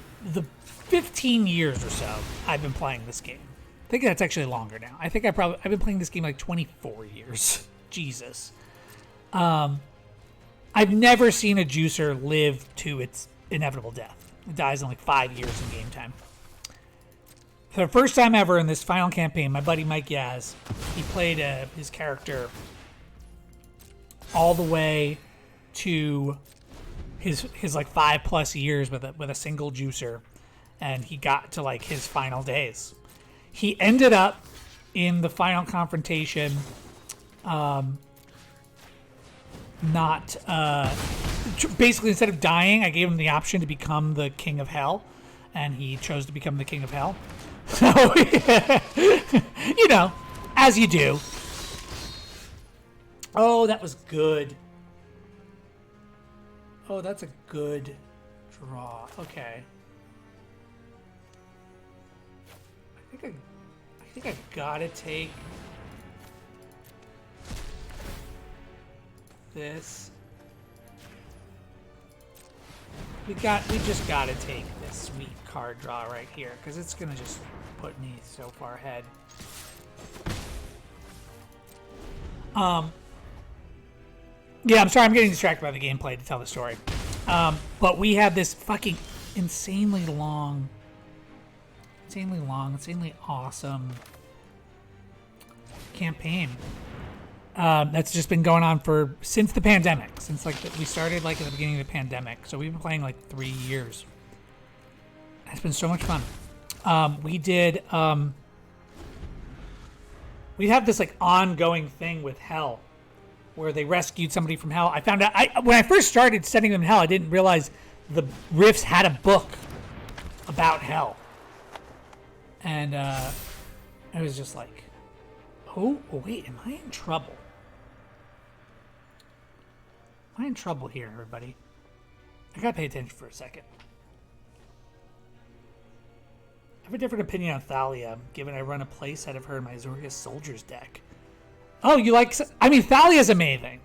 15 years or so I've been playing this game. I think that's actually longer now. I think I've been playing this game like 24 years. Jesus. I've never seen a juicer live to its inevitable death. It dies in like 5 years in game time. For the first time ever in this final campaign, my buddy Mike Yaz, he played his character all the way to his like 5+ years with a single juicer, and he got to like his final days. He ended up in the final confrontation basically, instead of dying, I gave him the option to become the king of hell, and he chose to become the king of hell. So, you know, as you do. Oh, that was good. Oh, that's a good draw. Okay. I think I gotta take this. We just gotta take this sweet card draw right here, because it's gonna just put me so far ahead. Yeah, I'm sorry, I'm getting distracted by the gameplay to tell the story. But we have this fucking insanely long, insanely awesome campaign that's just been going on since the pandemic. Since like we started like at the beginning of the pandemic, so we've been playing like 3 years. It's been so much fun. we did. We have this like ongoing thing with Hell, where they rescued somebody from Hell. I found out when I first started setting them in Hell, I didn't realize the Rifts had a book about Hell, and I was just like, oh wait, am I in trouble? Am I in trouble here, everybody? I gotta pay attention for a second. I have a different opinion on Thalia, given I run a playset of her in my Zorgus Soldiers deck. Oh, you like... I mean, Thalia's amazing.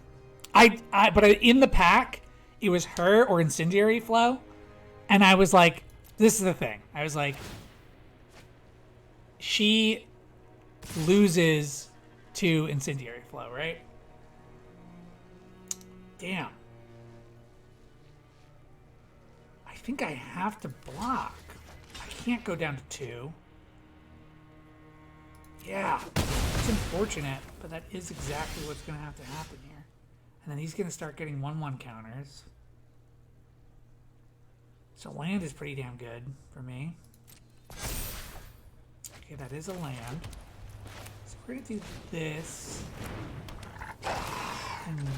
In the pack, it was her or Incendiary Flow, and I was like, this is the thing. I was like, she loses to Incendiary Flow, right? Damn. I think I have to block. I can't go down to 2. Yeah, it's unfortunate, but that is exactly what's going to have to happen here. And then he's going to start getting 1/1 counters. So land is pretty damn good for me. Okay, that is a land. So we're going to do this. And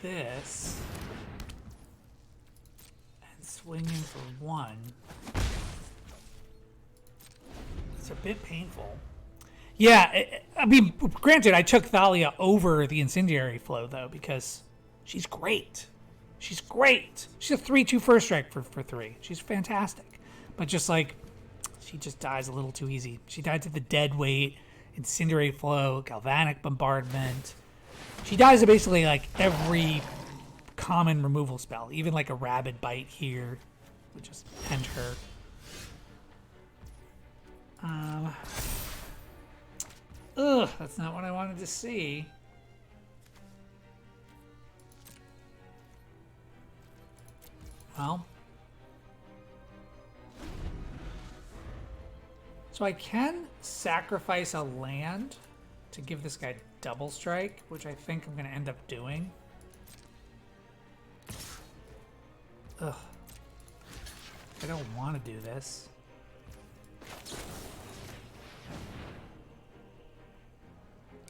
this. And swing in for 1. It's a bit painful. Yeah, I mean, granted, I took Thalia over the Incendiary Flow, though, because she's great. She's great. She's a 3/2 first strike for 3. She's fantastic. But just like, she just dies a little too easy. She died to the dead weight, Incendiary Flow, Galvanic Bombardment. She dies to basically like every common removal spell, even like a Rabid Bite here, would just end her. Ugh, that's not what I wanted to see. Well. So I can sacrifice a land to give this guy double strike, which I think I'm going to end up doing. Ugh. I don't want to do this.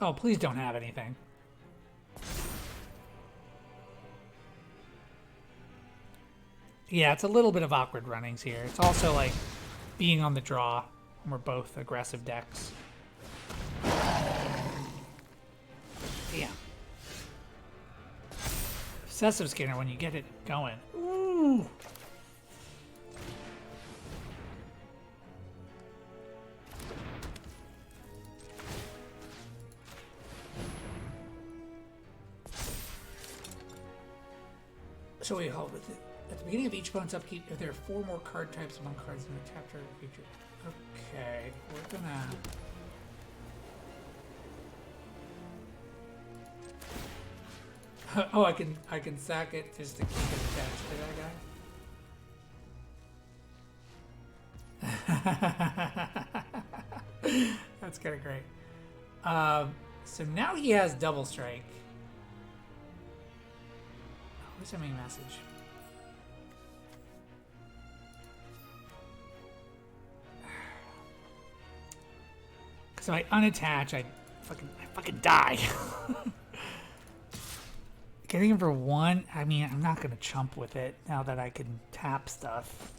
Oh, please don't have anything. Yeah, it's a little bit of awkward runnings here. It's also like being on the draw. We're both aggressive decks. Damn. Obsessive Scanner when you get it going. Ooh. So wait, hold with it. At the beginning of each opponent's upkeep, if there are 4 more card types among cards in the tap target feature. Okay, we're gonna. Oh, I can sack it just to keep it attached to that guy. That's kind of great. So now he has double strike. Oh, who's sending me a message? So I unattach, I fucking die. Getting him for 1, I mean, I'm not gonna chump with it now that I can tap stuff.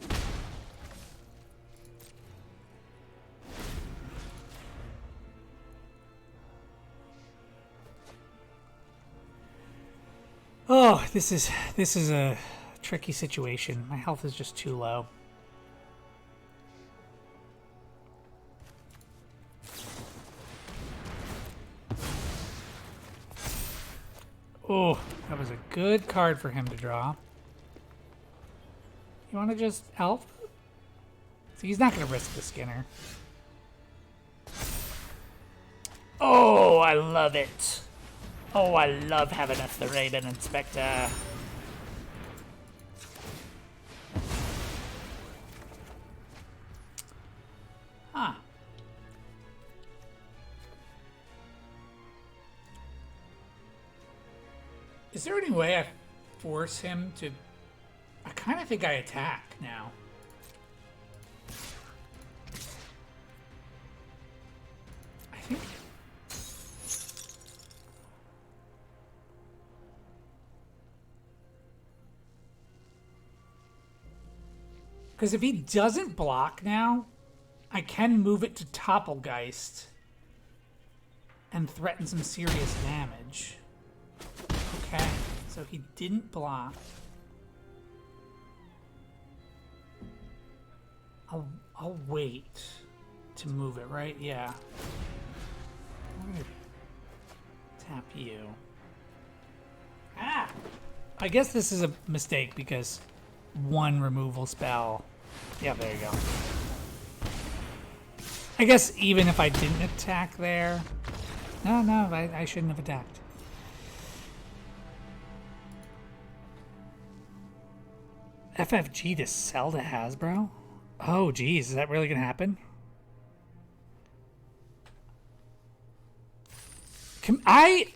Oh, this is a tricky situation. My health is just too low. Oh, that was a good card for him to draw. You want to just elf? So he's not going to risk the Skinner. Oh, I love it. Oh, I love having a Thraben Inspector. Huh. Is there any way I force him to... I kind of think I attack now. Because if he doesn't block now, I can move it to Topplegeist and threaten some serious damage. Okay, so he didn't block. I'll wait to move it, right? Yeah. I'm gonna tap you. Ah! I guess this is a mistake because one removal spell. Yeah, there you go. I guess even if I didn't attack there. No, I shouldn't have attacked. FFG to sell to Hasbro? Oh, geez, is that really gonna happen? I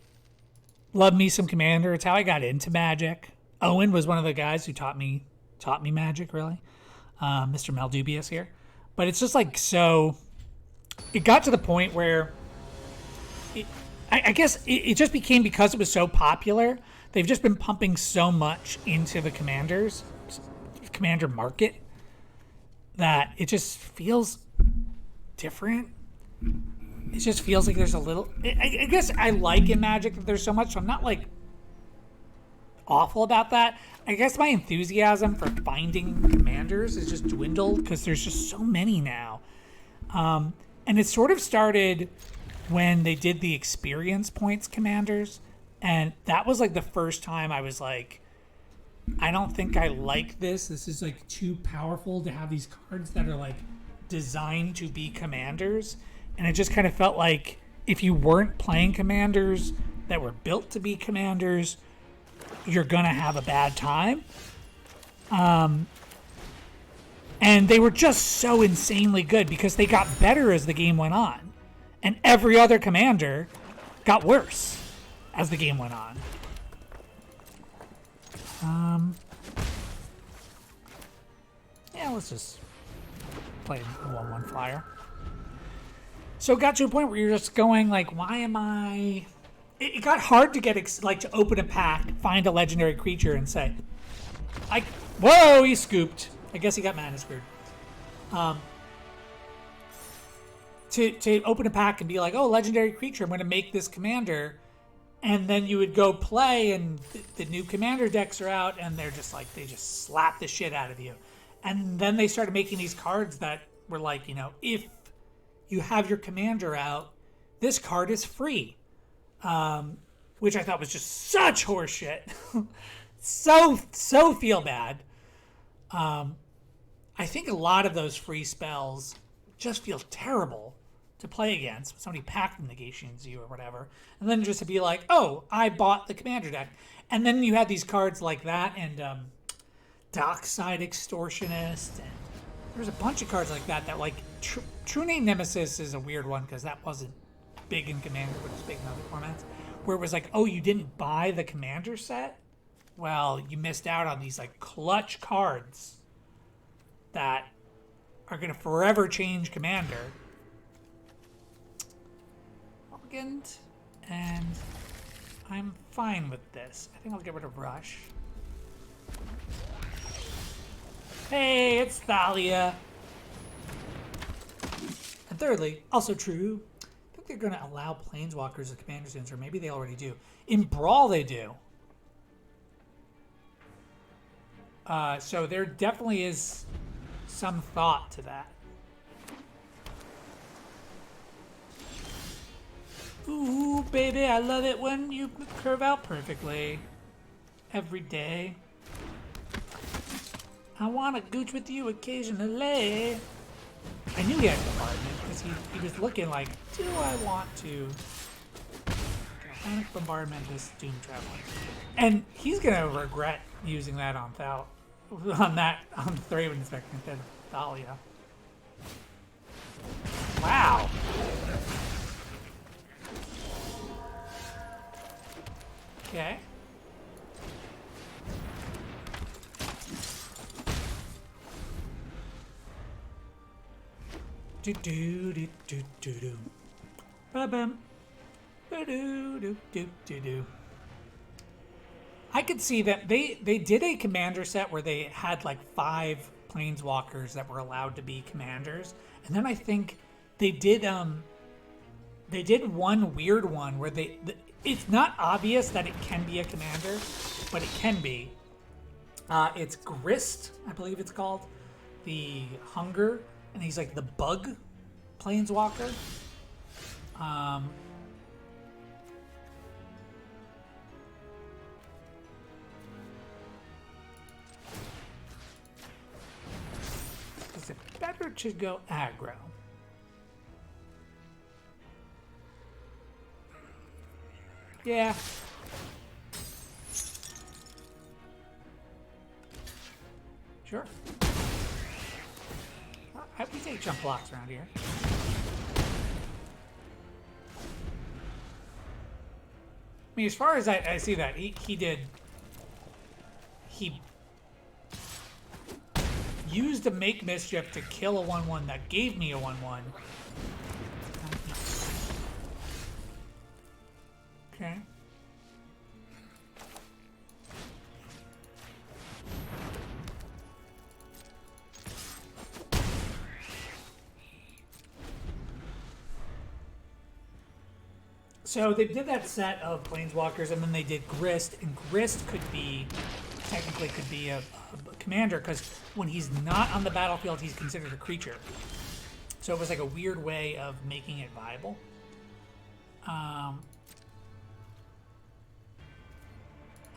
love me some Commander. It's how I got into Magic. Owen was one of the guys who taught me Magic, really. Mr. Maldubious here. But it's just like so... It got to the point where... I guess it just became, because it was so popular, they've just been pumping so much into the Commander market, that it just feels different. It just feels like there's a little... I guess I like in Magic that there's so much, so I'm not, like, awful about that. I guess my enthusiasm for finding Commanders is just dwindled, because there's just so many now. And it sort of started when they did the experience points Commanders, and that was, like, the first time I was like, I don't think I like this. This is, like, too powerful to have these cards that are, like, designed to be Commanders. And it just kind of felt like if you weren't playing Commanders that were built to be Commanders, you're going to have a bad time. And they were just so insanely good because they got better as the game went on. And every other Commander got worse as the game went on. Yeah, let's just play a 1/1 flyer. So it got to a point where you're just going like, why am I... It got hard to get, to open a pack, find a legendary creature, and say, whoa, he scooped. I guess he got mana screwed. To open a pack and be like, oh, legendary creature, I'm going to make this commander. And then you would go play, and the new commander decks are out, and they're just like, they just slap the shit out of you. And then they started making these cards that were like, if you have your commander out, this card is free. Which I thought was just such horseshit. so feel bad. I think a lot of those free spells just feel terrible to play against. Somebody packed negations you or whatever. And then just to be like, oh, I bought the commander deck. And then you had these cards like that and Dockside Extortionist. And there's a bunch of cards like that like True Name Nemesis is a weird one because that wasn't big in Commander, but it's big in other formats. Where it was like, oh, you didn't buy the Commander set? Well, you missed out on these like clutch cards that are going to forever change Commander. And I'm fine with this. I think I'll get rid of Rush. Hey, it's Thalia. And thirdly, also true, I think they're going to allow Planeswalkers as Commander Stones, or maybe they already do. In Brawl, they do. So there definitely is some thought to that. Ooh, baby, I love it when you curve out perfectly. Every day. I want to gooch with you occasionally. I knew he had bombardment because he was looking like, do I want to Panic Bombardment this Doom Traveler? And he's gonna regret using that on Thraven Inspector instead of Thalia. Wow. Okay. Do do do do do do. Ba bam. Do do do do do do. I could see that they did a commander set where they had like 5 planeswalkers that were allowed to be commanders, and then I think they did one weird one where it's not obvious that it can be a commander, but it can be. It's Grist, I believe it's called, the Hunger, and he's like the bug planeswalker. Is it better to go aggro? Yeah. Sure. We take jump blocks around here. I mean, as far as I see that, he used to make mischief to kill a 1/1 that gave me a 1/1. Okay. So they did that set of planeswalkers, and then they did Grist, and Grist technically could be a commander, because when he's not on the battlefield, he's considered a creature. So it was like a weird way of making it viable. I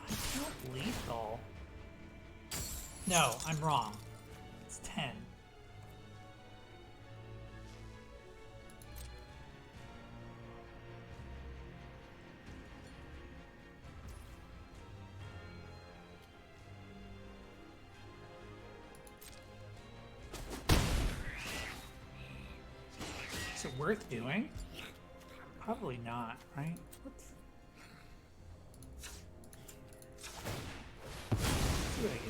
don't lethal. No, I'm wrong. It's 10. Is it worth doing? Probably not, right? Let's see what I get.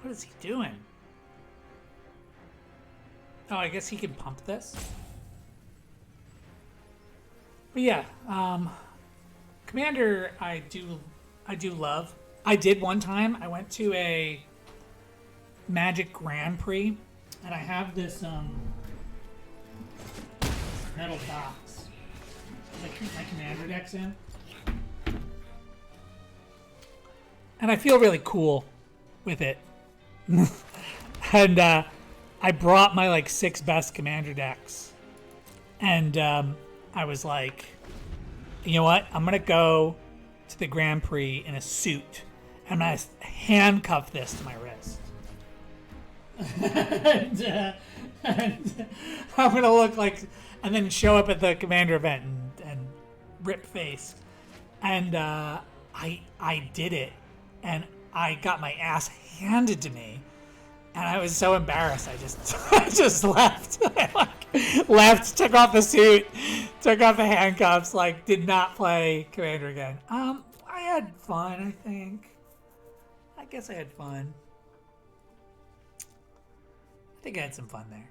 What is he doing? Oh, I guess he can pump this. But yeah, Commander, I do love. I did one time. I went to a Magic Grand Prix, and I have this metal box that I keep my Commander decks in, and I feel really cool with it. And I brought my like 6 best Commander decks, and I was like, you know what? I'm gonna go to the Grand Prix in a suit, and I'm gonna handcuff this to my wrist, and I'm gonna look like, and then show up at the Commander event and rip face, and I did it, and I got my ass handed to me, and I was so embarrassed. I just left. I left, took off the suit, took off the handcuffs, did not play Commander again. I had fun, I think. I guess I had fun. I think I had some fun there.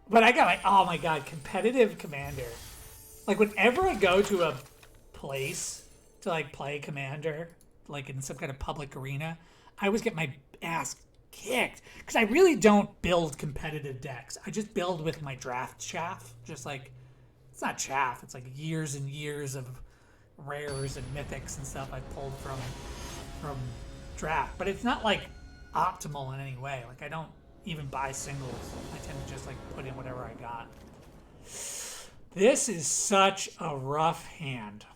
But I got oh my god, competitive Commander. Whenever I go to a place to play Commander, in some kind of public arena, I always get my ass kicked, because I really don't build competitive decks. I just build with my draft chaff. Just it's not chaff, it's years and years of rares and mythics and stuff I pulled from draft. But it's not optimal in any way. I don't even buy singles. I tend to just put in whatever I got. This is such a rough hand.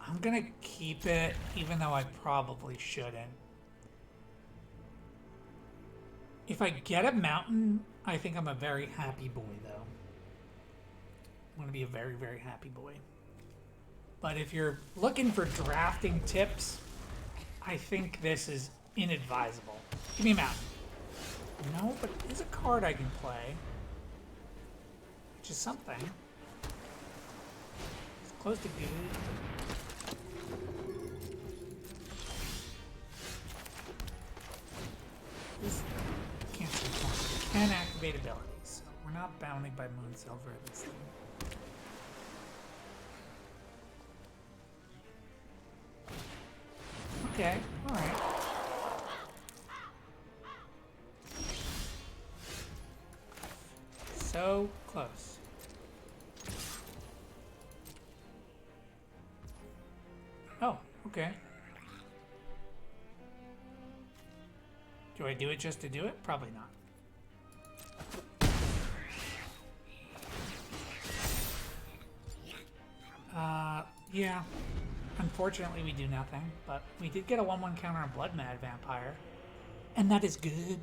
I'm gonna keep it, even though I probably shouldn't. If I get a mountain, I think I'm a very happy boy, though. I'm gonna be a very, very happy boy. But if you're looking for drafting tips, I think this is inadvisable. Give me a mountain. No, but it is a card I can play. which is something. It's close to good. This can activate abilities, so we're not bounded by Moon Silver this thing. Okay, alright. So close. Oh, okay. Do I do it just to do it? Probably not. Yeah. Unfortunately, we do nothing, but we did get a 1/1 counter on Blood Mad Vampire, and that is good.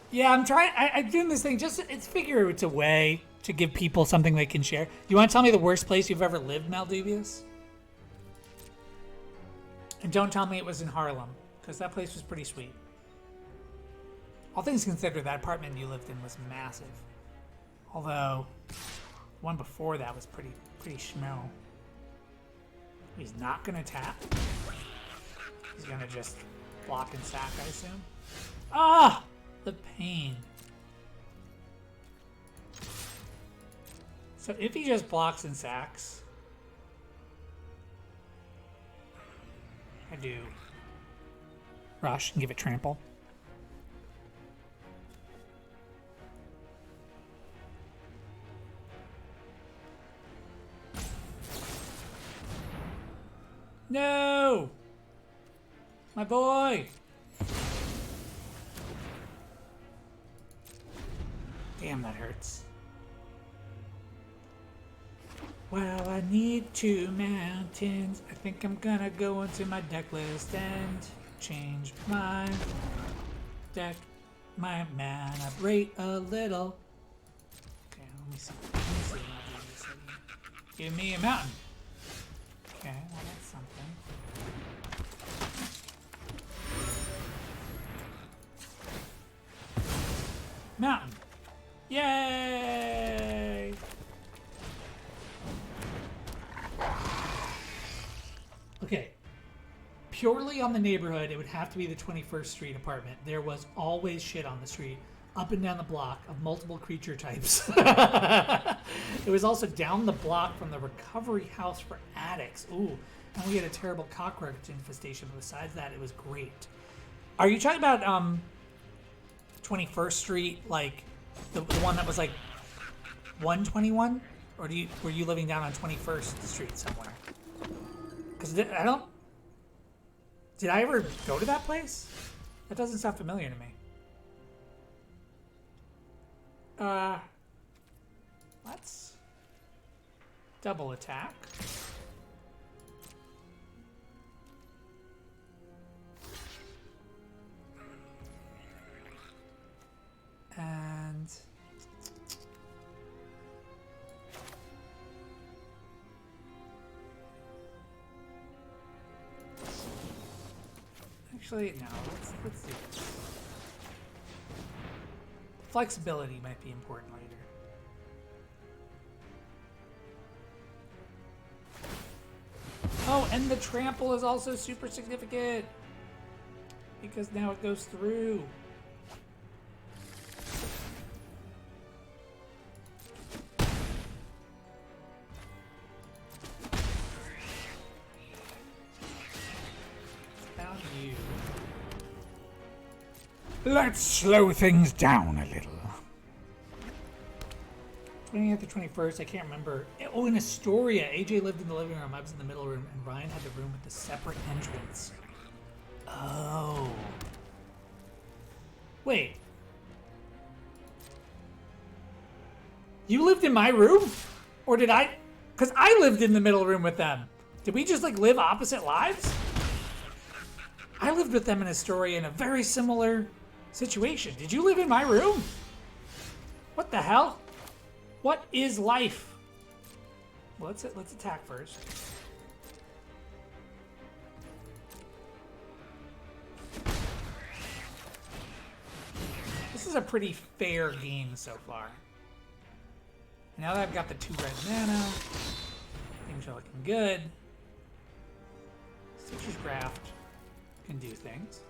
Yeah, I'm trying. I'm doing this thing just. It's a way to give people something they can share. You want to tell me the worst place you've ever lived, Maldubious? And don't tell me it was in Harlem, because that place was pretty sweet. All things considered, that apartment you lived in was massive. Although, the one before that was pretty schmo. He's not gonna tap. He's gonna just block and sack, I assume. Ah! The pain. So if he just blocks and sacks, I do rush and give it trample. No! My boy! Damn, that hurts. Well, I need 2 mountains. I think I'm gonna go into my deck list and change my deck, my mana rate a little. Okay, let me see. Let me see what I do this again. Give me a mountain. Okay, well that's something. Mountain. Yay! Okay. Purely on the neighborhood, it would have to be the 21st Street apartment. There was always shit on the street, up and down the block, of multiple creature types. It was also down the block from the recovery house for addicts. Ooh, and we had a terrible cockroach infestation. But besides that, it was great. Are you talking about 21st Street, like the one that was like 121, or were you living down on 21st Street somewhere? Because did I ever go to that place? That doesn't sound familiar to me. Let's double attack. And actually, no. Let's do this. Flexibility might be important later. Oh, and the trample is also super significant because now it goes through. Let's slow things down a little. 20th or 21st, I can't remember. Oh, in Astoria, AJ lived in the living room, I was in the middle room, and Ryan had the room with the separate entrance. Oh. Wait. You lived in my room? Or did I? Because I lived in the middle room with them. Did we just like live opposite lives? I lived with them in Astoria in a very similar situation. Did you live in my room? What the hell? What is life? Well, let's attack first. This is is a pretty fair game so far. Now that I've got the 2 red mana, things are looking good. Stitcher's Graft can do things.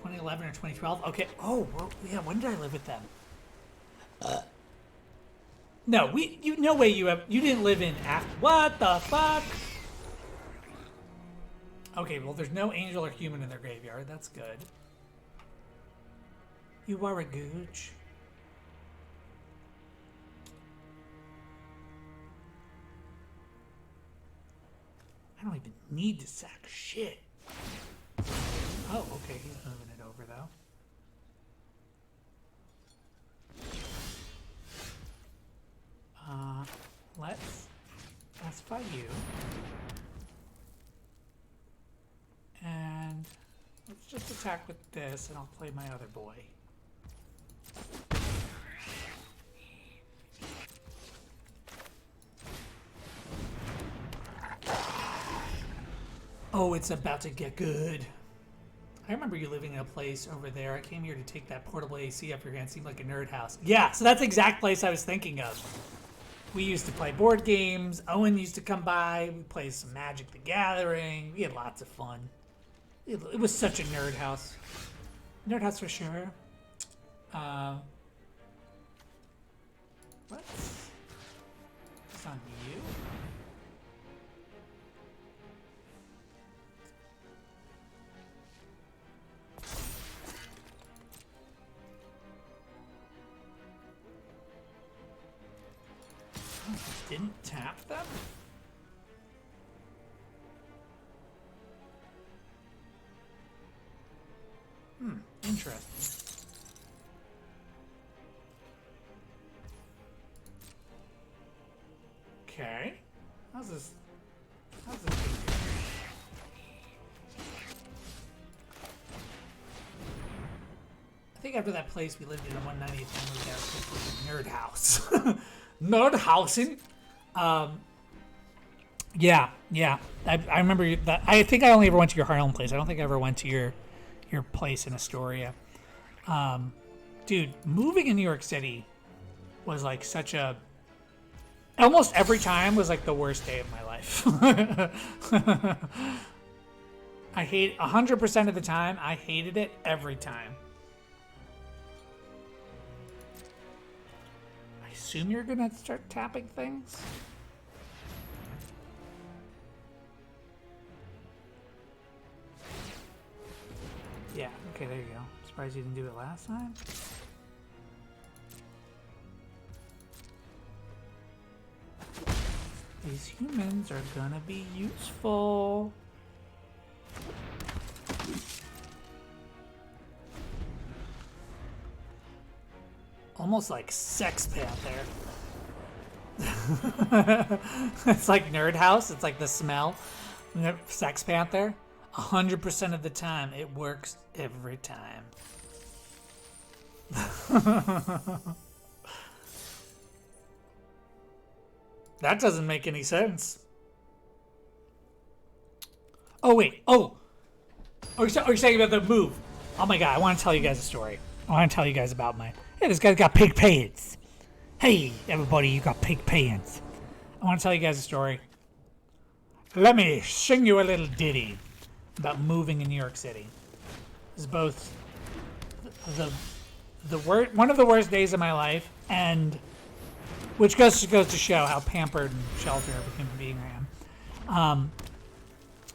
(2011 or 2012). Okay. Oh, well, yeah. When did I live with them? No, no way you didn't live in after. What the fuck? Okay, well, there's no angel or human in their graveyard. That's good. You are a gooch. I don't even need to sack shit. Oh, okay, he's moving it over, though. Let's pacify you. And let's just attack with this, and I'll play my other boy. Oh, it's about to get good. I remember you living in a place over there. I came here to take that portable AC up your hand. Seemed like a nerd house. Yeah, so that's the exact place I was thinking of. We used to play board games. Owen used to come by. We played some Magic the Gathering. We had lots of fun. It was such a nerd house. Nerd house for sure. What's on you? Didn't tap them? Interesting. Okay. How's this thing do? I think after that place we lived in on 190th and we got a nerd house. Nerd housing. Yeah. I remember that. I think I only ever went to your Harlem place. I don't think I ever went to your place in Astoria. Dude, moving in New York City was like such a. Almost every time was like the worst day of my life. I hate 100% of the time. I hated it every time. I assume you're gonna start tapping things. Yeah, okay, there you go. Surprised you didn't do it last time. These humans are gonna be useful. Almost like Sex Panther. It's like Nerd House. It's like the smell. Sex Panther. 100% of the time, it works every time. That doesn't make any sense. Oh, wait. Oh, are you saying about the move? Oh my god, I want to tell you guys a story. I want to tell you guys about my... Hey, this guy's got pig pants. Hey, everybody, you got pig pants. I want to tell you guys a story. Let me sing you a little ditty about moving in New York City. It's both one of the worst days of my life, and which goes to show how pampered and sheltered of a human being I am.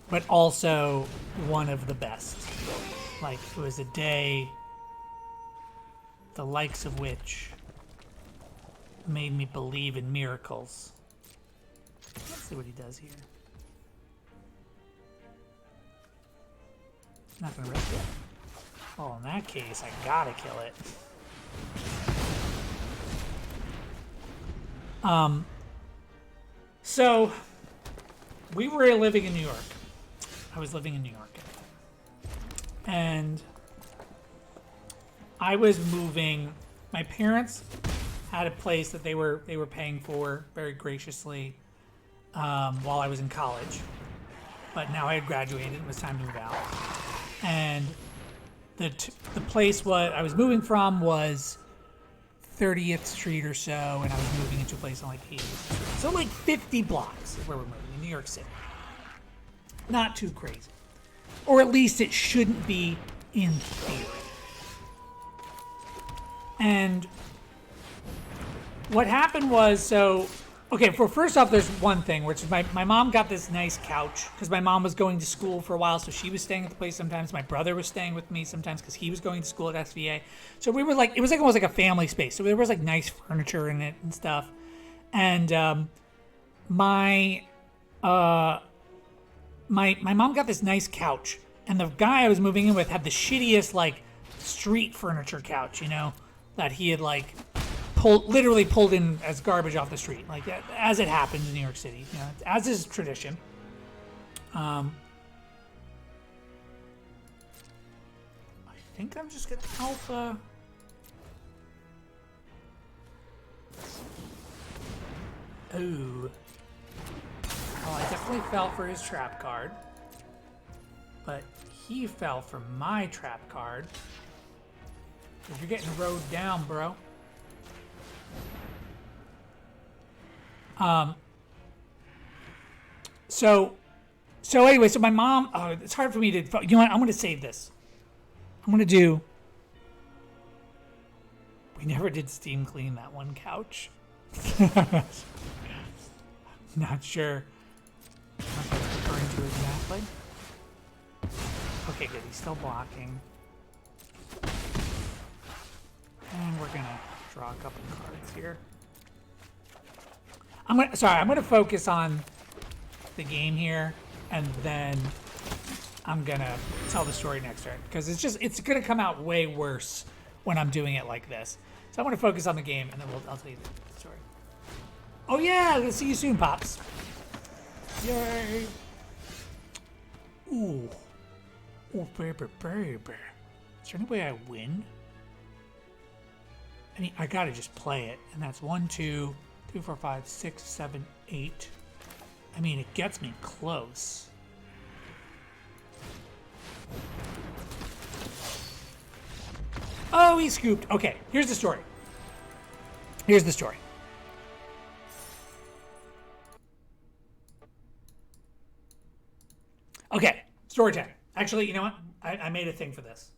But also one of the best. Like, it was a day the likes of which made me believe in miracles. Let's see what he does here. Not gonna risk it. Oh, in that case, I gotta kill it. So we were living in New York. I was living in New York, and I was moving. My parents had a place that they were paying for very graciously while I was in college, but now I had graduated. It was time to move out. And the place I was moving from was 30th Street or so, and I was moving into a place on like 80th Street. So like 50 blocks is where we're moving in New York City. Not too crazy. Or at least it shouldn't be in theory. And what happened was, first off, there's one thing, which is my mom got this nice couch because my mom was going to school for a while, so she was staying at the place sometimes. My brother was staying with me sometimes because he was going to school at SVA. So we were like, it was like almost like a family space. So there was like nice furniture in it and stuff. And my mom got this nice couch, and the guy I was moving in with had the shittiest like street furniture couch, that he had like literally pulled in as garbage off the street, like as it happens in New York City, as is tradition. I think I'm just getting alpha. Ooh. Well, I definitely fell for his trap card, but he fell for my trap card. You're getting rode down, bro. So anyway, so my mom, it's hard for me to, you know what, I'm going to save this. I'm going to do, we never did steam clean that one couch. Not sure what that's referring to exactly. Okay, good, he's still blocking. And we're going to draw a couple cards here. I'm gonna focus on the game here, and then I'm gonna tell the story next turn because it's gonna come out way worse when I'm doing it like this. So I want to focus on the game, and then I'll tell you the story. Oh yeah, I'm gonna see you soon, pops. Yay! Ooh, baby. Is there any way I win? I gotta just play it, and that's 1, 2, 3, 4, 5, 6, 7, 8. I mean, it gets me close. Oh, he scooped. Okay, here's the story. Okay, story time. Actually, you know what? I made a thing for this.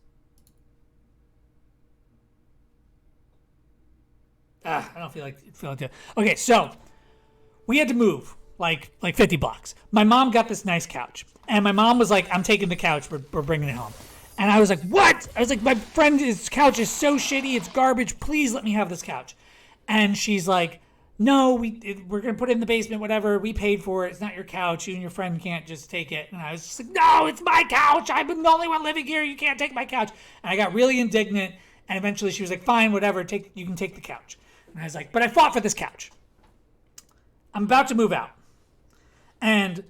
I don't feel like that. Okay, so we had to move like 50 blocks. My mom got this nice couch, and my mom was like, "I'm taking the couch. We're bringing it home." And I was like, "What?" I was like, "My friend's couch is so shitty. It's garbage. Please let me have this couch." And she's like, "No, we're gonna put it in the basement. Whatever. We paid for it. It's not your couch. You and your friend can't just take it." And I was just like, "No, it's my couch. I'm the only one living here. You can't take my couch." And I got really indignant. And eventually, she was like, "Fine, whatever. You can take the couch." And I was like, "But I fought for this couch. I'm about to move out." And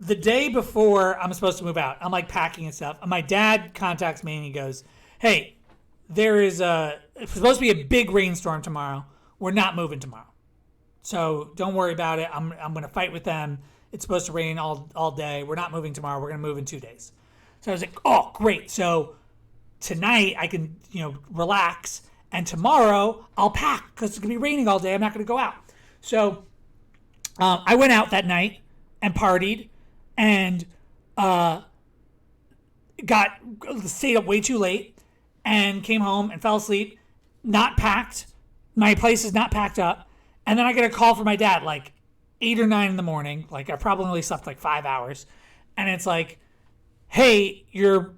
the day before I'm supposed to move out, I'm like packing and stuff. And my dad contacts me and he goes, "Hey, it's supposed to be a big rainstorm tomorrow. We're not moving tomorrow. So don't worry about it. I'm going to fight with them. It's supposed to rain all day. We're not moving tomorrow. We're going to move in 2 days." So I was like, "Oh, great. So tonight I can, relax. And tomorrow I'll pack because it's going to be raining all day. I'm not going to go out." So I went out that night and partied and stayed up way too late and came home and fell asleep, not packed. My place is not packed up. And then I get a call from my dad like 8 or 9 in the morning. Like I probably only slept like 5 hours. And it's like, "Hey, your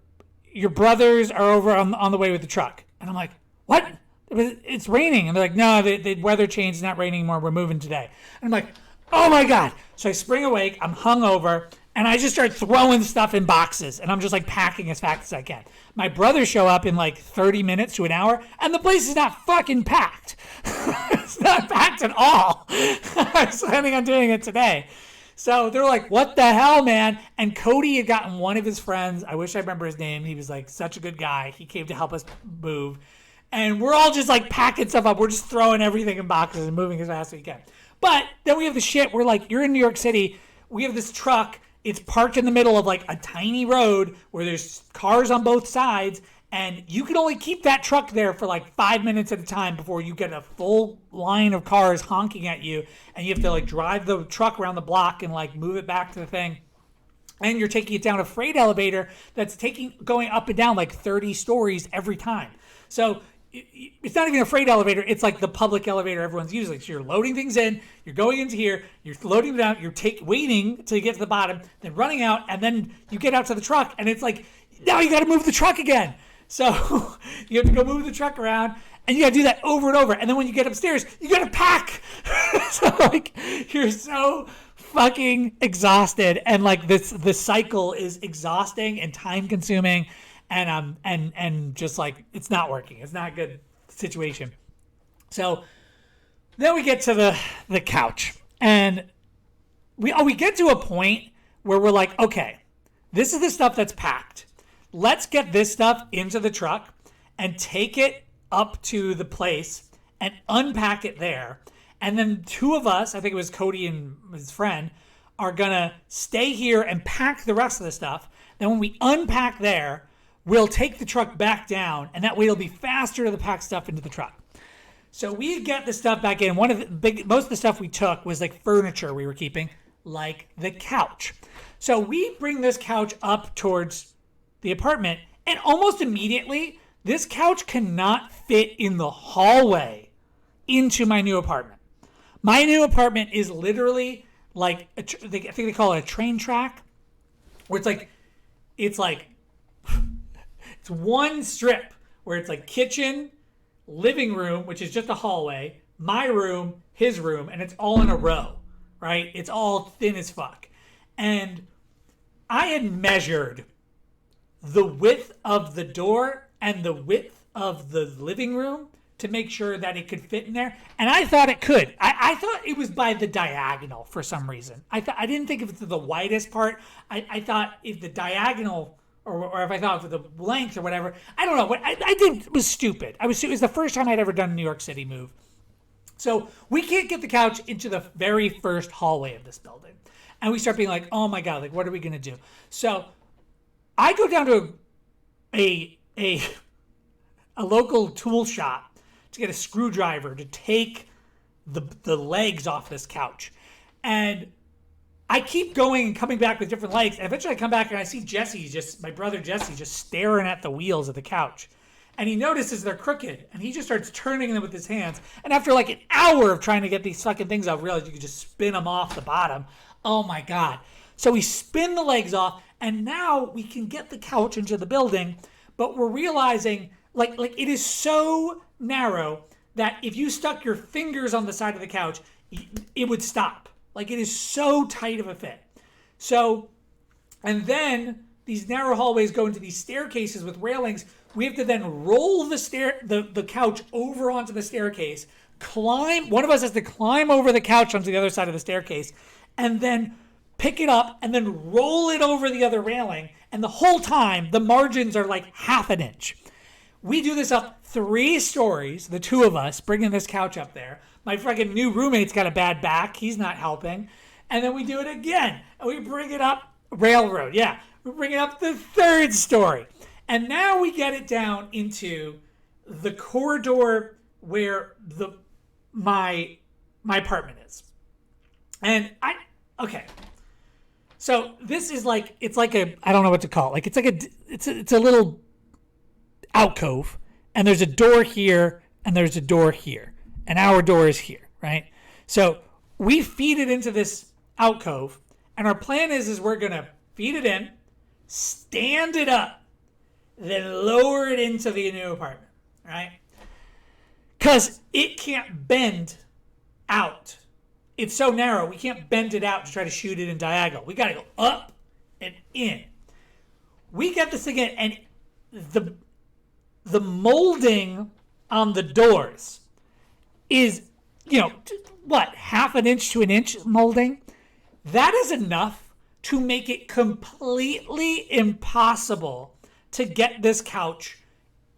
brothers are over on the way with the truck." And I'm like, "What? It's raining." And they're like, "No, the weather changed. It's not raining anymore. We're moving today." And I'm like, "Oh my God." So I spring awake. I'm hungover. And I just start throwing stuff in boxes. And I'm just like packing as fast as I can. My brothers show up in like 30 minutes to an hour. And the place is not fucking packed. It's not packed at all. I was planning on doing it today. So they're like, "What the hell, man?" And Cody had gotten one of his friends. I wish I remember his name. He was like such a good guy. He came to help us move. And we're all just like packing stuff up. We're just throwing everything in boxes and moving as fast as we can. But then we have the shit. We're like, you're in New York City. We have this truck It's parked in the middle of like a tiny road where there's cars on both sides, and you can only keep that truck there for like 5 minutes at a time before you get a full line of cars honking at you, and you have to like drive the truck around the block and like move it back to the thing. And you're taking it down a freight elevator that's going up and down like 30 stories every time. So it's not even a freight elevator. It's like the public elevator everyone's using. So you're loading things in, you're going into here, you're loading them out, you're waiting until you get to the bottom, then running out, and then you get out to the truck, and it's like, now you got to move the truck again. So you have to go move the truck around, and you got to do that over and over. And then when you get upstairs, you got to pack. So like, you're so fucking exhausted, and like the cycle is exhausting and time consuming. And just like, it's not working. It's not a good situation. So then we get to the couch, and we get to a point where we're like, okay, this is the stuff that's packed. Let's get this stuff into the truck and take it up to the place and unpack it there. And then two of us, I think it was Cody and his friend, are gonna stay here and pack the rest of the stuff. Then when we unpack there, we'll take the truck back down, and that way it'll be faster to pack stuff into the truck. So we get the stuff back in. Most of the stuff we took was like furniture we were keeping, like the couch. So we bring this couch up towards the apartment, and almost immediately, this couch cannot fit in the hallway into my new apartment. My new apartment is literally like, I think they call it a train track, where it's one strip where it's like kitchen, living room, which is just a hallway, my room, his room, and it's all in a row, right? It's all thin as fuck. And I had measured the width of the door and the width of the living room to make sure that it could fit in there. And I thought it could. I thought it was by the diagonal for some reason. I didn't think if it's the widest part. I thought if the diagonal, or if I thought for the length or whatever. I don't know. What I did was stupid. It was the first time I'd ever done a New York City move. So we can't get the couch into the very first hallway of this building. And we start being like, oh my God, like, what are we going to do? So I go down to a local tool shop to get a screwdriver to take the legs off this couch. And I keep going and coming back with different legs. And eventually I come back and I see my brother Jesse, just staring at the wheels of the couch. And he notices they're crooked, and he just starts turning them with his hands. And after like an hour of trying to get these fucking things off, I realized you could just spin them off the bottom. Oh my God. So we spin the legs off, and now we can get the couch into the building, but we're realizing like it is so narrow that if you stuck your fingers on the side of the couch, it would stop. Like, it is so tight of a fit. So, and then these narrow hallways go into these staircases with railings. We have to then roll the couch over onto the staircase, one of us has to climb over the couch onto the other side of the staircase, and then pick it up and then roll it over the other railing. And the whole time, the margins are like half an inch. We do this up 3 stories, the two of us, bringing this couch up there. My fucking new roommate's got a bad back. He's not helping. And then we do it again. And we bring it up, railroad, yeah. We bring it up the 3rd story. And now we get it down into the corridor where my apartment is. And okay. So this is like, it's like I don't know what to call it. Like, it's a little alcove, and there's a door here, and there's a door here, and our door is here, right? So we feed it into this alcove, and our plan is we're gonna feed it in, stand it up, then lower it into the new apartment, right? Because it can't bend out. It's so narrow, we can't bend it out to try to shoot it in diagonal. We gotta go up and in. We get this thing in, and the molding on the doors is, half an inch to an inch molding. That is enough to make it completely impossible to get this couch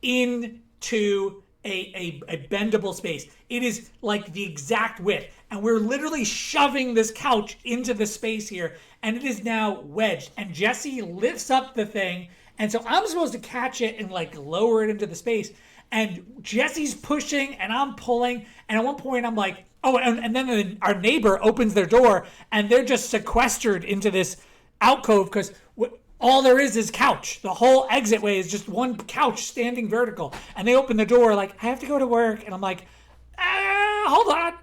into a bendable space. It is like the exact width. And we're literally shoving this couch into the space here. And it is now wedged. And Jesse lifts up the thing. And so I'm supposed to catch it and like lower it into the space. And Jesse's pushing and I'm pulling. And at one point I'm like, oh, and then our neighbor opens their door and they're just sequestered into this alcove because all there is couch. The whole exitway is just one couch standing vertical. And they open the door like, I have to go to work. And I'm like, hold on.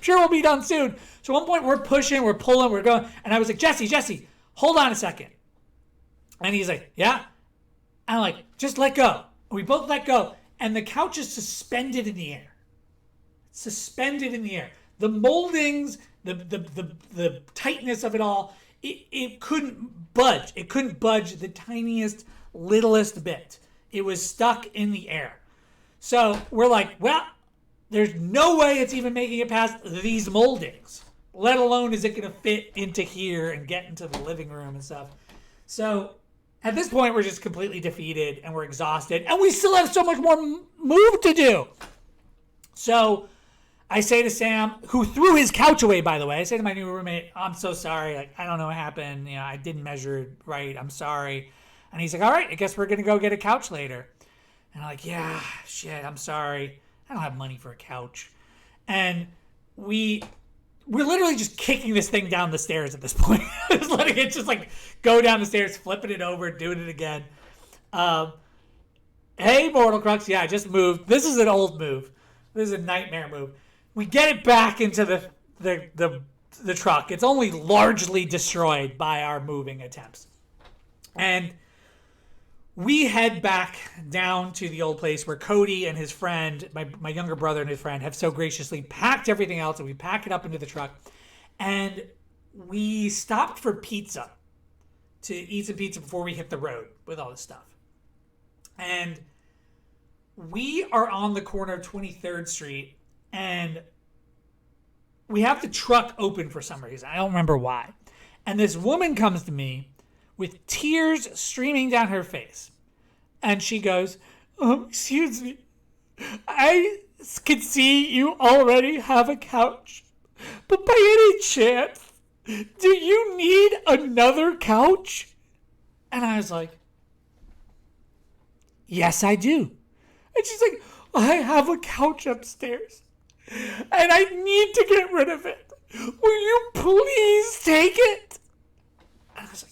Sure, we'll be done soon. So at one point we're pushing, we're pulling, we're going. And I was like, Jesse, hold on a second. And he's like, yeah. And I'm like, just let go. And we both let go. And the couch is suspended in the air. Suspended in the air. The moldings, the tightness of it all, it couldn't budge. It couldn't budge the tiniest, littlest bit. It was stuck in the air. So we're like, well, there's no way it's even making it past these moldings, let alone is it going to fit into here and get into the living room and stuff. So at this point, we're just completely defeated and we're exhausted. And we still have so much more move to do. So I say to Sam, who threw his couch away, by the way, I say to my new roommate, I'm so sorry. Like, I don't know what happened. You know, I didn't measure it right. I'm sorry. And he's like, all right, I guess we're going to go get a couch later. And I'm like, yeah, shit, I'm sorry. I don't have money for a couch. And we're literally just kicking this thing down the stairs at this point. Just letting it just like go down the stairs, flipping it over, doing it again. Hey, Mortal Crux. Yeah, I just moved. This is an old move. This is a nightmare move. We get it back into the truck. It's only largely destroyed by our moving attempts. And we head back down to the old place where Cody and his friend, my younger brother and his friend, have so graciously packed everything else, and we pack it up into the truck. And we stopped for pizza, to eat some pizza before we hit the road with all this stuff. And we are on the corner of 23rd Street, and we have the truck open for some reason. I don't remember why. And this woman comes to me with tears streaming down her face. And she goes, excuse me, I can see you already have a couch. But by any chance, do you need another couch? And I was like, yes, I do. And she's like, I have a couch upstairs, and I need to get rid of it. Will you please take it? And I was like,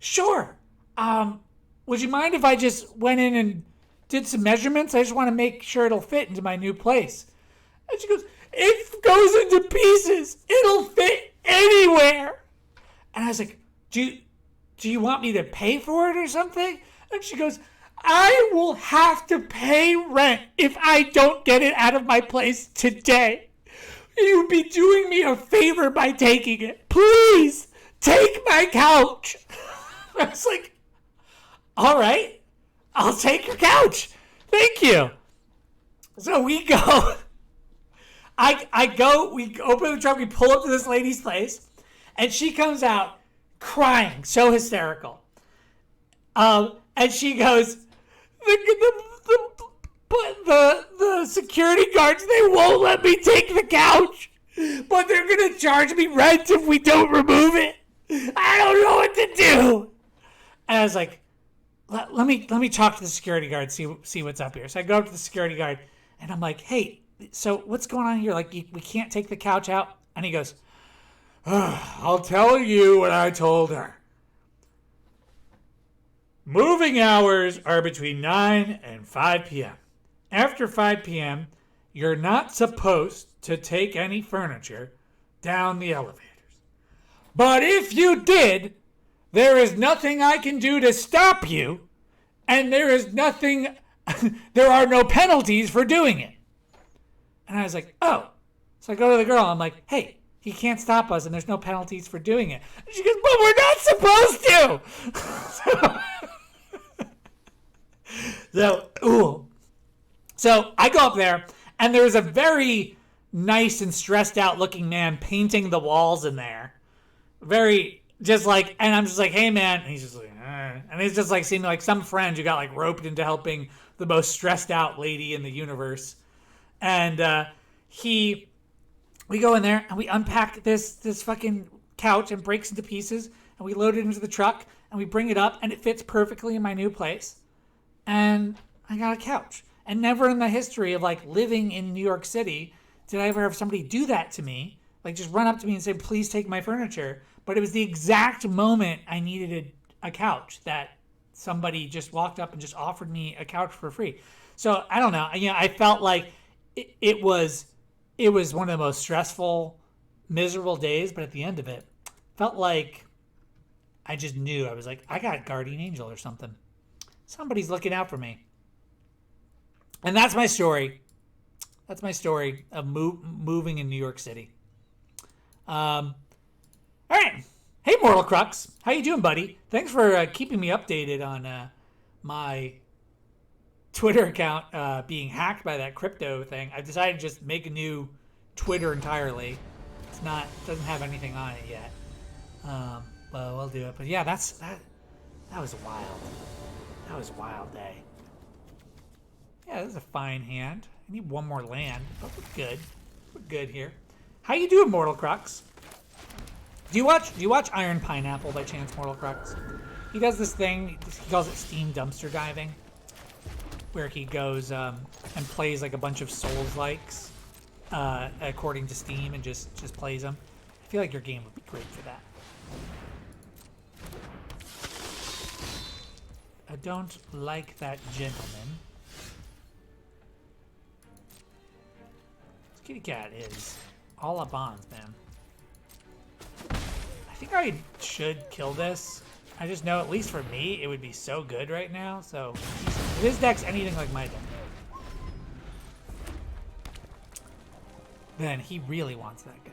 sure. Would you mind if I just went in and did some measurements? I just want to make sure it'll fit into my new place. And she goes, it goes into pieces. It'll fit anywhere. And I was like, do you want me to pay for it or something? And she goes, I will have to pay rent if I don't get it out of my place today. You'd be doing me a favor by taking it. Please take my couch. I was like, all right, I'll take your couch. Thank you. So we go. We open the truck, we pull up to this lady's place, and she comes out crying, so hysterical. And she goes, the security guards, they won't let me take the couch, but they're going to charge me rent if we don't remove it. I don't know what to do. And I was like, let me talk to the security guard, see what's up here. So I go up to the security guard, and I'm like, hey, so what's going on here? Like, we can't take the couch out? And he goes, I'll tell you what I told her. Moving hours are between 9 and 5 p.m. After 5 p.m., you're not supposed to take any furniture down the elevators. But if you did, there is nothing I can do to stop you, and there are no penalties for doing it. And I was like, oh. So I go to the girl, I'm like, hey, he can't stop us, and there's no penalties for doing it. And she goes, but we're not supposed to. So I go up there, and there's a very nice and stressed out looking man painting the walls in there. Very, just like, and I'm just like, hey man. And he's just like, And it's just like seeing like some friend who got like roped into helping the most stressed out lady in the universe. And we go in there and we unpack this fucking couch and breaks into pieces and we load it into the truck and we bring it up and it fits perfectly in my new place. And I got a couch. And never in the history of like living in New York City did I ever have somebody do that to me. Like just run up to me and say, please take my furniture. But it was the exact moment I needed a couch that somebody just walked up and just offered me a couch for free. So I don't know. I felt like it was one of the most stressful, miserable days. But at the end of it, felt like I just knew. I was like, I got a guardian angel or something. Somebody's looking out for me. And that's my story. That's my story of moving in New York City. All right. Hey, Mortal Crux. How you doing, buddy? Thanks for keeping me updated on my Twitter account being hacked by that crypto thing. I decided to just make a new Twitter entirely. Doesn't have anything on it yet. Well, we'll do it. But yeah, that was wild. That was a wild day. Yeah, this is a fine hand. I need one more land, but we're good. We're good here. How you doing, Mortal Crux? Do you watch Iron Pineapple by chance, Mortal Crux? He does this thing. He calls it Steam dumpster diving, where he goes and plays like a bunch of Souls-likes according to Steam and just plays them. I feel like your game would be great for that. I don't like that gentleman. This kitty cat is all up on, man. I think I should kill this. I just know, at least for me, it would be so good right now. So, if his deck's anything like my deck, then he really wants that guy.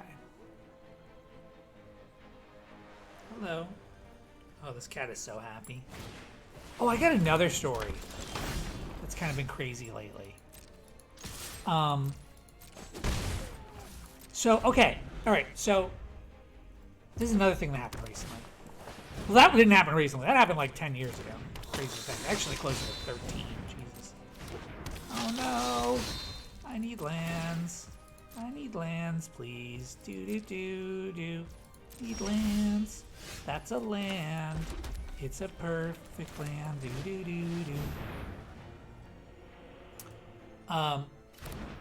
Hello. Oh, this cat is so happy. Oh, I got another story that's kind of been crazy lately. So, okay. All right. So, this is another thing that happened recently. Well, that didn't happen recently. That happened like 10 years ago. Crazy thing. Actually, closer to 13. Jesus. Oh, no. I need lands. I need lands, please. Do. Need lands. That's a land. It's a perfect land. Do.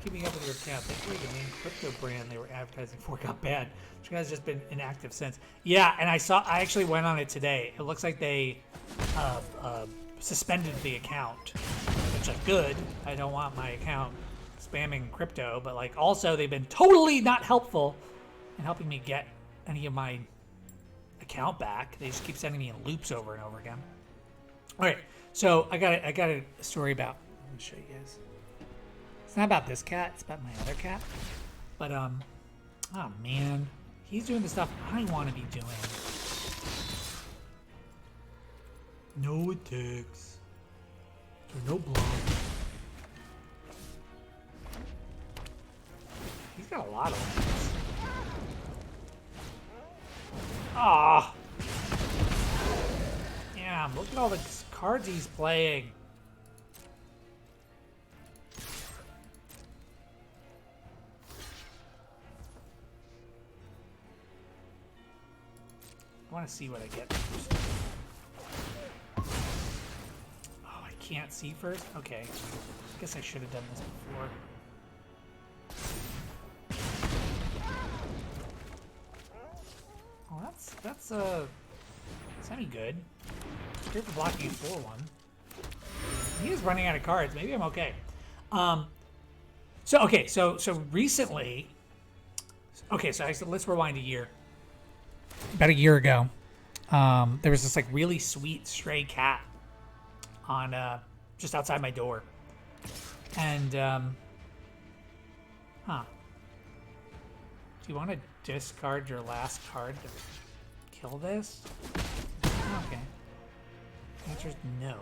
Keeping up with your account. Thankfully, the main crypto brand they were advertising for got banned. Which has just been inactive since. Yeah, and I actually went on it today. It looks like they suspended the account, which is good. I don't want my account spamming crypto, but like also they've been totally not helpful in helping me get any of my account back. They just keep sending me in loops over and over again. All right, so I got a story about. Let me show you guys. It's not about this cat. It's about my other cat. But oh man, he's doing the stuff I want to be doing. No attacks. Or no block. He's got a lot of lands. Ah. Damn, look at all the cards he's playing. I want to see what I get first. Oh, I can't see first? Okay. I guess I should have done this before. Oh, that's semi-good. Great for blocking a 4-1. He is running out of cards. Maybe I'm okay. So recently... Okay, so let's rewind a year. About a year ago, there was this like really sweet stray cat on just outside my door, and do you want to discard your last card to kill this? Okay. The answer is no.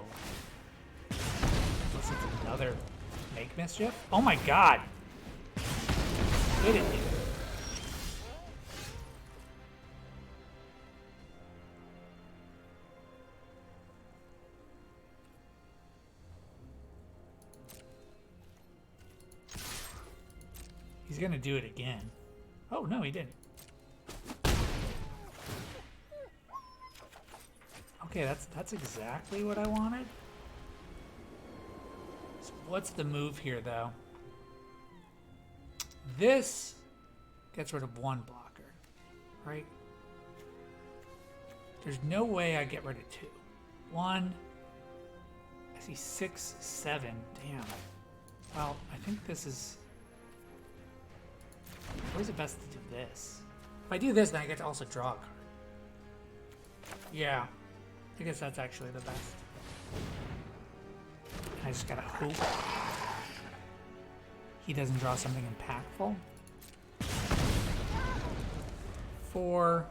Unless it's another make mischief. Oh my god! Hit it, dude. He's gonna do it again. Oh no, he didn't. Okay, that's exactly what I wanted. So what's the move here, though? This gets rid of one blocker, right? There's no way I get rid of two. One. I see 6, 7. Damn. Well, I think this is. Where's it best to do this? If I do this, then I get to also draw a card. Yeah. I guess that's actually the best. I just gotta hope he doesn't draw something impactful. 4,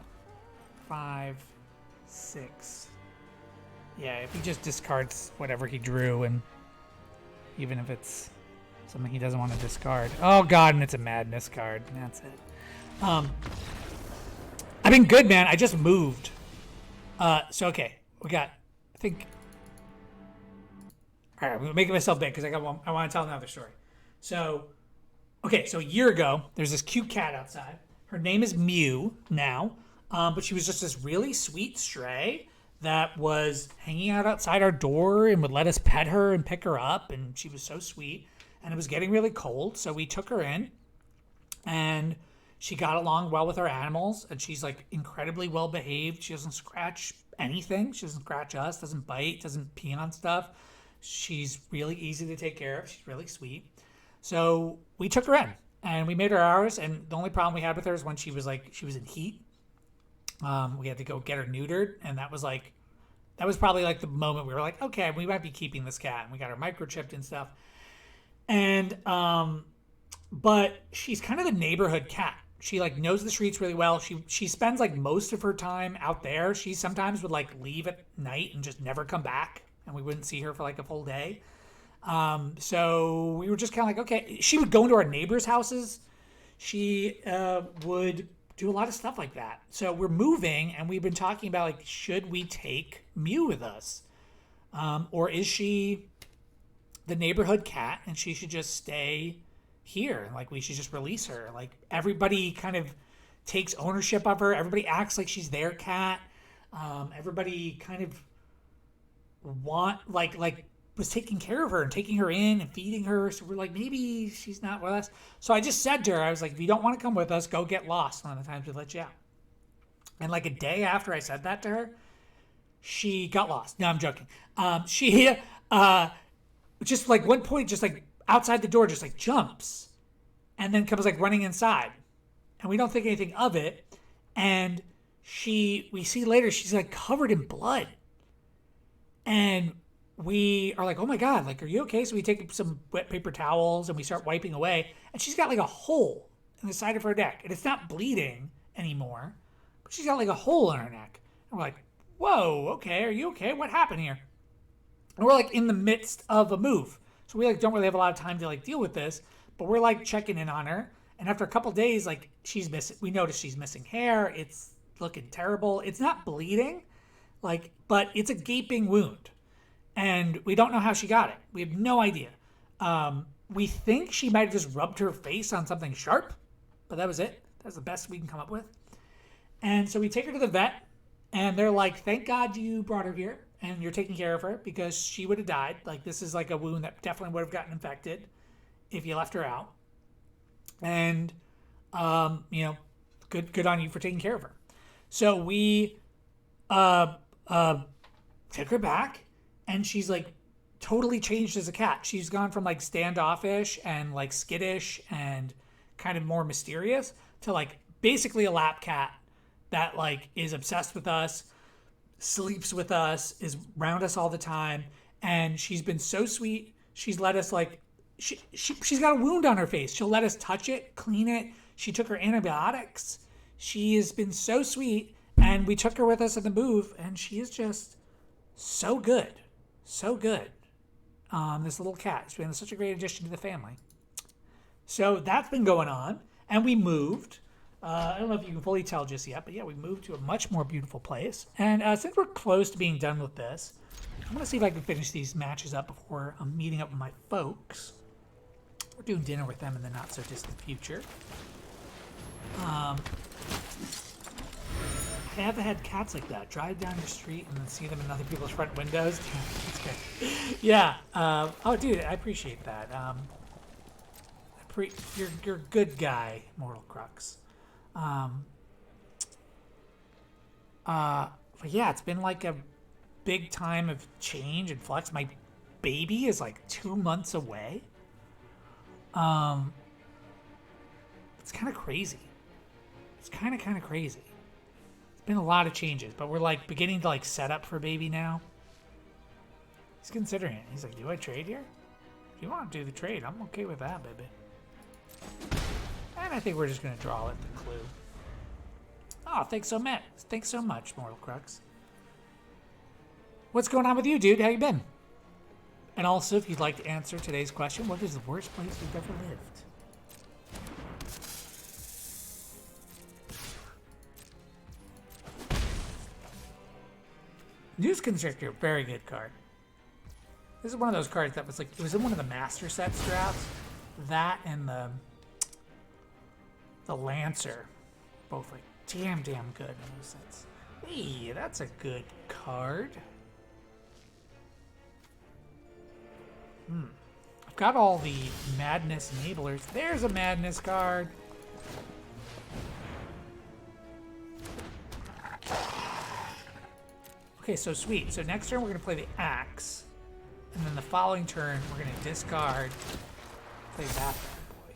5, 6. Yeah, if he just discards whatever he drew, and even if it's something he doesn't want to discard. Oh god, and it's a madness card. That's it. I've been good, man. I just moved. So okay. We got, I think. All right, I'm making myself big because I want to tell another story. So, okay, so a year ago, there's this cute cat outside. Her name is Mew now, but she was just this really sweet stray that was hanging out outside our door and would let us pet her and pick her up, and she was so sweet. And it was getting really cold, so we took her in, and she got along well with our animals, and she's like incredibly well behaved. She doesn't scratch anything. She doesn't scratch us, doesn't bite, doesn't pee on stuff. She's really easy to take care of. She's really sweet. So we took her in and we made her ours. And the only problem we had with her is when she was in heat. We had to go get her neutered. And that was probably like the moment we were like, okay, we might be keeping this cat. And we got her microchipped and stuff. And, but she's kind of the neighborhood cat. She like knows the streets really well. She spends like most of her time out there. She sometimes would like leave at night and just never come back, and we wouldn't see her for like a full day. So we were just kind of like, okay. She would go into our neighbors' houses. She would do a lot of stuff like that. So we're moving, and we've been talking about like, should we take Mew with us, or is she the neighborhood cat and she should just stay here? Like, we should just release her. Like, everybody kind of takes ownership of her. Everybody acts like she's their cat. Everybody kind of was taking care of her and taking her in and feeding her. So we're like, maybe she's not with us. So I just said to her, I was like, if you don't want to come with us, go get lost one of the times we let you out. And like a day after I said that to her, she got lost. No, I'm joking. She just like one point, just like outside the door, just like jumps and then comes like running inside, and we don't think anything of it. And we see later she's like covered in blood, and we are like, oh my god, like, are you okay? So we take some wet paper towels and we start wiping away, and she's got like a hole in the side of her neck, and it's not bleeding anymore, but she's got like a hole in her neck. And we're like, whoa, okay, are you okay? What happened here? And we're like in the midst of a move. So we like don't really have a lot of time to like deal with this, but we're like checking in on her. And after a couple days, like, she's missing. We notice she's missing hair. It's looking terrible. It's not bleeding, like, but it's a gaping wound, and we don't know how she got it. We have no idea. We think she might have just rubbed her face on something sharp, but that was it. That's the best we can come up with. And so we take her to the vet, and they're like, "Thank God you brought her here and you're taking care of her, because she would have died. Like, this is like a wound that definitely would have gotten infected if you left her out. And, good on you for taking care of her." So we took her back, and she's like totally changed as a cat. She's gone from like standoffish and like skittish and kind of more mysterious to like basically a lap cat that like is obsessed with us, sleeps with us, is around us all the time, and she's been so sweet. She's let us like she's got a wound on her face. She'll let us touch it, clean it. She took her antibiotics. She has been so sweet, and we took her with us in the move, and she is just so good. So good. This little cat. She's been such a great addition to the family. So that's been going on, and we moved. I don't know if you can fully tell just yet, but yeah, we moved to a much more beautiful place. And since we're close to being done with this, I'm going to see if I can finish these matches up before I'm meeting up with my folks. We're doing dinner with them in the not so distant future. I have had cats like that. Drive down your street and then see them in other people's front windows. That's good. Yeah. Oh, dude, I appreciate that. You're a good guy, Mortal Crux. But yeah, it's been like a big time of change and flux. My baby is like 2 months away. It's kind of crazy. It's kind of crazy. Been a lot of changes, but we're like beginning to like set up for baby now. He's considering it. He's like, do I trade here? If you want to do the trade, I'm okay with that, baby. And I think we're just gonna draw it the clue. Oh, thanks so much. Thanks so much, Mortal Crux. What's going on with you, dude? How you been? And also, if you'd like to answer today's question, what is the worst place you've ever lived? News Constrictor, very good card. This is one of those cards that was like, it was in one of the Master Sets drafts. That and the Lancer. Both like damn good in those sets. Hey, that's a good card. I've got all the Madness Enablers. There's a Madness card. Okay, so sweet. So next turn we're going to play the Axe. And then the following turn we're going to discard, play that bad boy.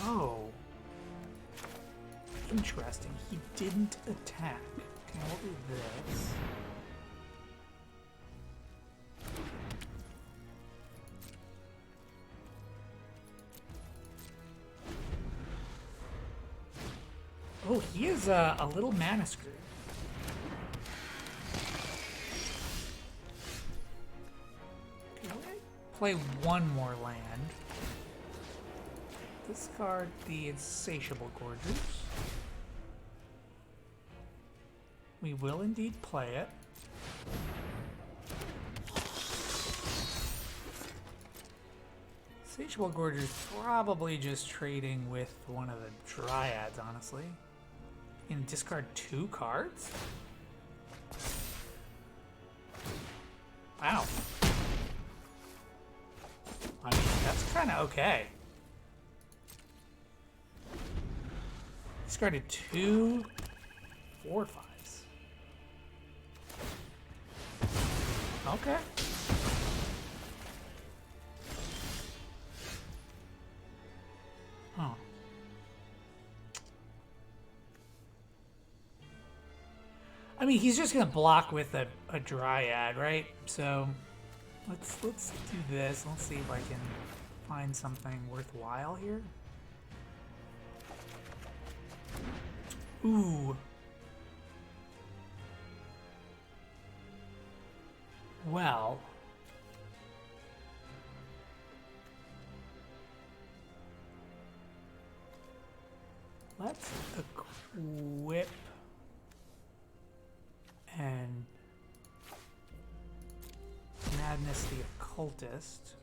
Oh. Interesting. He didn't attack. Okay, we'll do this. Oh, he is a little mana screw. Play one more land. Discard the Insatiable Gorgers. We will indeed play it. Insatiable Gorgers probably just trading with one of the Dryads, honestly. And discard 2 cards? Wow. I mean, that's kind of okay. Discarded 2 4/5s. Okay. Huh. I mean, he's just gonna block with a Dryad, right? So let's do this. Let's see if I can find something worthwhile here. Ooh. Well. Let's equip and Madness the Occultist.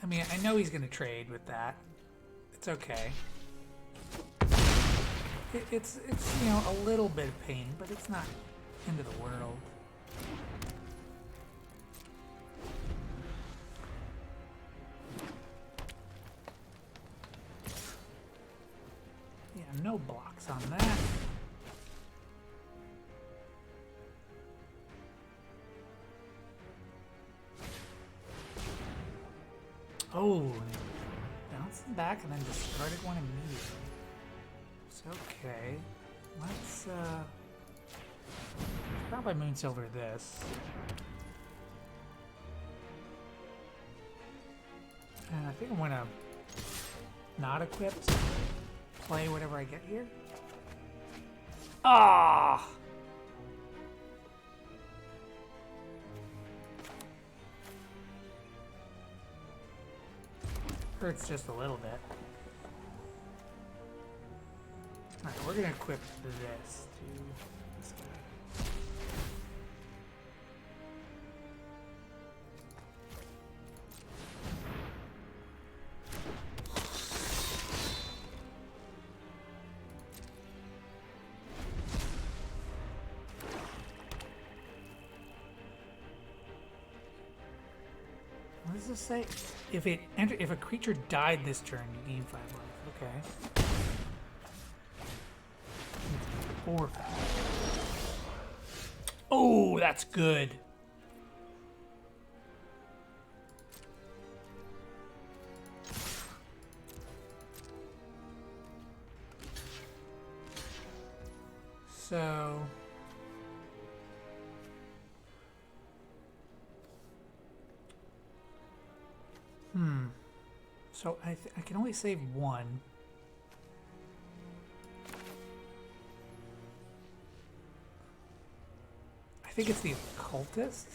I mean, I know he's going to trade with that. It's okay. It's you know, a little bit of pain, but it's not end of the world. Yeah, no blocks on that. Oh, bounce them back and then discarded one immediately. It's okay. Let's probably Moonsilver this. And I think I'm gonna not equip, play whatever I get here. Ah! Hurts just a little bit. Alright, we're gonna equip this to this does this say? If a creature died this turn, you gain 5 life. Okay. 4. Oh, that's good. So So I can only save 1. I think it's the occultist.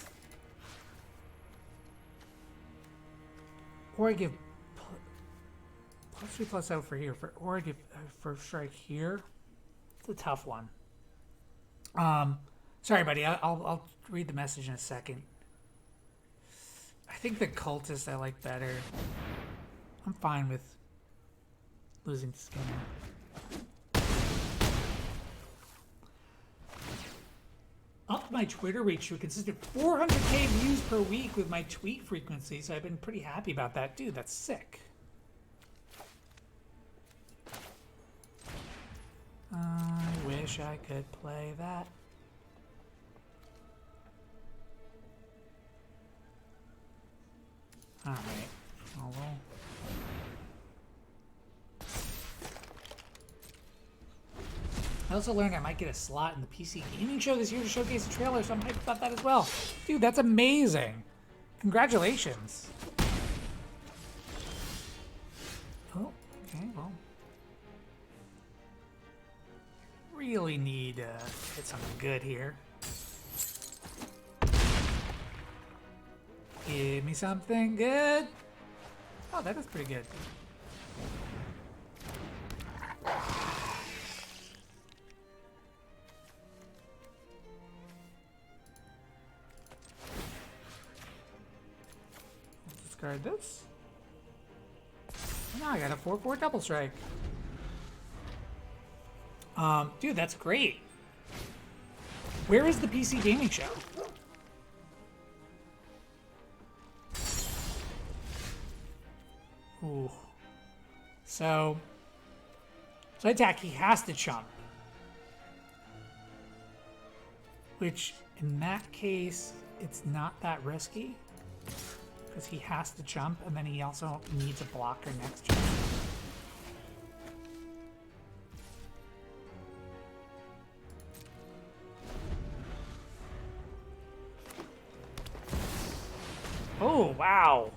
Or I give +3/+0 for here, or I give for strike here. It's a tough one. Sorry, buddy. I'll read the message in a second. I think the cultist I like better. I'm fine with losing to Skinner. Up my Twitter reach to a consistent 400k views per week with my tweet frequency, so I've been pretty happy about that. Dude, that's sick. I wish I could play that. Alright. Oh well. I also learned I might get a slot in the PC gaming show this year to showcase the trailer, so I'm hyped about that as well. Dude, that's amazing. Congratulations. Oh, okay, well. Really need to hit something good here. Give me something good. Oh, that is pretty good. Discard this. Now I got a 4/4 double strike. Dude, that's great. Where is the PC gaming show? Ooh. So I attack, he has to chump. Which, in that case, it's not that risky. Because he has to jump, and then he also needs a blocker next turn. Oh, wow.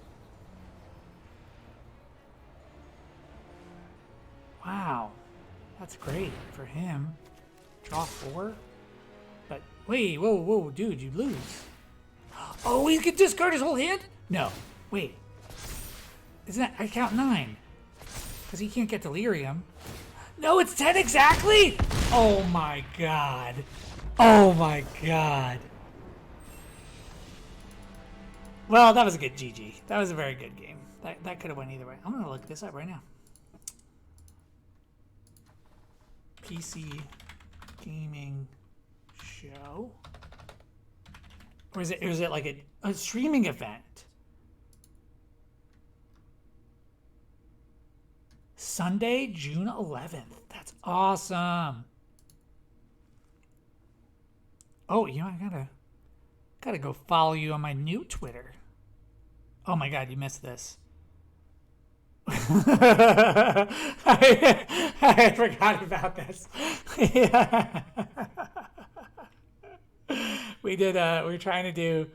Wow. That's great for him. Draw 4. But, wait, whoa, dude, you lose. Oh, he can discard his whole hand? No. Wait. Isn't that... I count 9. Because he can't get delirium. No, it's 10 exactly? Oh my god. Oh my god. Well, that was a good GG. That was a very good game. That could have went either way. I'm going to look this up right now. PC gaming show? Or is it like a streaming event? Sunday, June 11th. That's awesome. Oh, you know, I gotta go follow you on my new Twitter. Oh my god, you missed this. I forgot about this. Yeah. We were trying to do,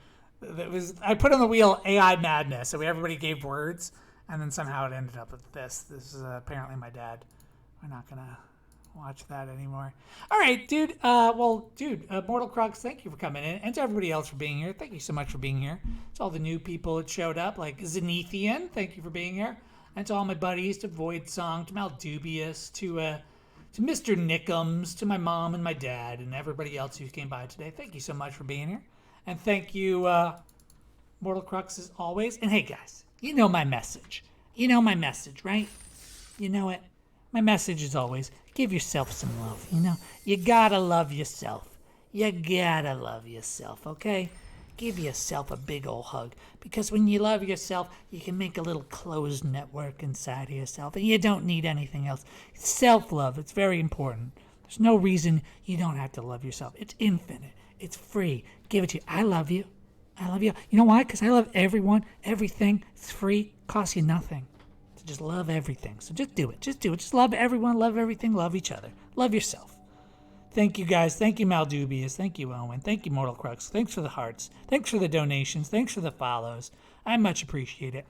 I put on the wheel AI madness, so everybody gave words, and then somehow it ended up with this. This is apparently my dad. We're not gonna watch that anymore. All right, dude. Mortal Crux, thank you for coming in, and to everybody else for being here. Thank you so much for being here. To all the new people that showed up, like Zenithian, thank you for being here, and to all my buddies, to Void Song, to Maldubious, to Mr. Nickums, to my mom and my dad, and everybody else who came by today. Thank you so much for being here, and thank you, Mortal Crux, as always. And hey, guys, you know my message. You know my message, right? You know it. My message is always, give yourself some love, you know? You gotta love yourself. You gotta love yourself, okay? give yourself a big old hug. Because when you love yourself, you can make a little closed network inside of yourself, and you don't need anything else. Self-love, it's very important. There's no reason you don't have to love yourself. It's infinite. It's free. Give it to you. I love you. I love you. You know why? Because I love everyone, everything. It's free. Costs you nothing. So just love everything. So just do it. Just do it. Just love everyone, love everything, love each other. Love yourself. Thank you, guys. Thank you, Maldubious. Thank you, Owen. Thank you, Mortal Crux. Thanks for the hearts. Thanks for the donations. Thanks for the follows. I much appreciate it.